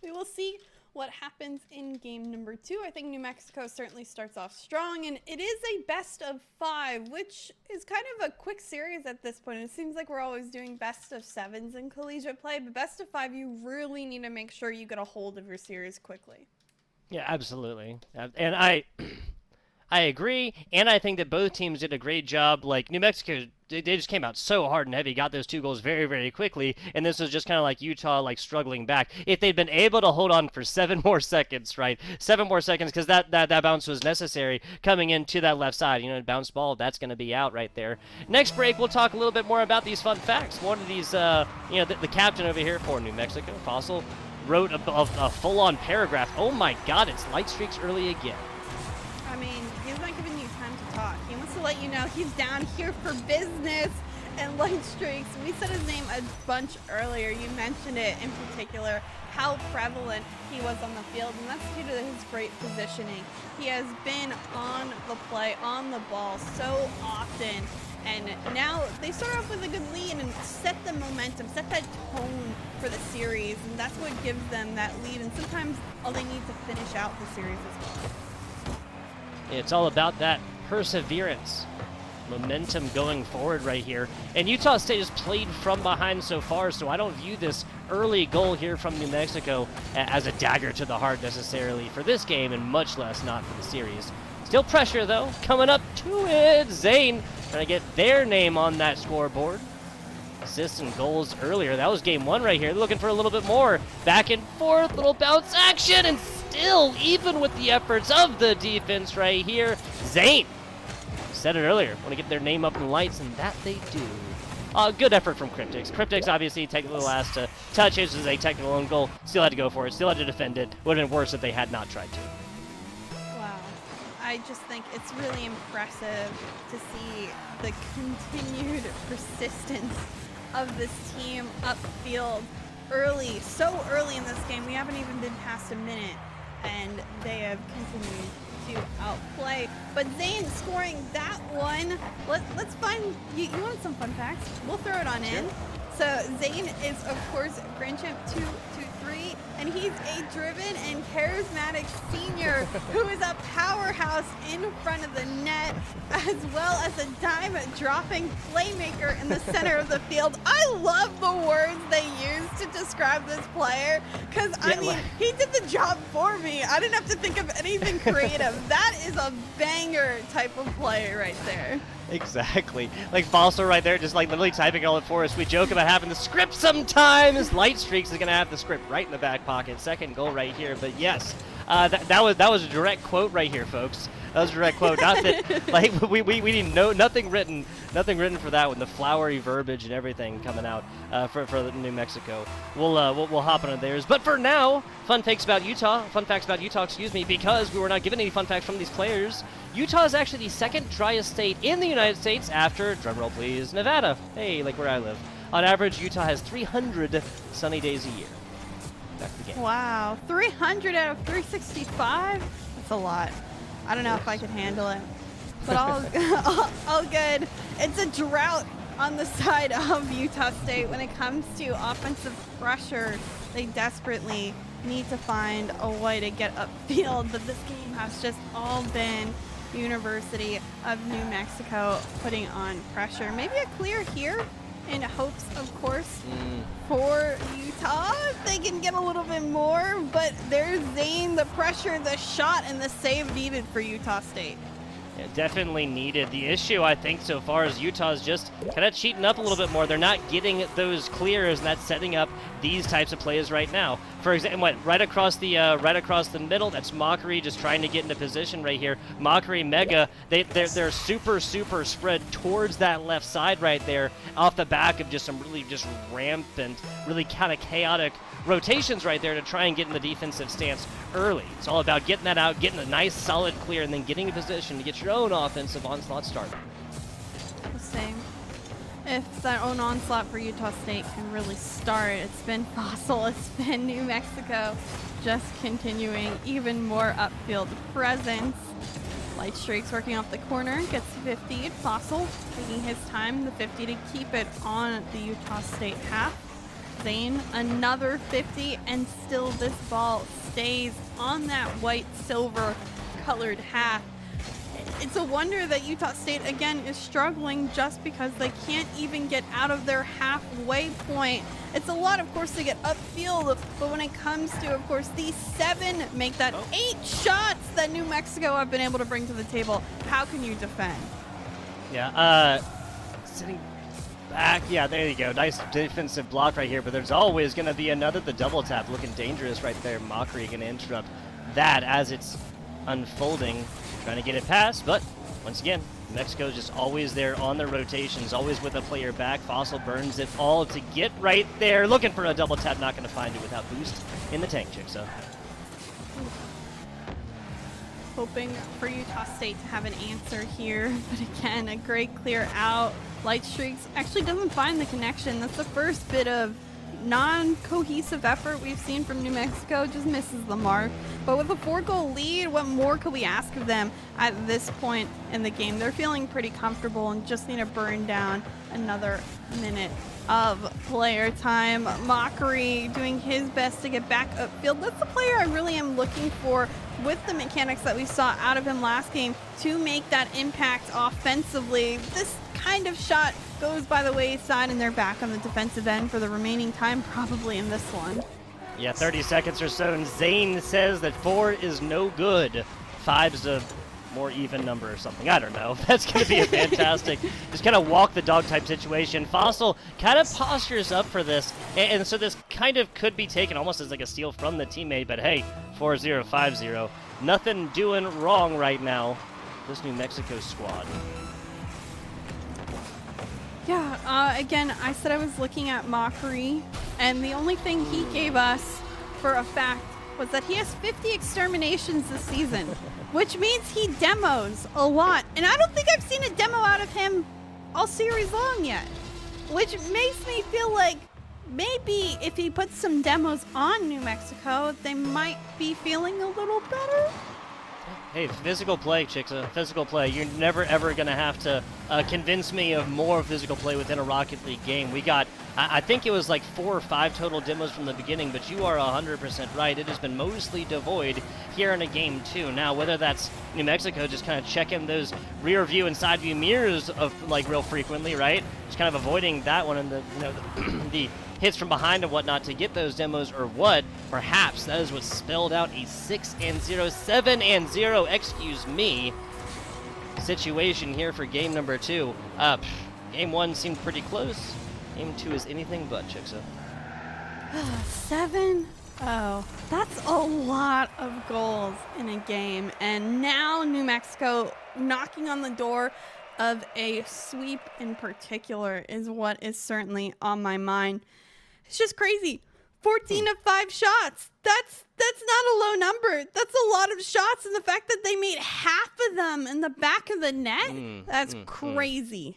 we will see what happens in game number 2. I think New Mexico certainly starts off strong, and it is a best of 5, which is kind of a quick series at this point. It seems like we're always doing best of 7s in collegiate play, but best of 5, you really need to make sure you get a hold of your series quickly. Yeah, absolutely. And I I agree, and I think that both teams did a great job. Like, New Mexico, they just came out so hard and heavy, got those 2 goals very, very quickly, and this was just kind of like Utah, like, struggling back. If they'd been able to hold on for 7 more seconds, right? 7 more seconds, because that bounce was necessary coming into that left side. You know, bounce ball, that's going to be out right there. Next break, we'll talk a little bit more about these fun facts. One of these, you know, the captain over here for New Mexico, Fossil, wrote a full-on paragraph. Oh my God, it's light streaks early again. I mean, he's not giving you time to talk. He wants to let you know he's down here for business and light streaks. We said his name a bunch earlier. You mentioned it in particular, how prevalent he was on the field, and that's due to his great positioning. He has been on the play, on the ball so often. And now they start off with a good lead and set the momentum, set that tone for the series, and that's what gives them that lead. And sometimes all they need to finish out the series as well. It's all about that perseverance, momentum going forward right here. And Utah State has played from behind so far, so I don't view this early goal here from New Mexico as a dagger to the heart necessarily for this game, and much less not for the series. Still pressure, though, coming up to it. Zane trying to get their name on that scoreboard. Assists and goals earlier. That was game 1 right here. Looking for a little bit more. Back and forth, little bounce action, and still, even with the efforts of the defense right here, Zane, said it earlier, want to get their name up in lights, and that they do. Good effort from Cryptix. Cryptix obviously taking the last touch. This is a technical own goal. Still had to go for it. Still had to defend it. Would have been worse if they had not tried to. I just think it's really impressive to see the continued persistence of this team upfield early, so early in this game. We haven't even been past a minute, and they have continued to outplay. But Zane scoring that one, let's find, you want some fun facts? We'll throw it on in. So Zane is, of course, Grand Champ 223, and he's a driven and charismatic senior who is a powerhouse in front of the net, as well as a dime-dropping playmaker in the center of the field. I love the words they use to describe this player, because, I mean, he did the job for me. I didn't have to think of anything creative. That is a banger type of player right there. Exactly. Like Fossil right there, just like literally typing all it for us. We joke about having the script sometimes. Light Streaks is going to have the script right in the back pocket. Second goal right here. But yes, that was a direct quote right here, folks. That was a direct quote. Not that, like, we need nothing written for that one. The flowery verbiage and everything coming out for New Mexico. We'll hop on theirs. But for now, fun facts about Utah, excuse me, because we were not given any fun facts from these players. Utah is actually the second driest state in the United States after, drumroll please, Nevada. Hey, like where I live. On average, Utah has 300 sunny days a year. Back to the game. Wow, 300 out of 365? That's a lot. I don't know if I could handle it, but all good. It's a drought on the side of Utah State when it comes to offensive pressure. They desperately need to find a way to get upfield, but this game has just all been University of New Mexico putting on pressure. Maybe a clear here in hopes, of course, for Utah. They can get a little bit more, but there's Zane, the pressure, the shot, and the save needed for Utah State. Yeah, definitely needed. The issue, I think, so far is Utah's just kind of cheating up a little bit more. They're not getting those clears, and that's setting up these types of plays right now. For example, right across the middle, that's Mockery just trying to get into position right here. Mockery, Mega, they're super spread towards that left side right there, off the back of just some really just rampant, really kind of chaotic rotations right there to try and get in the defensive stance early. It's all about getting that out, getting a nice solid clear, and then getting in position to get your own offensive onslaught started. The same. If that own onslaught for Utah State can really start, it's been Fossil, it's been New Mexico, just continuing even more upfield presence. Light Streaks working off the corner, gets 50. Fossil taking his time, the 50 to keep it on the Utah State half. Zane, another 50, and still this ball stays on that white-silver colored half. It's a wonder that Utah State, again, is struggling just because they can't even get out of their halfway point. It's a lot, of course, to get upfield, but when it comes to, of course, these 7 make that 8 shots that New Mexico have been able to bring to the table, how can you defend? Yeah, sitting back. Yeah, there you go. Nice defensive block right here, but there's always going to be another. The double tap looking dangerous right there. Mockery going to interrupt that as it's unfolding, trying to get it past, but once again, Mexico's just always there on the rotations, always with a player back. Fossil burns it all to get right there, looking for a double tap, not going to find it without boost in the tank, Jigsaw. Hoping for Utah State to have an answer here, but again, a great clear out. Light Streaks actually doesn't find the connection. That's the first bit of non-cohesive effort we've seen from New Mexico, just misses the mark. But with a 4-goal lead, what more could we ask of them at this point in the game? They're feeling pretty comfortable and just need to burn down another minute of player time. Mockery doing his best to get back upfield. That's the player I really am looking for with the mechanics that we saw out of him last game to make that impact offensively. This kind of shot goes by the wayside and they're back on the defensive end for the remaining time, probably in this one. Yeah, 30 seconds or so, and Zane says that 4 is no good. 5's a more even number or something. I don't know. That's going to be a fantastic, just kind of walk the dog type situation. Fossil kind of postures up for this, and so this kind of could be taken almost as like a steal from the teammate, but hey, 4-0, 5-0. Nothing doing wrong right now, this New Mexico squad. Yeah, again, I said I was looking at Mockery, and the only thing he gave us for a fact was that he has 50 exterminations this season, which means he demos a lot. And I don't think I've seen a demo out of him all series long yet, which makes me feel like maybe if he puts some demos on New Mexico, they might be feeling a little better. Hey, physical play, Chixa. Physical play. You're never, ever going to have to convince me of more physical play within a Rocket League game. We got, I think it was like 4 or 5 total demos from the beginning, but you are 100% right. It has been mostly devoid here in a game, too. Now, whether that's New Mexico just kind of checking those rear view and side view mirrors of like real frequently, right? Just kind of avoiding that one and the, you know, the hits from behind and whatnot to get those demos, or what? Perhaps that is what spelled out a 6-0, 7-0, excuse me, situation here for game number 2. Game 1 seemed pretty close. Game 2 is anything but, Chixa. 7-0. That's a lot of goals in a game, and now New Mexico knocking on the door of a sweep in particular is what is certainly on my mind. It's just crazy. 14 of 5 shots. That's not a low number. That's a lot of shots, and the fact that they made half of them in the back of the net, that's crazy.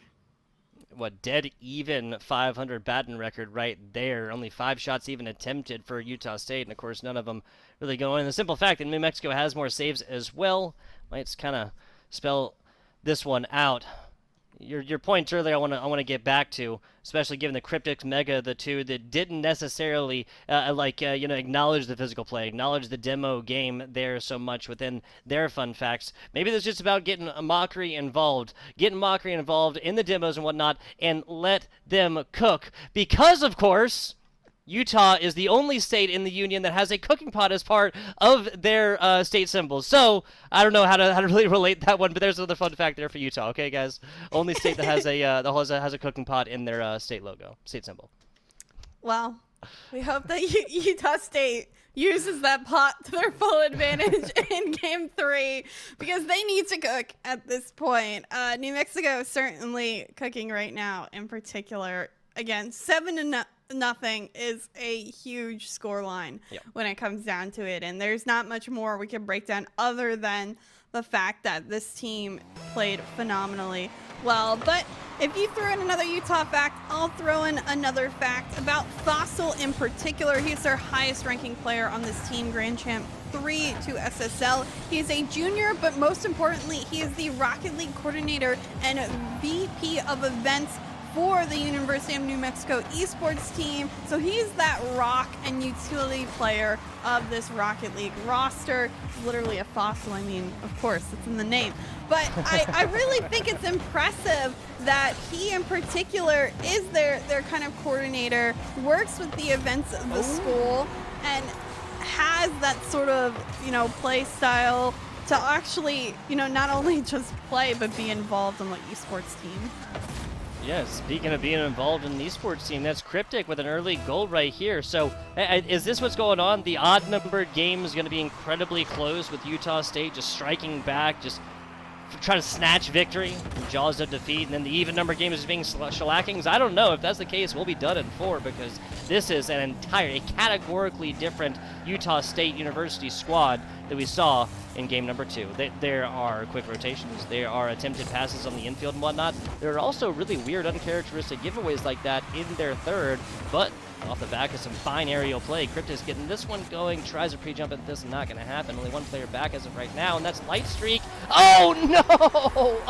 What, dead even 500 batting record right there. Only 5 shots even attempted for Utah State, and of course none of them really going in. The simple fact that New Mexico has more saves as well might kind of spell this one out. Your point earlier, I want to get back to, especially given the Cryptic Mega, the two that didn't necessarily acknowledge the physical play, acknowledge the demo game there so much within their fun facts. Maybe it's just about getting Mockery involved in the demos and whatnot, and let them cook. Because of course, Utah is the only state in the union that has a cooking pot as part of their state symbols. So I don't know how to really relate that one, but there's another fun fact there for Utah. Okay, guys, only state that has a cooking pot in their state logo, state symbol. Well, we hope that Utah State uses that pot to their full advantage in Game 3, because they need to cook at this point. New Mexico is certainly cooking right now. In particular, again, 7-0 is a huge scoreline when it comes down to it, and there's not much more we can break down other than the fact that this team played phenomenally well. But if you throw in another Utah fact, I'll throw in another fact about Fossil in particular. He's their highest ranking player on this team, Grand Champ 3 to SSL. He is a junior, but most importantly, he is the Rocket League coordinator and VP of events for the University of New Mexico esports team. So he's that rock and utility player of this Rocket League roster. It's literally a fossil. I mean, of course, it's in the name. But I really think it's impressive that he in particular is their kind of coordinator, works with the events of the school, and has that sort of, play style to actually, you know, not only just play but be involved in the esports team. Yeah, speaking of being involved in an esports team, that's Cryptic with an early goal right here. So is this what's going on? The odd-numbered game is going to be incredibly close with Utah State just striking back, just trying to snatch victory from jaws of defeat, and then the even-number game is being shellackings. I don't know. If that's the case, we'll be done in 4 because this is a categorically different Utah State University squad that we saw in game number 2. There are quick rotations, there are attempted passes on the infield and whatnot. There are also really weird, uncharacteristic giveaways like that in their third, but off the back of some fine aerial play, Cryptic's getting this one going, tries a pre-jump at this, not going to happen. Only one player back as of right now, and that's Lightstreak. Oh no!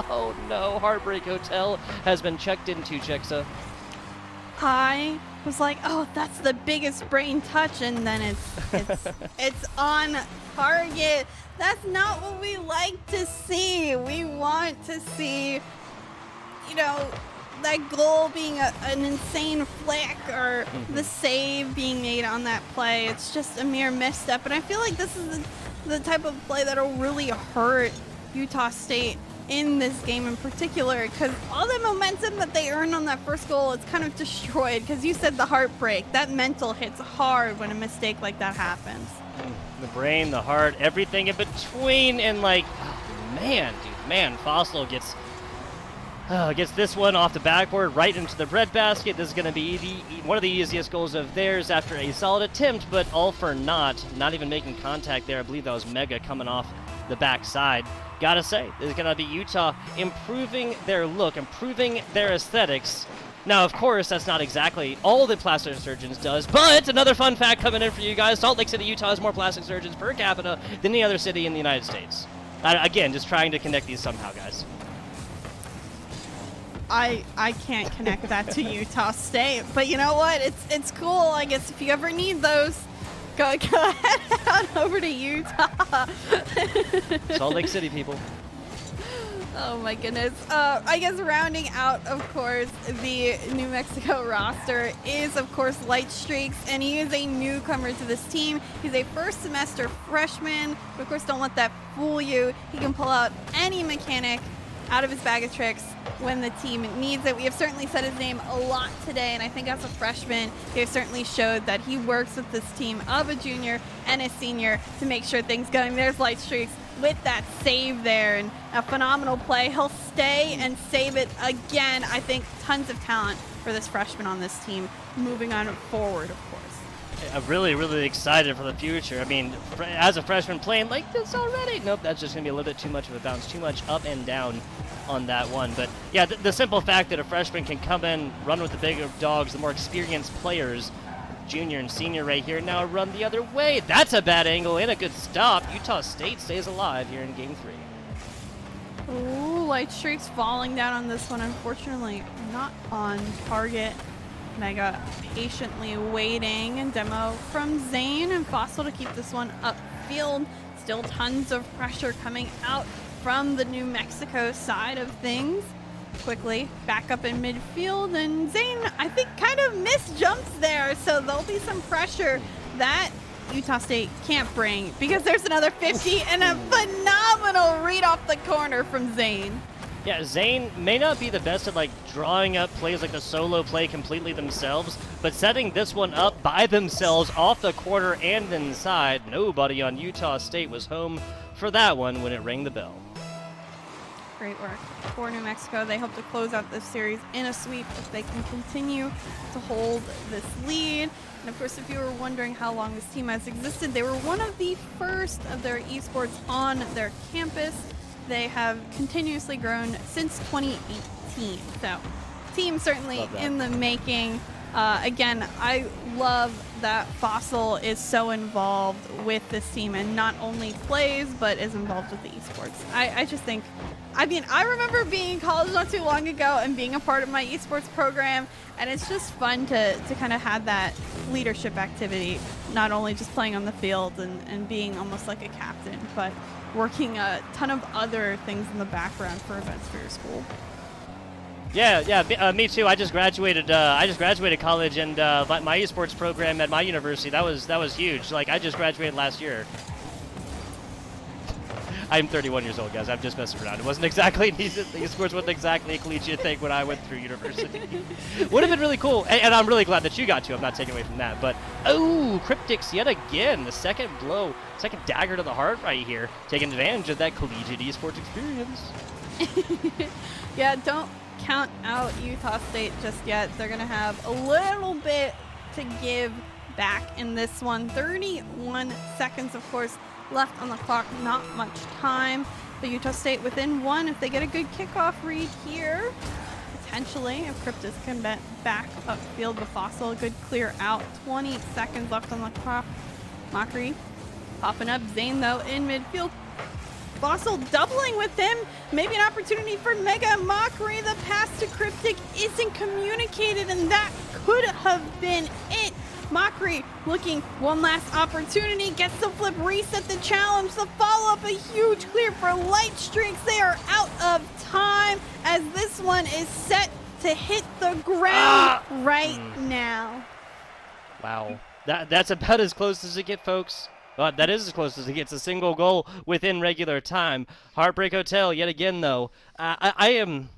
Oh no! Heartbreak Hotel has been checked into, Chexa. I was like, oh, that's the biggest brain touch, and then it's on target. That's not what we like to see. We want to see, you know, that goal being an insane flick or the save being made on that play. It's just a mere misstep, and I feel like this is the type of play that'll really hurt Utah State in this game in particular, because all the momentum that they earned on that first goal, it's kind of destroyed, because you said the heartbreak. That mental hits hard when a mistake like that happens. The brain, the heart, everything in between, and like, man, Fossil gets this one off the backboard right into the breadbasket. This is going to be one of the easiest goals of theirs after a solid attempt, but all for naught. Not even making contact there. I believe that was Mega coming off the backside. Gotta say, this is going to be Utah improving their look, improving their aesthetics. Now, of course, that's not exactly all that plastic surgeons does, but another fun fact coming in for you guys. Salt Lake City, Utah has more plastic surgeons per capita than any other city in the United States. Again, just trying to connect these somehow, guys. I can't connect that to Utah State, but you know what? It's cool. I guess if you ever need those, go ahead on over to Utah. Salt Lake City, people. Oh my goodness. I guess rounding out, of course, the New Mexico roster is, of course, Lightstreaks, and he is a newcomer to this team. He's a first semester freshman, but of course, don't let that fool you. He can pull out any mechanic out of his bag of tricks when the team needs it. We have certainly said his name a lot today, and I think as a freshman, he has certainly showed that he works with this team of a junior and a senior to make sure things going. There's Lightstreaks with that save there, and a phenomenal play. He'll stay and save it again. I think tons of talent for this freshman on this team moving on forward, of course. I'm really, really excited for the future. I mean, as a freshman playing like this already, nope, that's just going to be a little bit too much of a bounce, too much up and down on that one. But yeah, the simple fact that a freshman can come in, run with the bigger dogs, the more experienced players, junior and senior right here, now run the other way. That's a bad angle and a good stop. Utah State stays alive here in game 3. Ooh, Lightstreaks falling down on this one. Unfortunately, not on target. Mega patiently waiting, and demo from Zane and Fossil to keep this one upfield. Still tons of pressure coming out from the New Mexico side of things. Quickly back up in midfield, and Zane, I think, kind of missed jumps there, so there'll be some pressure that Utah State can't bring, because there's another 50 and a phenomenal read off the corner from Zane. Yeah, Zane may not be the best at like drawing up plays like the solo play completely themselves, but setting this one up by themselves off the corner and inside, nobody on Utah State was home for that one when it rang the bell. Great work for New Mexico. They hope to close out this series in a sweep if they can continue to hold this lead. And of course, if you were wondering how long this team has existed, they were one of the first of their esports on their campus. They have continuously grown since 2018. So, team certainly in the making. Again, I love that Fossil is so involved with this team and not only plays, but is involved with the esports. I just think, I mean, I remember being in college not too long ago and being a part of my esports program, and it's just fun to kind of have that leadership activity, not only just playing on the field and being almost like a captain, but working a ton of other things in the background for events for your school. Yeah, me too. I just graduated college, and my esports program at my university, that was huge. Like, I just graduated last year. I'm 31 years old, guys. I'm just messing around. It wasn't exactly esports wasn't exactly a collegiate thing when I went through university. Would have been really cool, and I'm really glad that you got to. I'm not taking away from that. But oh, Cryptics yet again, the second blow, second dagger to the heart right here, taking advantage of that collegiate esports experience. Yeah, don't count out Utah State just yet. They're gonna have a little bit to give back in this one. 31 seconds, of course, left on the clock. Not much time. But Utah State within one. If they get a good kickoff read here, potentially, if Cryptus can back upfield the Fossil, a good clear out. 20 seconds left on the clock. Mockery popping up. Zane, though, in midfield. Fossil doubling with him. Maybe an opportunity for Mega Mockery. The pass to Cryptic isn't communicated, and that could have been it. Mockery looking one last opportunity. Gets the flip, reset the challenge. The follow-up, a huge clear for Light Streaks. They are out of time as this one is set to hit the ground right now. Wow. That's about as close as it gets, folks. That is as close as it gets. A single goal within regular time. Heartbreak Hotel, yet again, though. I'm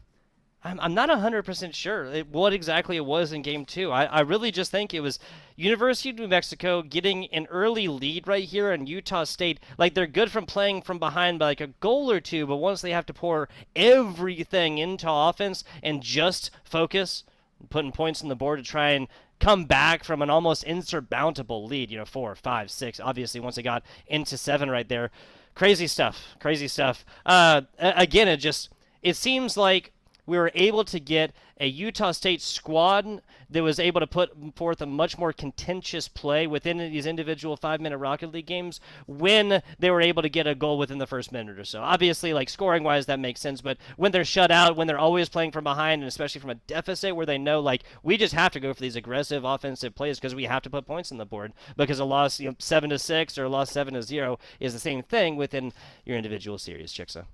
not 100% sure what exactly it was in Game 2. I really just think it was University of New Mexico getting an early lead right here, and Utah State, like, they're good from playing from behind by like a goal or two, but once they have to pour everything into offense and just focus, putting points on the board to try and come back from an almost insurmountable lead, 4, 5, 6, obviously once it got into 7 right there. Crazy stuff. Again, it seems like we were able to get a Utah State squad that was able to put forth a much more contentious play within these individual 5-minute Rocket League games when they were able to get a goal within the first minute or so. Obviously, like, scoring-wise, that makes sense, but when they're shut out, when they're always playing from behind, and especially from a deficit where they know, like, we just have to go for these aggressive offensive plays because we have to put points on the board, because a loss 7-6 or a loss 7-0 is the same thing within your individual series, Chixa.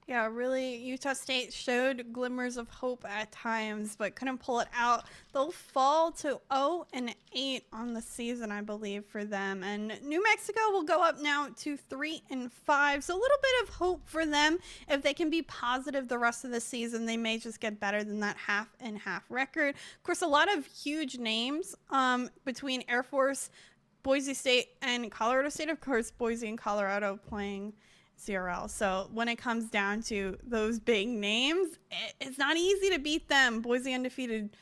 Yeah, really, Utah State showed glimmers of hope at times, but couldn't pull it out. They'll fall to 0-8 on the season, I believe, for them. And New Mexico will go up now to 3-5. So a little bit of hope for them. If they can be positive the rest of the season, they may just get better than that 50-50 record. Of course, a lot of huge names between Air Force, Boise State, and Colorado State. Of course, Boise and Colorado playing CRL. So when it comes down to those big names, it's not easy to beat them. Boise undefeated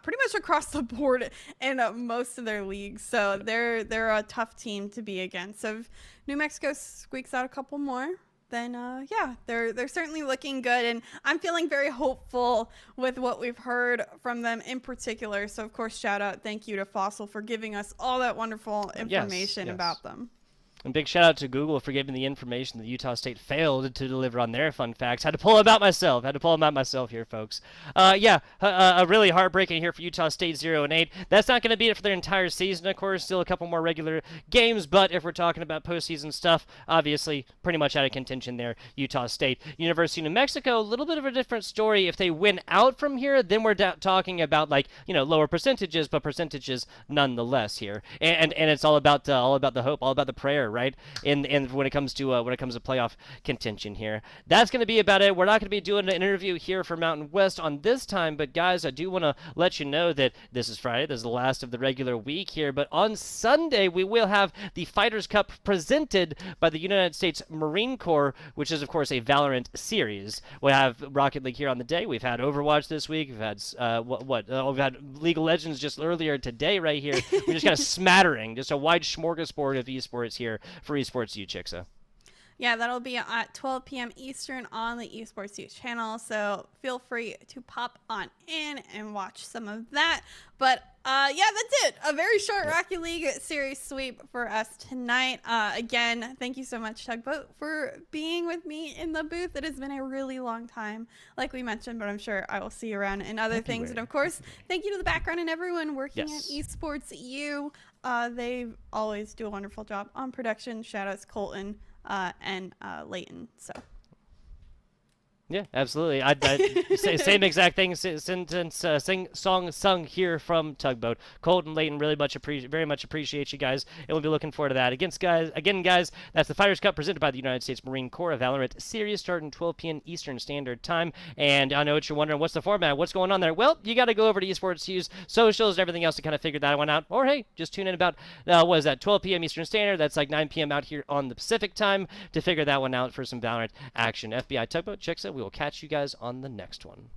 pretty much across the board in most of their leagues. So they're a tough team to be against. So if New Mexico squeaks out a couple more, then yeah, they're certainly looking good. And I'm feeling very hopeful with what we've heard from them in particular. So of course, shout out, thank you to Fossil for giving us all that wonderful information about them. And big shout out to Google for giving the information that Utah State failed to deliver on their fun facts. Had to pull them out myself. Here, folks. A really heartbreaking here for Utah State 0-8. That's not going to be it for their entire season, of course. Still a couple more regular games, but if we're talking about postseason stuff, obviously pretty much out of contention there, Utah State. University of New Mexico, a little bit of a different story. If they win out from here, then we're talking about, like, lower percentages, but percentages nonetheless here. And it's all about the hope, all about the prayer, right? And when it comes to playoff contention here, that's going to be about it. We're not going to be doing an interview here for Mountain West on this time, but guys, I do want to let you know that this is Friday. This is the last of the regular week here, but on Sunday we will have the Fighters Cup presented by the United States Marine Corps, which is of course a Valorant series. We have Rocket League here on the day. We've had Overwatch this week. We've had we've had League of Legends just earlier today right here. We're just kind of smattering, just a wide smorgasbord of esports here for Esports U, Chixa. Yeah, that'll be at 12 p.m. Eastern on the Esports U channel, so feel free to pop on in and watch some of that. But yeah, that's it. A very short Rocket League series sweep for us tonight. Again, thank you so much, Tugboat, for being with me in the booth. It has been a really long time, like we mentioned, but I'm sure I will see you around and other things. And of course, thank you to the background and everyone working at Esports U. They always do a wonderful job on production. Shout outs Colton and Leighton. So Yeah, absolutely. I'd say same exact thing. Song sung here from Tugboat. Colton, Layton, very much appreciate you guys, and we'll be looking forward to that. Again, guys, that's the Fighters Cup presented by the United States Marine Corps. A Valorant series starting 12 p.m. Eastern Standard Time. And I know what you're wondering, what's the format? What's going on there? Well, you got to go over to Esports Hughes socials and everything else to kind of figure that one out. Or hey, just tune in about 12 p.m. Eastern Standard. That's like 9 p.m. out here on the Pacific time to figure that one out for some Valorant action. FBI Tugboat checks it. We will catch you guys on the next one.